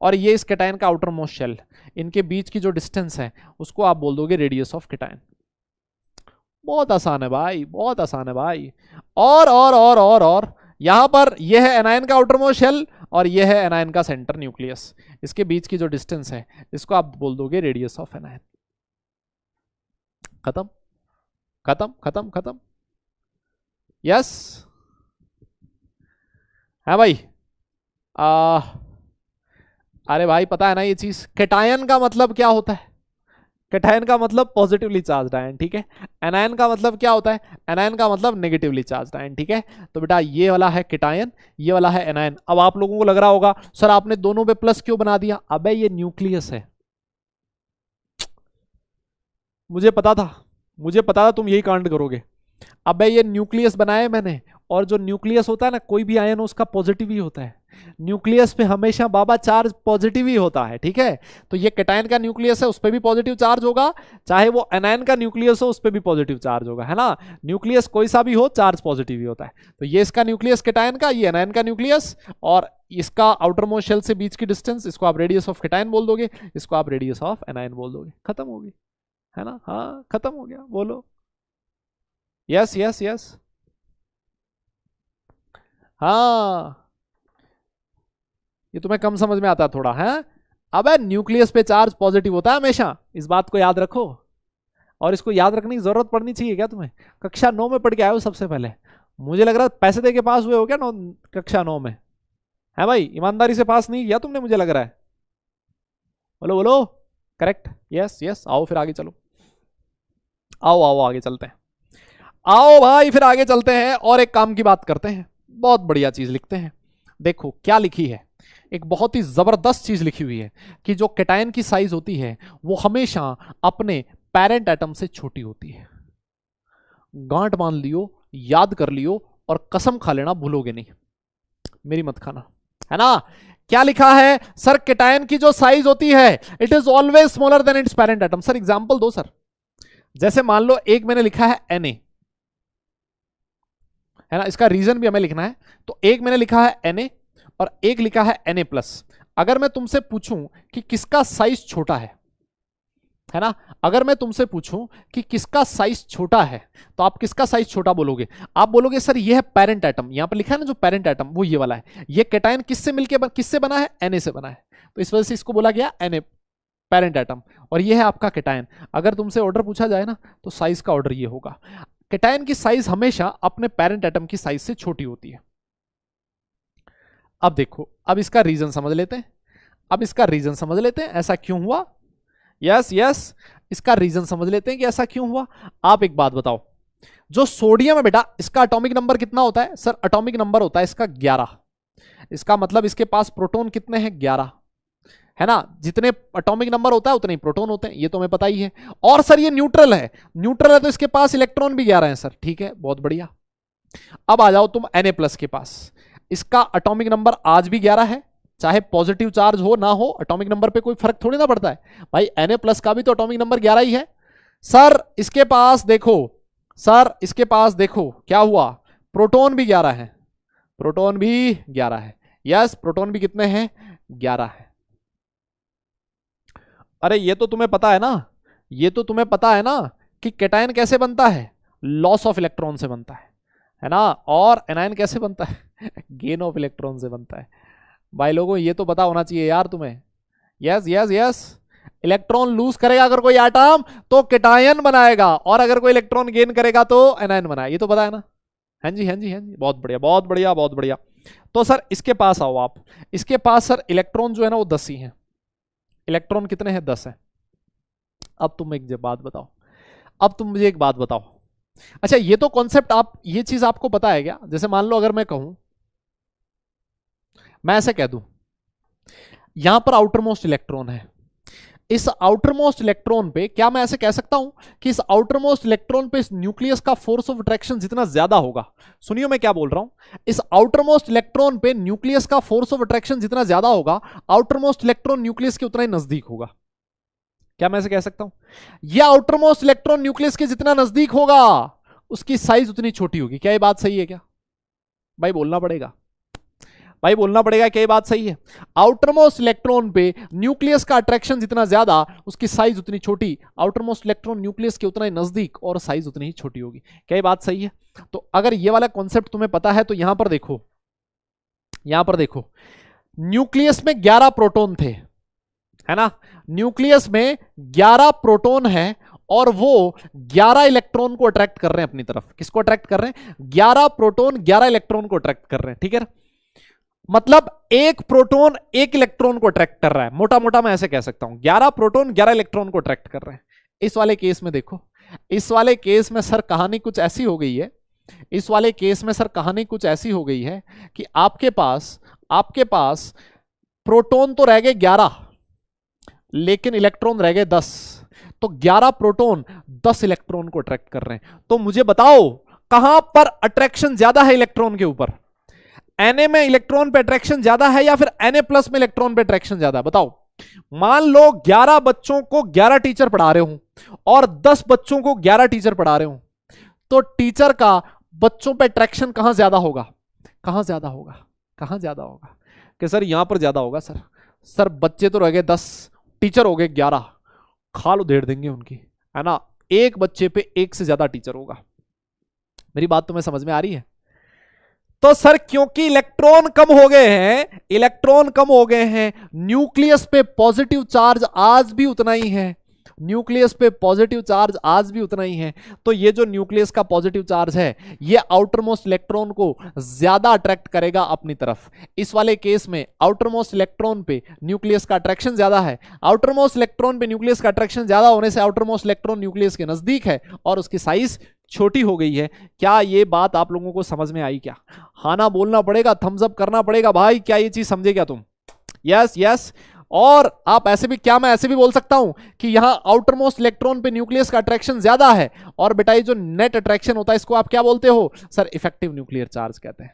और ये इस कैटायन का आउटर मोस्ट शेल, इनके बीच की जो डिस्टेंस है उसको आप बोल दोगे रेडियस ऑफ कैटायन। बहुत आसान है भाई, बहुत आसान है भाई। और यहां पर यह है एनायन का आउटर मोस्ट शेल और यह है एनायन का सेंटर न्यूक्लियस। इसके बीच की जो डिस्टेंस है इसको आप बोल दोगे रेडियस ऑफ एनायन। खत्म खत्म खत्म खत्म। यस है भाई। अरे भाई पता है ना ये चीज, कैटायन का मतलब क्या होता है? कैटायन का मतलब पॉजिटिवली चार्ज्ड आयन, ठीक है। एनायन का मतलब क्या होता है? एनायन का मतलब नेगेटिवली चार्ज्ड आयन, ठीक है। तो बेटा ये वाला है कैटायन, ये वाला है एनायन। अब आप लोगों को लग रहा होगा सर आपने दोनों पे प्लस क्यों बना दिया? अबे ये न्यूक्लियस है, मुझे पता था, मुझे पता था तुम यही कांड करोगे। अबे ये न्यूक्लियस बनाया है मैंने, और जो न्यूक्लियस होता है ना, कोई भी आयन उसका पॉजिटिव ही होता है। न्यूक्लियस पे हमेशा बाबा चार्ज पॉजिटिव ही होता है, ठीक है। तो ये कैटायन का न्यूक्लियस है, उस पर भी पॉजिटिव चार्ज होगा, चाहे वो एनायन का न्यूक्लियस हो उस पर भी पॉजिटिव चार्ज होगा, है ना। न्यूक्लियस कोई सा भी हो चार्ज पॉजिटिव ही होता है। तो ये इसका न्यूक्लियस कैटायन का, ये एनायन का न्यूक्लियस, और इसका आउटर मोस्ट शेल से बीच की डिस्टेंस, इसको आप रेडियस ऑफ कैटायन बोल दोगे, इसको आप रेडियस ऑफ एनायन बोल दोगे, खत्म होगी, है ना। हाँ खत्म हो गया, बोलो यस यस यस। हाँ ये तुम्हें कम समझ में आता है थोड़ा, है। अब न्यूक्लियस पे चार्ज पॉजिटिव होता है हमेशा, इस बात को याद रखो। और इसको याद रखने की जरूरत पड़नी चाहिए क्या तुम्हें? कक्षा 9 में पढ़ के आए हो सबसे पहले, मुझे लग रहा है पैसे दे के पास हुए हो क्या कक्षा 9 में? है भाई, ईमानदारी से पास नहीं किया तुमने, मुझे लग रहा है। बोलो बोलो, करेक्ट, यस यस। आओ फिर आगे चलो, आओ आओ आगे चलते हैं, आओ भाई फिर आगे चलते हैं और एक काम की बात करते हैं। बहुत बढ़िया चीज लिखते हैं, देखो क्या लिखी है, एक बहुत ही जबरदस्त चीज लिखी हुई है कि जो कैटायन की साइज होती है वो हमेशा अपने पेरेंट एटम से छोटी होती है। गांठ बांध लियो, याद कर लियो, और कसम खा लेना भूलोगे नहीं, मेरी मत खाना, है ना। क्या लिखा है सर? कैटायन की जो साइज होती है it is always smaller than it's parent atom. Sir example दो सर। जैसे मान लो एक मैंने लिखा है Na, है ना, इसका रीजन भी हमें लिखना है। तो एक मैंने लिखा है Na और एक लिखा है Na+। अगर मैं तुमसे पूछूं कि किसका साइज छोटा है ना, अगर मैं तुमसे पूछूं कि किसका साइज छोटा है, तो आप किसका साइज छोटा बोलोगे? आप बोलोगे सर ये है पेरेंट एटम, यहां पर लिखा है ना जो पेरेंट एटम, वो ये वाला है। ये कैटायन किससे मिलकर किससे बना है? Na से बना है, तो इस वजह से इसको बोला गया Na पेरेंट एटम। और ये है आपका कैटायन। अगर तुमसे ऑर्डर पूछा जाए ना तो साइज का ऑर्डर ये होगा। कैटायन की साइज हमेशा अपने पेरेंट एटम की साइज से छोटी होती है। अब देखो, अब इसका रीजन समझ लेते हैं, अब इसका रीजन समझ लेते हैं ऐसा क्यों हुआ। यस यस, इसका रीजन समझ लेते हैं कि ऐसा क्यों हुआ। आप एक बात बताओ, जो सोडियम है बेटा, इसका एटॉमिक नंबर कितना होता है? सर एटॉमिक नंबर होता है इसका 11। इसका मतलब इसके पास प्रोटॉन कितने हैं? 11, है ना। जितने एटॉमिक नंबर होता है उतने ही प्रोटॉन होते हैं, ये तो हमें पता ही है। और सर ये न्यूट्रल है, न्यूट्रल है तो इसके पास इलेक्ट्रॉन भी 11 है सर, ठीक है, बहुत बढ़िया। अब आ जाओ तुम Na+ के पास, इसका एटॉमिक नंबर आज भी 11 है, चाहे पॉजिटिव चार्ज हो ना हो, एटॉमिक नंबर पे कोई फर्क थोड़ी ना पड़ता है भाई। Na+ का भी तो एटॉमिक नंबर 11 ही है। सर इसके पास देखो, सर इसके पास देखो क्या हुआ, प्रोटॉन भी 11 है, प्रोटॉन भी 11 है। यस, प्रोटॉन भी कितने हैं? 11 है। अरे ये तो तुम्हें पता है ना, ये तो तुम्हें पता है ना कि कैटायन कैसे बनता है? लॉस ऑफ इलेक्ट्रॉन से बनता है ना। और एनायन कैसे बनता है? गेन ऑफ इलेक्ट्रॉन से बनता है। भाई लोगों ये तो पता होना चाहिए यार तुम्हें। Yes yes yes, electron lose करेगा अगर कोई एटम तो कैटायन बनाएगा, और अगर कोई इलेक्ट्रॉन गेन करेगा तो एनायन बनाएगा, ये तो पता है ना। हाँ जी हाँ जी हाँ जी, बहुत बढ़िया बहुत बढ़िया बहुत बढ़िया। तो सर इसके पास आओ आप, इसके पास सर इलेक्ट्रॉन जो है ना वो 10 ही है। इलेक्ट्रॉन कितने हैं? 10 है। अब तुम एक बात बताओ, अब तुम मुझे एक बात बताओ, अच्छा ये तो कॉन्सेप्ट आप, ये चीज आपको पता है क्या? जैसे मान लो अगर मैं कहूं, मैं ऐसे कह दूं यहां पर आउटर मोस्ट इलेक्ट्रॉन है, इस आउटर मोस्ट इलेक्ट्रॉन पे क्या मैं ऐसे कह सकता हूं कि इस आउटर मोस्ट इलेक्ट्रॉन पे इस न्यूक्लियस का फोर्स ऑफ अट्रैक्शन जितना ज्यादा होगा, सुनियो मैं क्या बोल रहा हूं, इस आउटर मोस्ट इलेक्ट्रॉन पे न्यूक्लियस का फोर्स ऑफ अट्रैक्शन जितना ज्यादा होगा, आउटर मोस्ट इलेक्ट्रॉन न्यूक्लियस के उतना ही नजदीक होगा। क्या मैं ऐसे कह सकता हूं? यह आउटर मोस्ट इलेक्ट्रॉन न्यूक्लियस के जितना नजदीक होगा उसकी साइज उतनी छोटी होगी। क्या ये बात सही है क्या? भाई बोलना पड़ेगा, भाई बोलना पड़ेगा, क्या ये बात सही है? आउटर मोस्ट इलेक्ट्रॉन पे न्यूक्लियस का अट्रैक्शन जितना ज्यादा उसकी साइज उतनी छोटी, आउटर मोस्ट इलेक्ट्रॉन न्यूक्लियस के उतना ही नजदीक और साइज उतनी ही छोटी होगी। क्या ये बात सही है? तो अगर ये वाला कॉन्सेप्ट तुम्हें पता है तो यहां पर देखो, यहां पर देखो, न्यूक्लियस में 11 प्रोटॉन थे, है ना। न्यूक्लियस में 11 प्रोटॉन है और वो 11 इलेक्ट्रॉन को अट्रैक्ट कर रहे हैं अपनी तरफ। किसको अट्रैक्ट कर रहे हैं? 11 प्रोटॉन 11 इलेक्ट्रॉन को अट्रैक्ट कर रहे हैं, ठीक है। मतलब एक प्रोटॉन एक इलेक्ट्रॉन को अट्रैक्ट कर रहा है, मोटा मोटा मैं ऐसे कह सकता हूं 11 प्रोटॉन 11 इलेक्ट्रॉन को अट्रैक्ट कर रहे हैं। इस वाले केस में देखो, इस वाले केस में सर कहानी कुछ ऐसी हो गई है, इस वाले केस में सर कहानी कुछ ऐसी हो गई है कि आपके पास प्रोटॉन तो रह गए 11, लेकिन इलेक्ट्रॉन रह गए 10। तो 11 प्रोटॉन 10 इलेक्ट्रॉन को अट्रैक्ट कर रहे हैं। तो मुझे बताओ कहां पर अट्रैक्शन ज्यादा है इलेक्ट्रॉन के ऊपर? Na में इलेक्ट्रॉन पे अट्रैक्शन ज्यादा है या फिर Na प्लस में इलेक्ट्रॉन पे अट्रैक्शन ज्यादा है? बताओ। मान लो 11 बच्चों को 11 टीचर पढ़ा रहे हूं और 10 बच्चों को 11 टीचर पढ़ा रहे हूं, तो टीचर का बच्चों पे अट्रैक्शन कहां ज्यादा होगा? कहां ज्यादा होगा? कहां ज्यादा होगा? कि सर यहां पर ज्यादा होगा। सर बच्चे तो रह गए 10, टीचर हो गए 11, खाल उधेड़ देंगे उनकी, है ना। एक बच्चे पे एक से ज्यादा टीचर होगा। मेरी बात तुम्हें समझ में आ रही है? तो सर क्योंकि इलेक्ट्रॉन कम हो गए हैं, इलेक्ट्रॉन कम हो गए हैं, न्यूक्लियस पे पॉजिटिव चार्ज आज भी उतना ही है, न्यूक्लियस पे पॉजिटिव चार्ज आज भी उतना ही है। तो ये जो न्यूक्लियस का पॉजिटिव चार्ज है, ये आउटर मोस्ट इलेक्ट्रॉन को ज्यादा अट्रैक्ट करेगा अपनी तरफ। इस वाले केस में आउटर मोस्ट इलेक्ट्रॉन पे न्यूक्लियस का अट्रैक्शन ज्यादा है। आउटर मोस्ट इलेक्ट्रॉन पे न्यूक्लियस का अट्रैक्शन ज्यादा होने से आउटर मोस्ट इलेक्ट्रॉन न्यूक्लियस के नजदीक है और उसकी साइज छोटी हो गई है। क्या ये बात आप लोगों को समझ में आई? क्या हाँ ना बोलना पड़ेगा, थम्स अप करना पड़ेगा भाई। क्या ये चीज समझे क्या तुम? Yes yes. और आप ऐसे भी, क्या मैं ऐसे भी बोल सकता हूं कि यहां आउटर मोस्ट इलेक्ट्रॉन पे न्यूक्लियस का अट्रैक्शन ज्यादा है, और बेटा ये जो नेट अट्रैक्शन होता है इसको आप क्या बोलते हो? सर इफेक्टिव न्यूक्लियर चार्ज कहते हैं।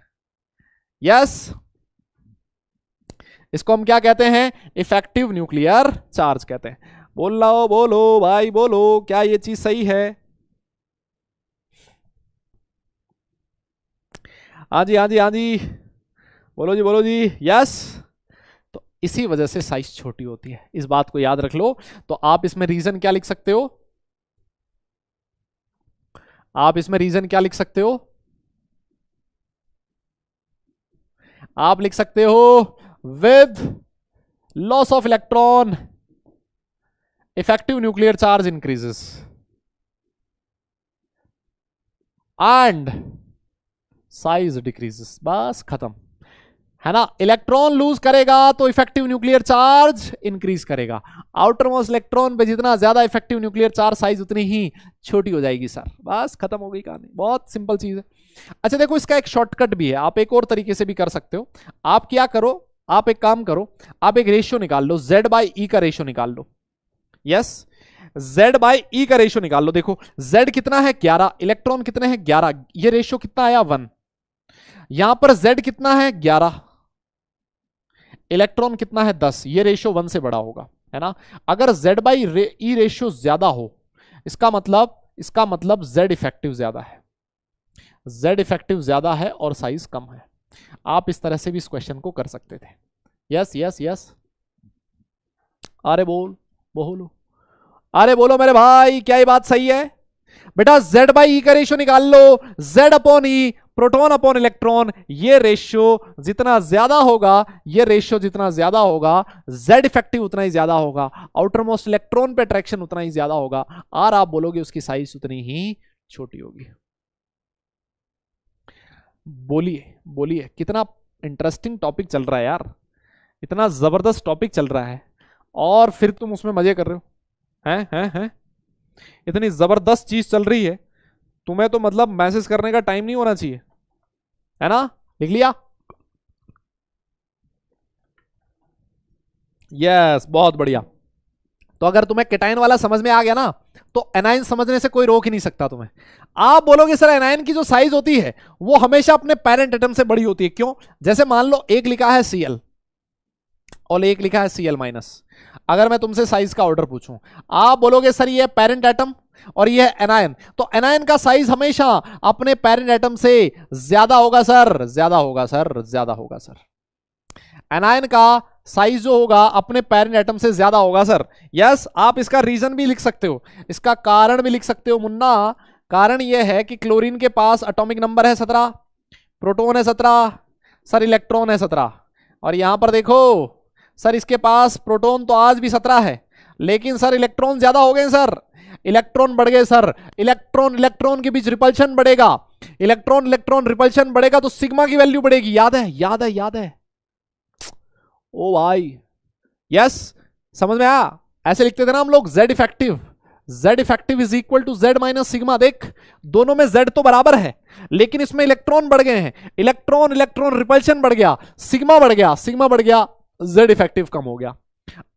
यस, इसको हम क्या कहते हैं? इफेक्टिव न्यूक्लियर चार्ज कहते हैं। बोलो भाई बोलो, क्या ये चीज सही है? हाँ जी हाँ जी हाँ जी, बोलो जी। यस, तो इसी वजह से साइज छोटी होती है, इस बात को याद रख लो। तो आप इसमें रीजन क्या लिख सकते हो? आप इसमें रीजन क्या लिख सकते हो? आप लिख सकते हो with loss of electron effective nuclear charge increases and size decreases. बस खत्म, है ना। इलेक्ट्रॉन लूज करेगा तो इफेक्टिव न्यूक्लियर चार्ज इंक्रीज करेगा। आउटर मोस्ट इलेक्ट्रॉन पे जितना ज्यादा इफेक्टिव न्यूक्लियर चार्ज, साइज उतनी ही छोटी हो जाएगी सर। बस खत्म हो गई कहानी, बहुत सिंपल चीज है। अच्छा देखो, इसका एक शॉर्टकट भी है, आप एक और तरीके से भी कर सकते हो। आप क्या करो, आप एक काम करो, आप एक रेशियो निकाल लो, Z बाई ई का रेशियो निकाल लो। यस, Z बाई ई का रेशियो निकाल लो। देखो Z कितना है? 11, इलेक्ट्रॉन कितने हैं? 11, ये रेशियो कितना आया? 1। यहां पर Z कितना है? 11, इलेक्ट्रॉन कितना है? 10, ये रेशियो 1 से बड़ा होगा, है ना। अगर Z बाई ई रेशियो ज्यादा हो, इसका मतलब Z इफेक्टिव ज्यादा है, Z इफेक्टिव ज्यादा है और साइज कम है। आप इस तरह से भी इस क्वेश्चन को कर सकते थे। यस यस यस, अरे बोलो, अरे बोलो मेरे भाई, क्या ये बात सही है? बेटा Z बाई ई का रेशियो निकाल लो, Z अपॉन ई, प्रोटॉन अपॉन इलेक्ट्रॉन, ये रेशियो जितना ज्यादा होगा, ये रेशियो जितना ज्यादा होगा, Z इफेक्टिव उतना ही ज्यादा होगा, आउटर मोस्ट इलेक्ट्रॉन पे अट्रैक्शन उतना ही ज्यादा होगा, और आप बोलोगे उसकी साइज उतनी ही छोटी होगी। बोलिए कितना इंटरेस्टिंग टॉपिक चल रहा है यार, इतना जबरदस्त टॉपिक चल रहा है, और फिर तुम उसमें मजे कर रहे हो। हैं इतनी जबरदस्त चीज चल रही है, तुम्हें तो मतलब मैसेज करने का टाइम नहीं होना चाहिए, है ना। लिख लिया? यस, बहुत बढ़िया। तो अगर तुम्हें केटाइन वाला समझ में आ गया ना, तो एनाइन समझने से कोई रोक ही नहीं सकता तुम्हें। आप बोलोगे सर एनाइन की जो साइज होती है वो हमेशा अपने पेरेंट एटम से बड़ी होती है, क्यों? जैसे मान लो एक लिखा है Cl और एक लिखा है Cl-। अगर मैं तुमसे साइज का ऑर्डर पूछूं, आप बोलोगे सर ये पेरेंट एटम और ये एनायन, तो एनायन का साइज हमेशा अपने पेरेंट एटम से ज्यादा होगा सर, ज्यादा होगा सर। एनायन का साइज जो होगा अपने पेरेंट एटम से ज्यादा होगा सर। यस, आप इसका रीजन भी लिख सकते हो, इसका कारण भी लिख सकते हो मुन्ना। कारण यह है कि क्लोरीन के पास एटॉमिक नंबर है 17, प्रोटॉन है 17 सर, इलेक्ट्रॉन है 17, और यहां पर देखो सर इसके पास प्रोटॉन तो आज भी 17 है, लेकिन सर इलेक्ट्रॉन ज्यादा हो गए सर, इलेक्ट्रॉन बढ़ गए सर। इलेक्ट्रॉन के बीच रिपल्शन बढ़ेगा, इलेक्ट्रॉन रिपल्शन बढ़ेगा तो सिग्मा की वैल्यू बढ़ेगी। याद है ओ भाई। यस, समझ में आया? ऐसे लिखते थे ना हम लोग, Z effective Z effective is equal to Z minus sigma. देख दोनों में Z तो बराबर है, लेकिन इसमें इलेक्ट्रॉन बढ़ गए हैं, इलेक्ट्रॉन इलेक्ट्रॉन रिपल्शन बढ़ गया, सिग्मा बढ़ गया, सिग्मा बढ़ गया, Z इफेक्टिव कम हो गया।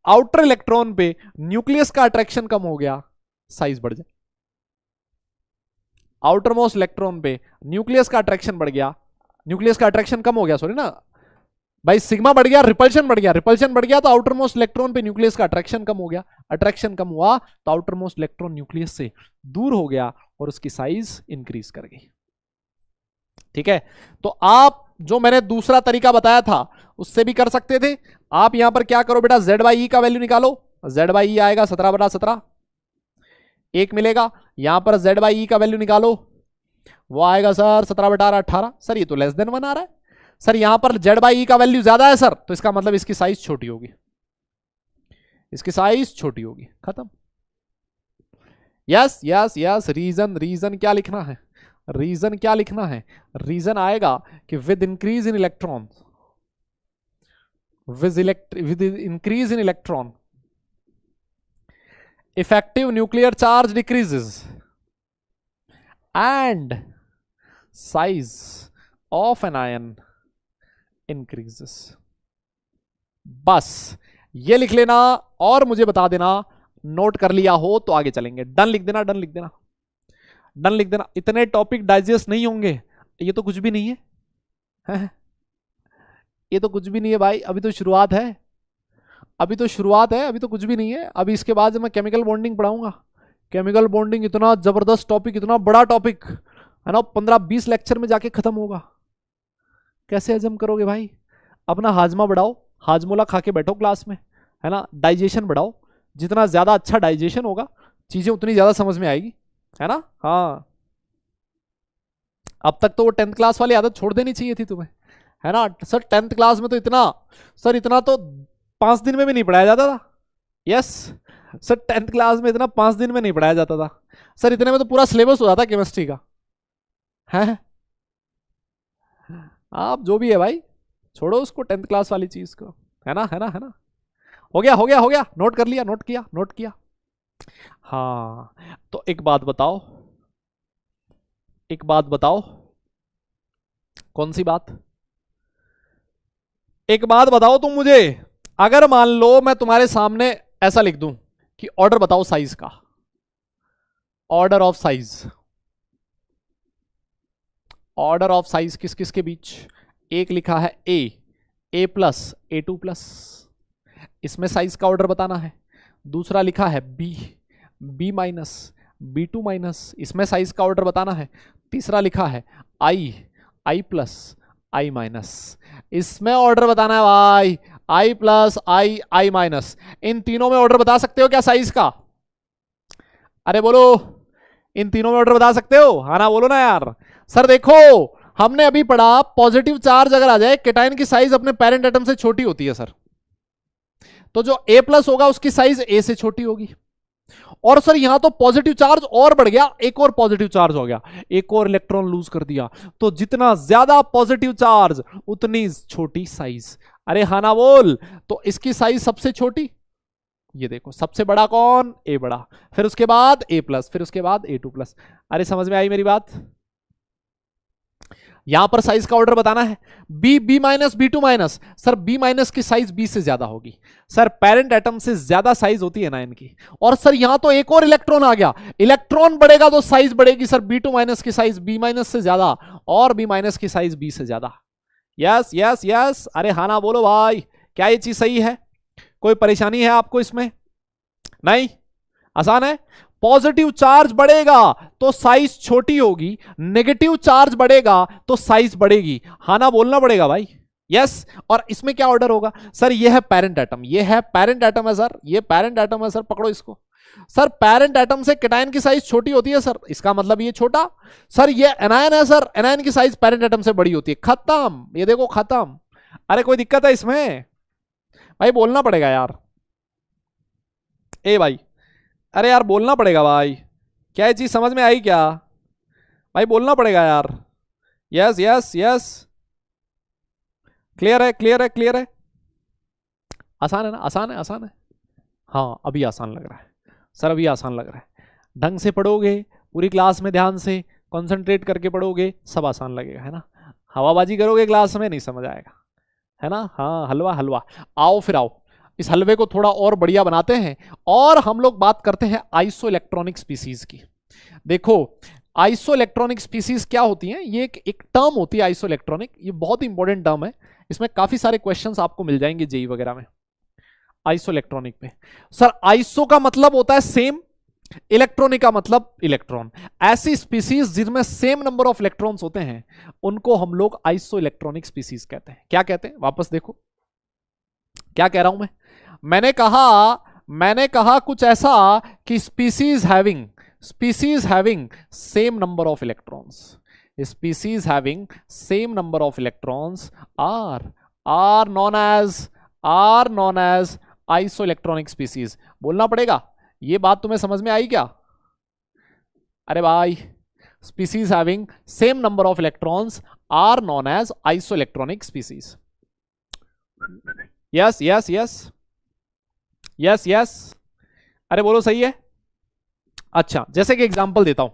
आउटर इलेक्ट्रॉन पे न्यूक्लियस का अट्रैक्शन कम हो गया, साइज बढ़ जाए। आउटर मोस्ट इलेक्ट्रॉन पे न्यूक्लियस का अट्रैक्शन बढ़ गया, न्यूक्लियस का अट्रैक्शन कम हो गया, सॉरी ना भाई, सिग्मा बढ़ गया, रिपल्शन बढ़ गया, रिपल्शन बढ़ गया तो आउटर मोस्ट इलेक्ट्रॉन पे न्यूक्लियस का अट्रैक्शन कम हो गया, अट्रैक्शन कम हुआ तो आउटर मोस्ट इलेक्ट्रॉन न्यूक्लियस से दूर हो गया और उसकी साइज इंक्रीज कर गई। ठीक है, तो आप जो मैंने दूसरा तरीका बताया था उससे भी कर सकते थे। आप यहां पर क्या करो बेटा, Z बाई ई का वैल्यू निकालो, Z बाई ई आएगा 17/17 एक मिलेगा। यहां पर Z बाई ई का वैल्यू निकालो, वो आएगा सर 17/18। सर ये तो लेस देन 1 आ रहा है। सर यहां पर Z बाई ई का वैल्यू ज्यादा है सर, तो इसका मतलब इसकी साइज छोटी होगी, इसकी साइज छोटी होगी, खत्म। Yes yes yes, reason, reason क्या लिखना है, रीजन क्या लिखना है, रीजन आएगा कि with increase in electron, with increase in electron effective nuclear charge decreases and size of an ion increases। बस ये लिख लेना और मुझे बता देना, नोट कर लिया हो तो आगे चलेंगे। डन लिख देना, डन लिख देना, डन लिख देना। इतने टॉपिक डाइजेस्ट नहीं होंगे, ये तो कुछ भी नहीं है, ये तो कुछ भी नहीं है भाई, अभी तो शुरुआत है, अभी तो शुरुआत है, अभी तो कुछ भी नहीं है। अभी इसके बाद मैं केमिकल बॉन्डिंग पढ़ाऊंगा। केमिकल बॉन्डिंग इतना जबरदस्त टॉपिक, इतना बड़ा टॉपिक है ना, 15-20 लेक्चर में जाके खत्म होगा। कैसे हजम करोगे भाई? अपना हाजमा बढ़ाओ, हाजमोला खा के बैठो क्लास में, है ना, डाइजेशन बढ़ाओ। जितना ज्यादा अच्छा डाइजेशन होगा चीजें उतनी ज्यादा समझ में आएगी, है ना। हाँ, अब तक तो वो 10th क्लास वाली आदत छोड़ देनी चाहिए थी तुम्हें, है ना। सर 10th क्लास में तो इतना, सर इतना तो 5 दिन में भी नहीं पढ़ाया जाता था। यस सर, 10th क्लास में इतना 5 दिन में नहीं पढ़ाया जाता था सर, इतने में तो पूरा सिलेबस हो जाता केमिस्ट्री का, है। आप जो भी है भाई, छोड़ो उसको 10th क्लास वाली चीज को, है ना, है ना, है ना। हो गया, हो गया, हो गया, नोट कर लिया, नोट किया, नोट किया। हाँ, तो एक बात बताओ, एक बात बताओ, कौन सी बात? एक बात बताओ तुम मुझे, अगर मान लो मैं तुम्हारे सामने ऐसा लिख दूं कि ऑर्डर बताओ साइज का, order of size, order of size किस किस के बीच? एक लिखा है ए प्लस A2 प्लस, इसमें साइज का ऑर्डर बताना है। दूसरा लिखा है बी माइनस B2 माइनस, इसमें साइज का ऑर्डर बताना है। तीसरा लिखा है आई प्लस आई माइनस, इसमें ऑर्डर बताना है भाई, आई प्लस आई माइनस। इन तीनों में ऑर्डर बता सकते हो क्या साइज का? अरे बोलो, इन तीनों में ऑर्डर बता सकते हो? हाँ ना, बोलो ना यार। सर देखो, हमने अभी पढ़ा पॉजिटिव चार्ज अगर आ जाए, केटाइन की साइज अपने पेरेंट एटम से छोटी होती है सर, तो जो A प्लस होगा उसकी साइज A से छोटी होगी। और सर यहां तो पॉजिटिव चार्ज और बढ़ गया, एक और पॉजिटिव चार्ज हो गया, एक और इलेक्ट्रॉन लूज कर दिया, तो जितना ज्यादा पॉजिटिव चार्ज उतनी छोटी साइज। अरे हाँ ना बोल, तो इसकी साइज सबसे छोटी, ये देखो सबसे बड़ा कौन? A बड़ा, फिर उसके बाद A प्लस, फिर उसके बाद A2 प्लस। अरे समझ में आई मेरी बात? यहां पर साइज का ऑर्डर बताना है, B minus B2 minus. Sir B minus की साइज B से ज्यादा होगी सर, पेरेंट एटम से ज्यादा साइज होती है ना इनकी। और सर यहां तो एक और इलेक्ट्रॉन आ गया, इलेक्ट्रॉन बढ़ेगा तो साइज बढ़ेगी सर, B2 माइनस की साइज B माइनस से ज्यादा और B माइनस की साइज B से ज्यादा। यस यस यस, अरे हाँ ना बोलो भाई, क्या ये चीज सही है? कोई परेशानी है आपको इसमें? नहीं, आसान है। पॉजिटिव चार्ज बढ़ेगा तो साइज छोटी होगी, नेगेटिव चार्ज बढ़ेगा तो साइज बढ़ेगी। हाँ ना बोलना पड़ेगा भाई। यस, और इसमें क्या ऑर्डर होगा? सर ये है पेरेंट एटम, ये है पेरेंट एटम है सर, ये पेरेंट एटम है सर, पकड़ो इसको। सर पेरेंट एटम से केटाइन की साइज छोटी होती है सर, इसका मतलब ये छोटा। सर ये एनायन है सर, एनायन की साइज पेरेंट एटम से बड़ी होती है, खत्म। ये देखो खत्म। अरे कोई दिक्कत है इसमें? भाई बोलना पड़ेगा यार, ए भाई, अरे यार बोलना पड़ेगा भाई। क्या ये चीज समझ में आई क्या भाई? बोलना पड़ेगा यार। यस यस यस, क्लियर है, क्लियर है, क्लियर है। आसान है ना? आसान है, आसान है। हाँ अभी आसान लग रहा है सर, अभी आसान लग रहा है। ढंग से पढ़ोगे, पूरी क्लास में ध्यान से कंसंट्रेट करके पढ़ोगे, सब आसान लगेगा, है ना। हवाबाजी करोगे क्लास में, नहीं समझ आएगा, है ना। हाँ, हलवा हलवा। आओ फिर आओ, इस हलवे को थोड़ा और बढ़िया बनाते हैं और हम लोग बात करते हैं आइसो इलेक्ट्रॉनिक स्पीसीज की। देखो, आइसो इलेक्ट्रॉनिक स्पीसीज क्या होती हैं? ये एक टर्म होती है आइसो इलेक्ट्रॉनिक, ये बहुत इंपॉर्टेंट टर्म है, इसमें काफी सारे क्वेश्चंस आपको मिल जाएंगे जेई वगैरह में। आइसो इलेक्ट्रॉनिक में सर, आइसो का मतलब होता है सेम, इलेक्ट्रॉनिक का मतलब इलेक्ट्रॉन। ऐसी स्पीसीज जिनमें सेम नंबर ऑफ इलेक्ट्रॉन्स होते हैं उनको हम लोग आइसो इलेक्ट्रॉनिक स्पीसीज कहते हैं। क्या कहते हैं? वापस देखो क्या कह रहा हूं मैं। मैंने कहा कुछ ऐसा कि species having same number of electrons, species having same number of electrons are known as isoelectronic species. बोलना पड़ेगा, ये बात तुम्हें समझ में आई क्या? अरे भाई, species having same number of electrons are known as isoelectronic species. Yes yes yes yes yes, अरे बोलो सही है। अच्छा, जैसे कि एग्जांपल देता हूं,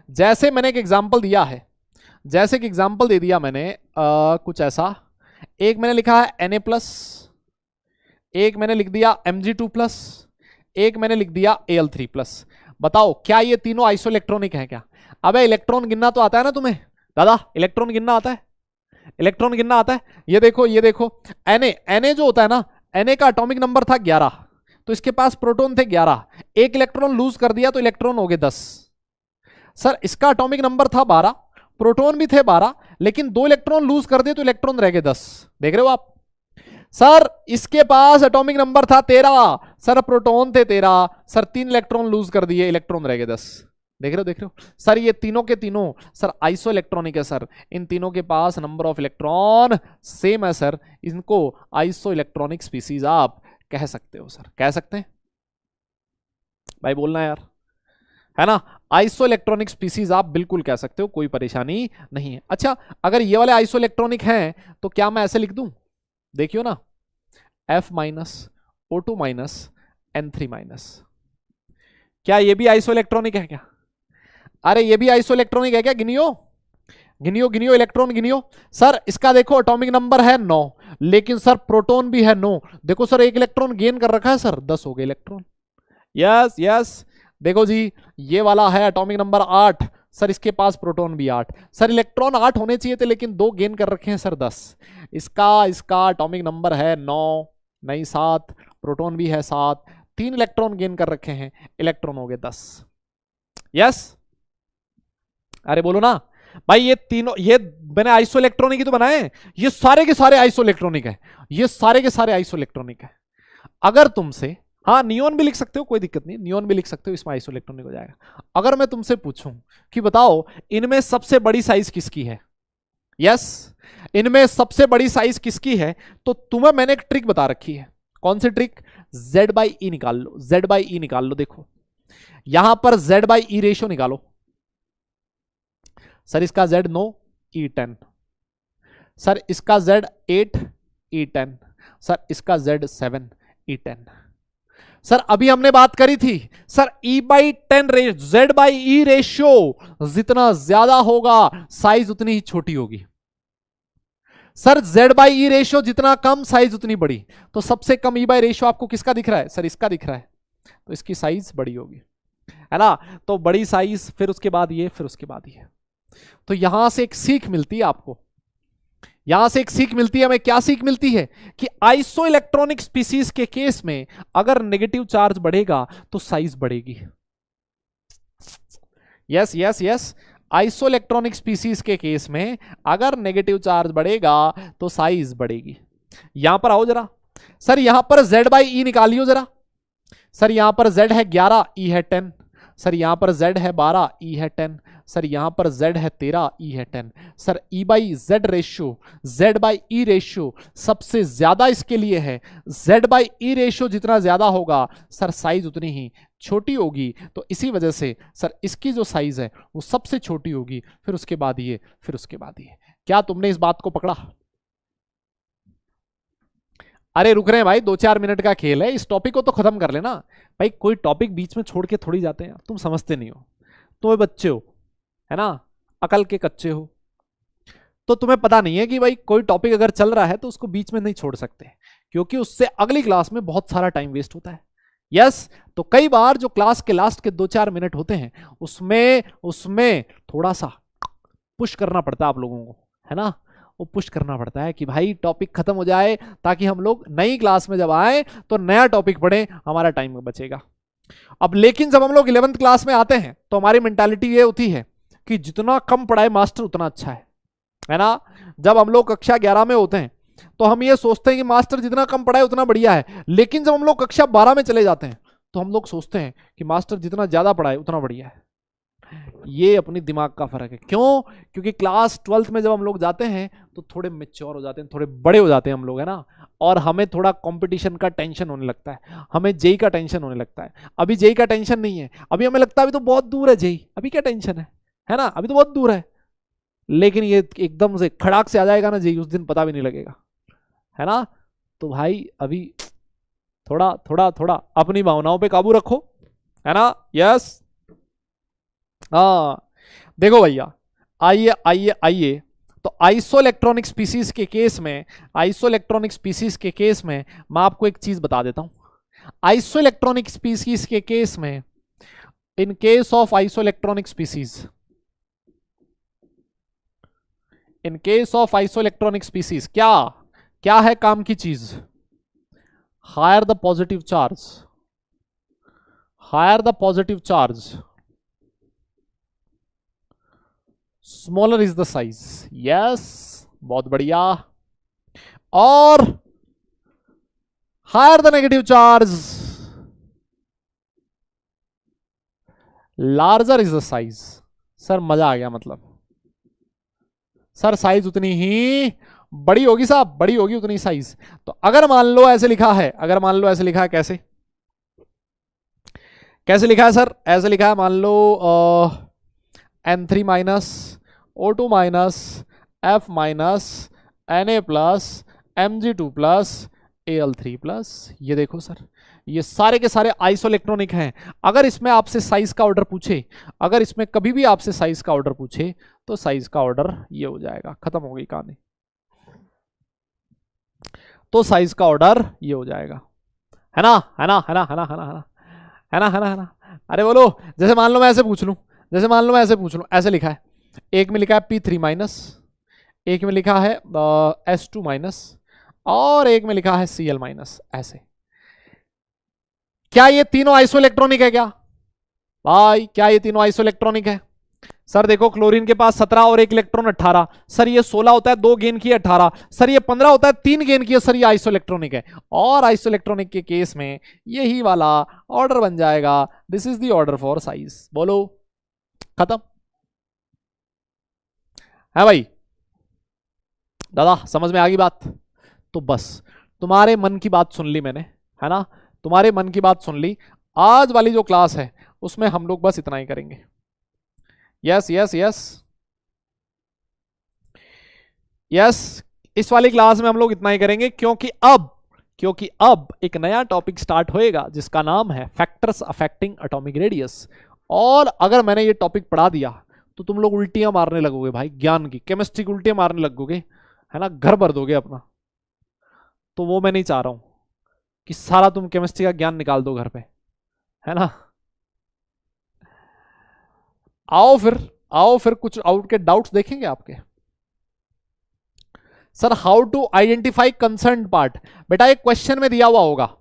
जैसे मैंने एक एग्जांपल दिया है, जैसे कि एग्जांपल दे दिया मैंने कुछ ऐसा, एक मैंने लिखा है Na+, एक मैंने लिख दिया Mg2+, एक मैंने लिख दिया Al3+। बताओ क्या ये तीनों आइसो इलेक्ट्रॉनिक है क्या? अबे इलेक्ट्रॉन गिनना तो आता है ना तुम्हें दादा, इलेक्ट्रॉन गिनना आता है, इलेक्ट्रॉन गिनना आता है। ये देखो Na जो होता है ना, Na का एटॉमिक नंबर था 11, तो इसके पास प्रोटॉन थे 11, एक इलेक्ट्रॉन लूज कर दिया तो इलेक्ट्रॉन हो गए 10। सर इसका एटॉमिक नंबर था 12, प्रोटॉन भी थे 12, लेकिन 2 इलेक्ट्रॉन लूज कर दिए तो इलेक्ट्रॉन रह गए 10। देख रहे हो आप? सर इसके पास एटॉमिक नंबर था 13, सर प्रोटॉन थे 13, सर 3 इलेक्ट्रॉन लूज कर दिए, इलेक्ट्रॉन रह गए 10। देख रहे हो सर, ये तीनों के तीनों सर आइसो इलेक्ट्रॉनिक है सर, इन तीनों के पास नंबर ऑफ इलेक्ट्रॉन सेम है सर, इनको आइसो इलेक्ट्रॉनिक स्पीसीज आप कह सकते हो सर। कह सकते हैं भाई, बोलना यार, है ना। आइसो इलेक्ट्रॉनिक स्पीसीज आप बिल्कुल कह सकते हो, कोई परेशानी नहीं है। अच्छा, अगर ये वाले आइसो इलेक्ट्रॉनिक हैं तो क्या मैं ऐसे लिख दूं? देखियो ना, F- O2- N3-, क्या ये भी आइसो इलेक्ट्रॉनिक है क्या? अरे ये भी आइसो इलेक्ट्रॉनिक है क्या? गिनियो इलेक्ट्रॉन गिनियो। सर इसका देखो एटॉमिक नंबर है 9, लेकिन सर प्रोटॉन भी है 9। देखो सर, एक इलेक्ट्रॉन गेन कर रखा है सर, 10 हो गए इलेक्ट्रॉन। यस यस, देखो जी, ये वाला है एटॉमिक नंबर 8, सर इसके पास प्रोटॉन भी 8, सर इलेक्ट्रॉन 8 होने चाहिए थे लेकिन 2 गेन कर रखे हैं सर 10। इसका एटॉमिक नंबर है 9, नहीं 7, प्रोटॉन भी है 7, 3 इलेक्ट्रॉन गेन कर रखे हैं, इलेक्ट्रॉन हो गए 10। यस, अरे बोलो ना भाई, ये तीनों, ये मैंने आइसो इलेक्ट्रॉनिक ही तो बनाए, ये सारे के सारे आइसो इलेक्ट्रॉनिक है, ये सारे के सारे आइसो इलेक्ट्रॉनिक है। अगर तुमसे, हाँ नियोन भी लिख सकते हो, कोई दिक्कत नहीं, नियोन भी लिख सकते हो, इसमें आइसो इलेक्ट्रॉनिक हो जाएगा। अगर मैं तुमसे पूछूं कि बताओ इनमें सबसे बड़ी साइज किसकी है, यस, इनमें सबसे बड़ी साइज किसकी है, तो तुम्हें मैंने एक ट्रिक बता रखी है। कौन सी ट्रिक? Z/E निकाल लो, Z/E निकाल लो। देखो यहां पर Z/E रेशियो निकालो। सर इसका Z 9, E10, सर इसका Z 8, E10, सर इसका Z 7, E10। सर अभी हमने बात करी थी सर E/10 Z/E रेशियो जितना ज्यादा होगा साइज उतनी ही छोटी होगी। सर Z/E रेशियो जितना कम साइज उतनी बड़ी, तो सबसे कम E/ रेशियो आपको किसका दिख रहा है? सर इसका दिख रहा है, तो इसकी साइज बड़ी होगी, है ना। तो बड़ी साइज, फिर उसके बाद ये, फिर उसके बाद ये। तो यहां से एक सीख मिलती है आपको, यहां से एक सीख मिलती है हमें। क्या सीख मिलती है? कि आइसो इलेक्ट्रॉनिक स्पीसीज के केस में अगर नेगेटिव चार्ज बढ़ेगा तो साइज बढ़ेगी। Yes yes yes, iso electronic species के केस में अगर नेगेटिव चार्ज बढ़ेगा तो साइज बढ़ेगी। यहां पर आओ जरा, सर यहां पर Z/E निकालियो जरा। सर यहां पर Z है 11, E है 10, सर यहां पर Z है 12, E है 10, सर यहां पर Z है 13, E है 10। Sir E/Z ratio, Z/E ratio सबसे ज्यादा इसके लिए है। Z/E रेशियो जितना ज्यादा होगा सर साइज उतनी ही छोटी होगी, तो इसी वजह से सर इसकी जो साइज है वो सबसे छोटी होगी, फिर उसके बाद ये, फिर उसके बाद ये। क्या तुमने इस बात को पकड़ा? अरे रुक रहे हैं भाई, 2-4 मिनट का खेल है, इस टॉपिक को तो खत्म कर लेना भाई। कोई टॉपिक बीच में छोड़ के थोड़ी जाते हैं, तुम समझते नहीं हो, तुम्हें बच्चे हो, है ना, अकल के कच्चे हो, तो तुम्हें पता नहीं है कि भाई कोई टॉपिक अगर चल रहा है तो उसको बीच में नहीं छोड़ सकते, क्योंकि उससे अगली क्लास में बहुत सारा टाइम वेस्ट होता है। यस, तो कई बार जो क्लास के लास्ट के 2-4 मिनट होते हैं उसमें उसमें थोड़ा सा पुश करना पड़ता है आप लोगों को, है ना, वो पुश करना पड़ता है कि भाई टॉपिक खत्म हो जाए, ताकि हम लोग नई क्लास में जब आए तो नया टॉपिक पढ़ें, हमारा टाइम बचेगा। अब लेकिन जब हम लोग 11th क्लास में आते हैं तो हमारी मेंटालिटी ये होती है कि जितना कम पढ़ाए मास्टर उतना अच्छा है ना। जब हम लोग कक्षा 11 में होते हैं तो हम ये सोचते हैं कि मास्टर जितना कम पढ़ाए उतना बढ़िया है, लेकिन जब हम लोग कक्षा 12 में चले जाते हैं तो हम लोग सोचते हैं कि मास्टर जितना ज्यादा पढ़ाए उतना बढ़िया है। ये अपनी दिमाग का फर्क है। क्यों? क्योंकि क्लास 12th में जब हम लोग जाते हैं तो थोड़े मेच्योर हो जाते हैं, थोड़े बड़े हो जाते हैं हम लोग, है ना, और हमें थोड़ा कंपटीशन का टेंशन होने लगता है, हमें जेई का टेंशन होने लगता है। अभी जेई का टेंशन नहीं है, अभी हमें लगता है अभी तो बहुत दूर है जेई, अभी क्या टेंशन है ना, अभी तो बहुत दूर है। लेकिन ये एकदम से खड़ाक से आ जाएगा ना जेई, उस दिन पता भी नहीं लगेगा, है ना। तो भाई अभी थोड़ा थोड़ा थोड़ा अपनी भावनाओं पे काबू रखो, है ना। यस, हाँ देखो भैया, आइए आइए आइए, तो आइसोइलेक्ट्रॉनिक स्पीसीज के केस में, आइसोइलेक्ट्रॉनिक स्पीसीज के केस में मैं आपको एक चीज बता देता हूं। आइसोइलेक्ट्रॉनिक स्पीसीज के केस में, in case of isoelectronic species, in case of isoelectronic species, क्या क्या है काम की चीज? Higher the positive charge, higher the positive charge, smaller is the size. Yes, बहुत बढ़िया। और higher the negative charge, larger is the size. Sir मजा आ गया, मतलब सर साइज उतनी ही बड़ी होगी साहब, बड़ी होगी उतनी साइज। तो अगर मान लो ऐसे लिखा है, अगर मान लो ऐसे लिखा है, कैसे कैसे लिखा है सर? ऐसे लिखा है, मान लो N3 minus O2 minus F minus Na plus Mg2 plus Al3 plus. ये देखो सर, ये सारे के सारे आइसोइलेक्ट्रॉनिक हैं। अगर इसमें आपसे साइज का ऑर्डर पूछे, अगर इसमें कभी भी आपसे साइज का ऑर्डर पूछे तो साइज का ऑर्डर ये हो जाएगा, खत्म हो गई कहानी। तो साइज का ऑर्डर ये हो जाएगा, है ना, है ना, है ना, है ना, है ना, है ना, है ना, है ना, है ना। अरे बोलो, जैसे मान लो मैं ऐसे पूछ लूं, जैसे मान लो मैं ऐसे पूछ लूं, ऐसे लिखा है, एक में लिखा है P3 माइनस, एक में लिखा है S2 माइनस, और एक में लिखा है Cl माइनस। ऐसे क्या ये तीनों आइसोइलेक्ट्रॉनिक है क्या भाई? क्या ये तीनों आइसोइलेक्ट्रॉनिक है? सर देखो, क्लोरीन के पास 17 और 1 इलेक्ट्रॉन 18। सर ये 16 होता है, 2 गेन की 18। सर ये 15 होता है, 3 गेन की। सर ये आइसोइलेक्ट्रॉनिक है। और आइसोइलेक्ट्रॉनिक के केस में यही वाला ऑर्डर बन जाएगा। This is the order for size. बोलो, खत्म है भाई? दादा समझ में आ गई बात? तो बस तुम्हारे मन की बात सुन ली मैंने, है ना, तुम्हारे मन की बात सुन ली। आज वाली जो क्लास है उसमें हम लोग बस इतना ही करेंगे। यस यस यस यस, इस वाली क्लास में हम लोग इतना ही करेंगे, क्योंकि अब एक नया टॉपिक स्टार्ट होएगा जिसका नाम है फैक्टर्स अफेक्टिंग एटॉमिक रेडियस। और अगर मैंने ये टॉपिक पढ़ा दिया तो तुम लोग उल्टियां मारने लगोगे भाई, ज्ञान की, केमिस्ट्री की उल्टियां मारने लगोगे, है ना, घर भर दोगे अपना। तो वो मैं नहीं चाह रहा हूं कि सारा तुम केमिस्ट्री का ज्ञान निकाल दो घर पे, है ना। आओ फिर कुछ आउट के डाउट्स देखेंगे आपके। Sir how to identify concern part, बेटा एक क्वेश्चन में दिया हुआ होगा,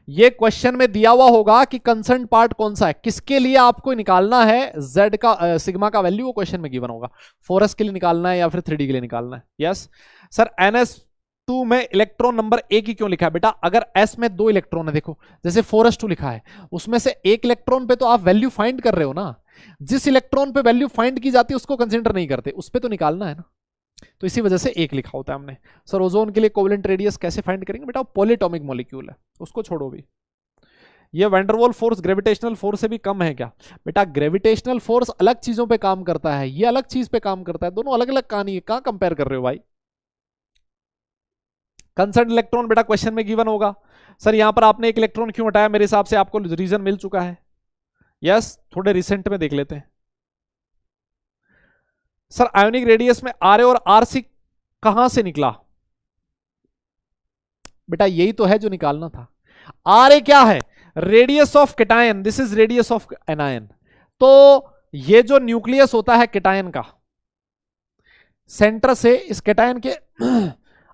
ये क्वेश्चन में दिया हुआ होगा कि कंसर्न पार्ट कौन सा है, किसके लिए आपको निकालना है z का सिग्मा का वैल्यू, वो क्वेश्चन में गिवन होगा। 4s के लिए निकालना है या फिर 3d के लिए निकालना है। यस सर, ns2 में इलेक्ट्रॉन नंबर एक ही क्यों लिखा है बेटा? अगर s में 2 इलेक्ट्रॉन है, देखो जैसे 4s2 लिखा है, उसमें से एक इलेक्ट्रॉन पे तो आप वैल्यू फाइंड कर रहे हो ना, जिस इलेक्ट्रॉन पे वैल्यू फाइंड की जाती है उसको कंसिडर नहीं करते, उस पे तो निकालना है ना। तो इसी वजह से एक लिखा होता है हमने। सर ओजोन के लिए कोवेलेंट रेडियस कैसे फाइंड करेंगे बेटा? पॉलीएटॉमिक मॉलिक्यूल है, उसको छोड़ो भी। ये वैंडरवॉल फोर्स ग्रेविटेशनल फोर्स से भी कम है क्या बेटा? ग्रेविटेशनल फोर्स अलग चीजों पे काम करता है, ये अलग चीज पे काम करता है, दोनों अलग अलग कहानी है, कहां कंपेयर कर रहे हो भाई? कंसर्न इलेक्ट्रॉन बेटा क्वेश्चन में गिवन होगा। सर यहां पर आपने एक इलेक्ट्रॉन क्यों हटाया, मेरे हिसाब से आपको रीजन मिल चुका है। यस, थोड़े रिसेंट में देख लेते हैं। सर आयोनिक रेडियस में आर ए और आर सी कहां से निकला, बेटा यही तो है जो निकालना था। आर ए क्या है, radius of cation, this is radius of anion. तो ये जो न्यूक्लियस होता है केटायन का, सेंटर से इस केटायन के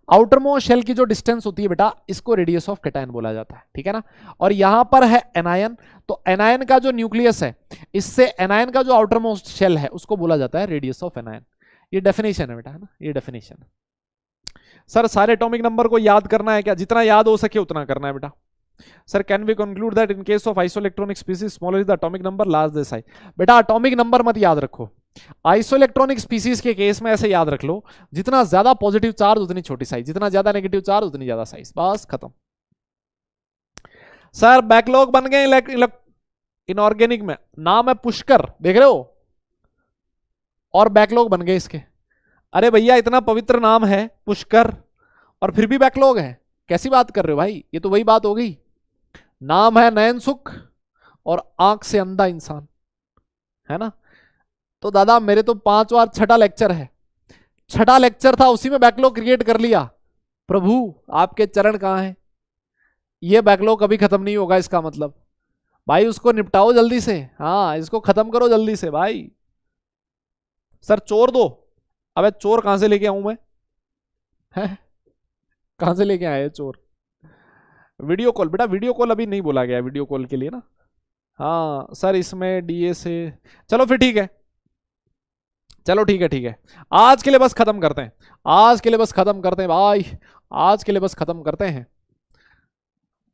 आउटर मोस्ट शेल की जो डिस्टेंस होती है बेटा, इसको रेडियस ऑफ केटायन बोला जाता है, ठीक है ना। और यहां पर है एनायन, तो एनायन का जो न्यूक्लियस है, इससे एनायन का जो आउटर मोस्ट शेल है उसको बोला जाता है रेडियस ऑफ एनायन। ये डेफिनेशन है बेटा, है ना, ये डेफिनेशन। सर सारे एटॉमिक नंबर को याद करना है क्या, जितना याद हो सके उतना करना है बेटा। Sir can we conclude that in case of isoelectronic species smaller is the atomic number, large the size. बेटा एटॉमिक नंबर मत याद रखो, आइसोइलेक्ट्रॉनिक स्पीसीज के केस में ऐसे याद रख लो, जितना ज्यादा पॉजिटिव चार्ज उतनी छोटी साइज, जितना ज्यादा नेगेटिव चार्ज उतनी ज्यादा साइज, बस खत्म। सर बैकलॉग बन गए इनऑर्गेनिक में, नाम है पुष्कर, देख रहे हो, और बैकलॉग बन गए इसके। अरे भैया इतना पवित्र नाम है पुष्कर और फिर भी बैकलॉग है, कैसी बात कर रहे हो भाई, ये तो वही बात हो गई। नाम है नयन सुख और आंख से अंधा इंसान, है ना। तो दादा मेरे तो 5 बार छठा लेक्चर है, छठा लेक्चर था उसी में बैकलॉग क्रिएट कर लिया। प्रभु आपके चरण कहां हैं, ये बैकलॉग कभी खत्म नहीं होगा, इसका मतलब भाई उसको निपटाओ जल्दी से, हाँ इसको खत्म करो जल्दी से भाई। सर चोर दो, अबे चोर कहां से लेके आऊं मैं, है कहां से लेके आए चोर। वीडियो कॉल बेटा, वीडियो कॉल अभी नहीं बोला गया, वीडियो कॉल के लिए ना। हाँ सर इसमें डीए से, चलो फिर ठीक है, चलो ठीक है ठीक है, आज के लिए बस खत्म करते हैं, आज के लिए बस खत्म करते हैं भाई, आज के लिए बस खत्म करते हैं।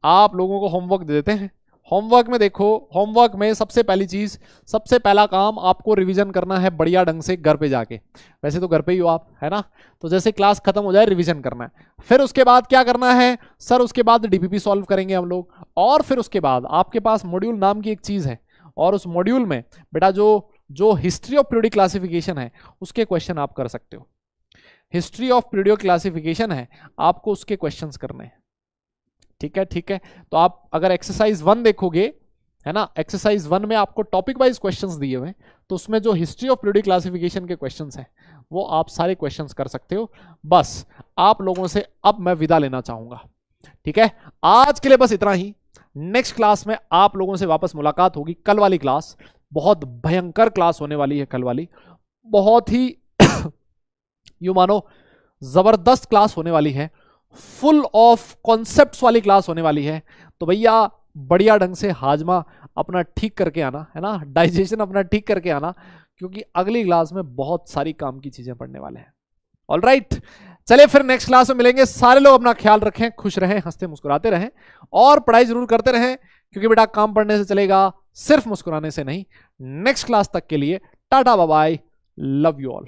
आप लोगों को होमवर्क दे देते हैं। होमवर्क में देखो, होमवर्क में सबसे पहली चीज, सबसे पहला काम आपको रिवीजन करना है बढ़िया ढंग से घर पे जाके, वैसे तो घर पे ही हो आप, है ना, तो जैसे क्लास खत्म हो जाए रिवीजन करना है। फिर उसके बाद क्या करना है सर, उसके बाद डीपीपी सॉल्व करेंगे हम लोग, और फिर उसके बाद आपके पास मॉड्यूल नाम की एक चीज है, और उस मॉड्यूल में बेटा जो हिस्ट्री ऑफ पीरियोडिक क्लासिफिकेशन है उसके क्वेश्चन आप कर सकते हो। हिस्ट्री ऑफ पीरियोडिक क्लासिफिकेशन है, आपको उसके क्वेश्चंस करने हैं, ठीक है ठीक है। तो आप अगर एक्सरसाइज 1 देखोगे, है ना, एक्सरसाइज 1 में आपको टॉपिक वाइज क्वेश्चंस दिए हुए हैं, तो उसमें जो हिस्ट्री ऑफ पीरियोडिक क्लासिफिकेशन के क्वेश्चंस हैं वो आप सारे क्वेश्चंस कर सकते हो। बस आप लोगों से अब मैं विदा लेना चाहूंगा, ठीक है, आज के लिए बस इतना ही। नेक्स्ट क्लास में आप लोगों से वापस मुलाकात होगी। कल वाली क्लास बहुत भयंकर क्लास होने वाली है, कल वाली बहुत ही यूं मानो जबरदस्त क्लास होने वाली है, फुल ऑफ कॉन्सेप्ट्स वाली क्लास होने वाली है। तो भैया बढ़िया ढंग से हाजमा अपना ठीक करके आना, है ना, डाइजेशन अपना ठीक करके आना, क्योंकि अगली क्लास में बहुत सारी काम की चीजें पढ़ने वाले हैं। ऑलराइट, चलिए फिर नेक्स्ट क्लास में मिलेंगे। सारे लोग अपना ख्याल रखें, खुश रहें, हंसते मुस्कुराते रहें, और पढ़ाई जरूर करते रहें, क्योंकि बेटा काम पढ़ने से चलेगा, सिर्फ मुस्कुराने से नहीं। नेक्स्ट क्लास तक के लिए tata bye bye, love you all.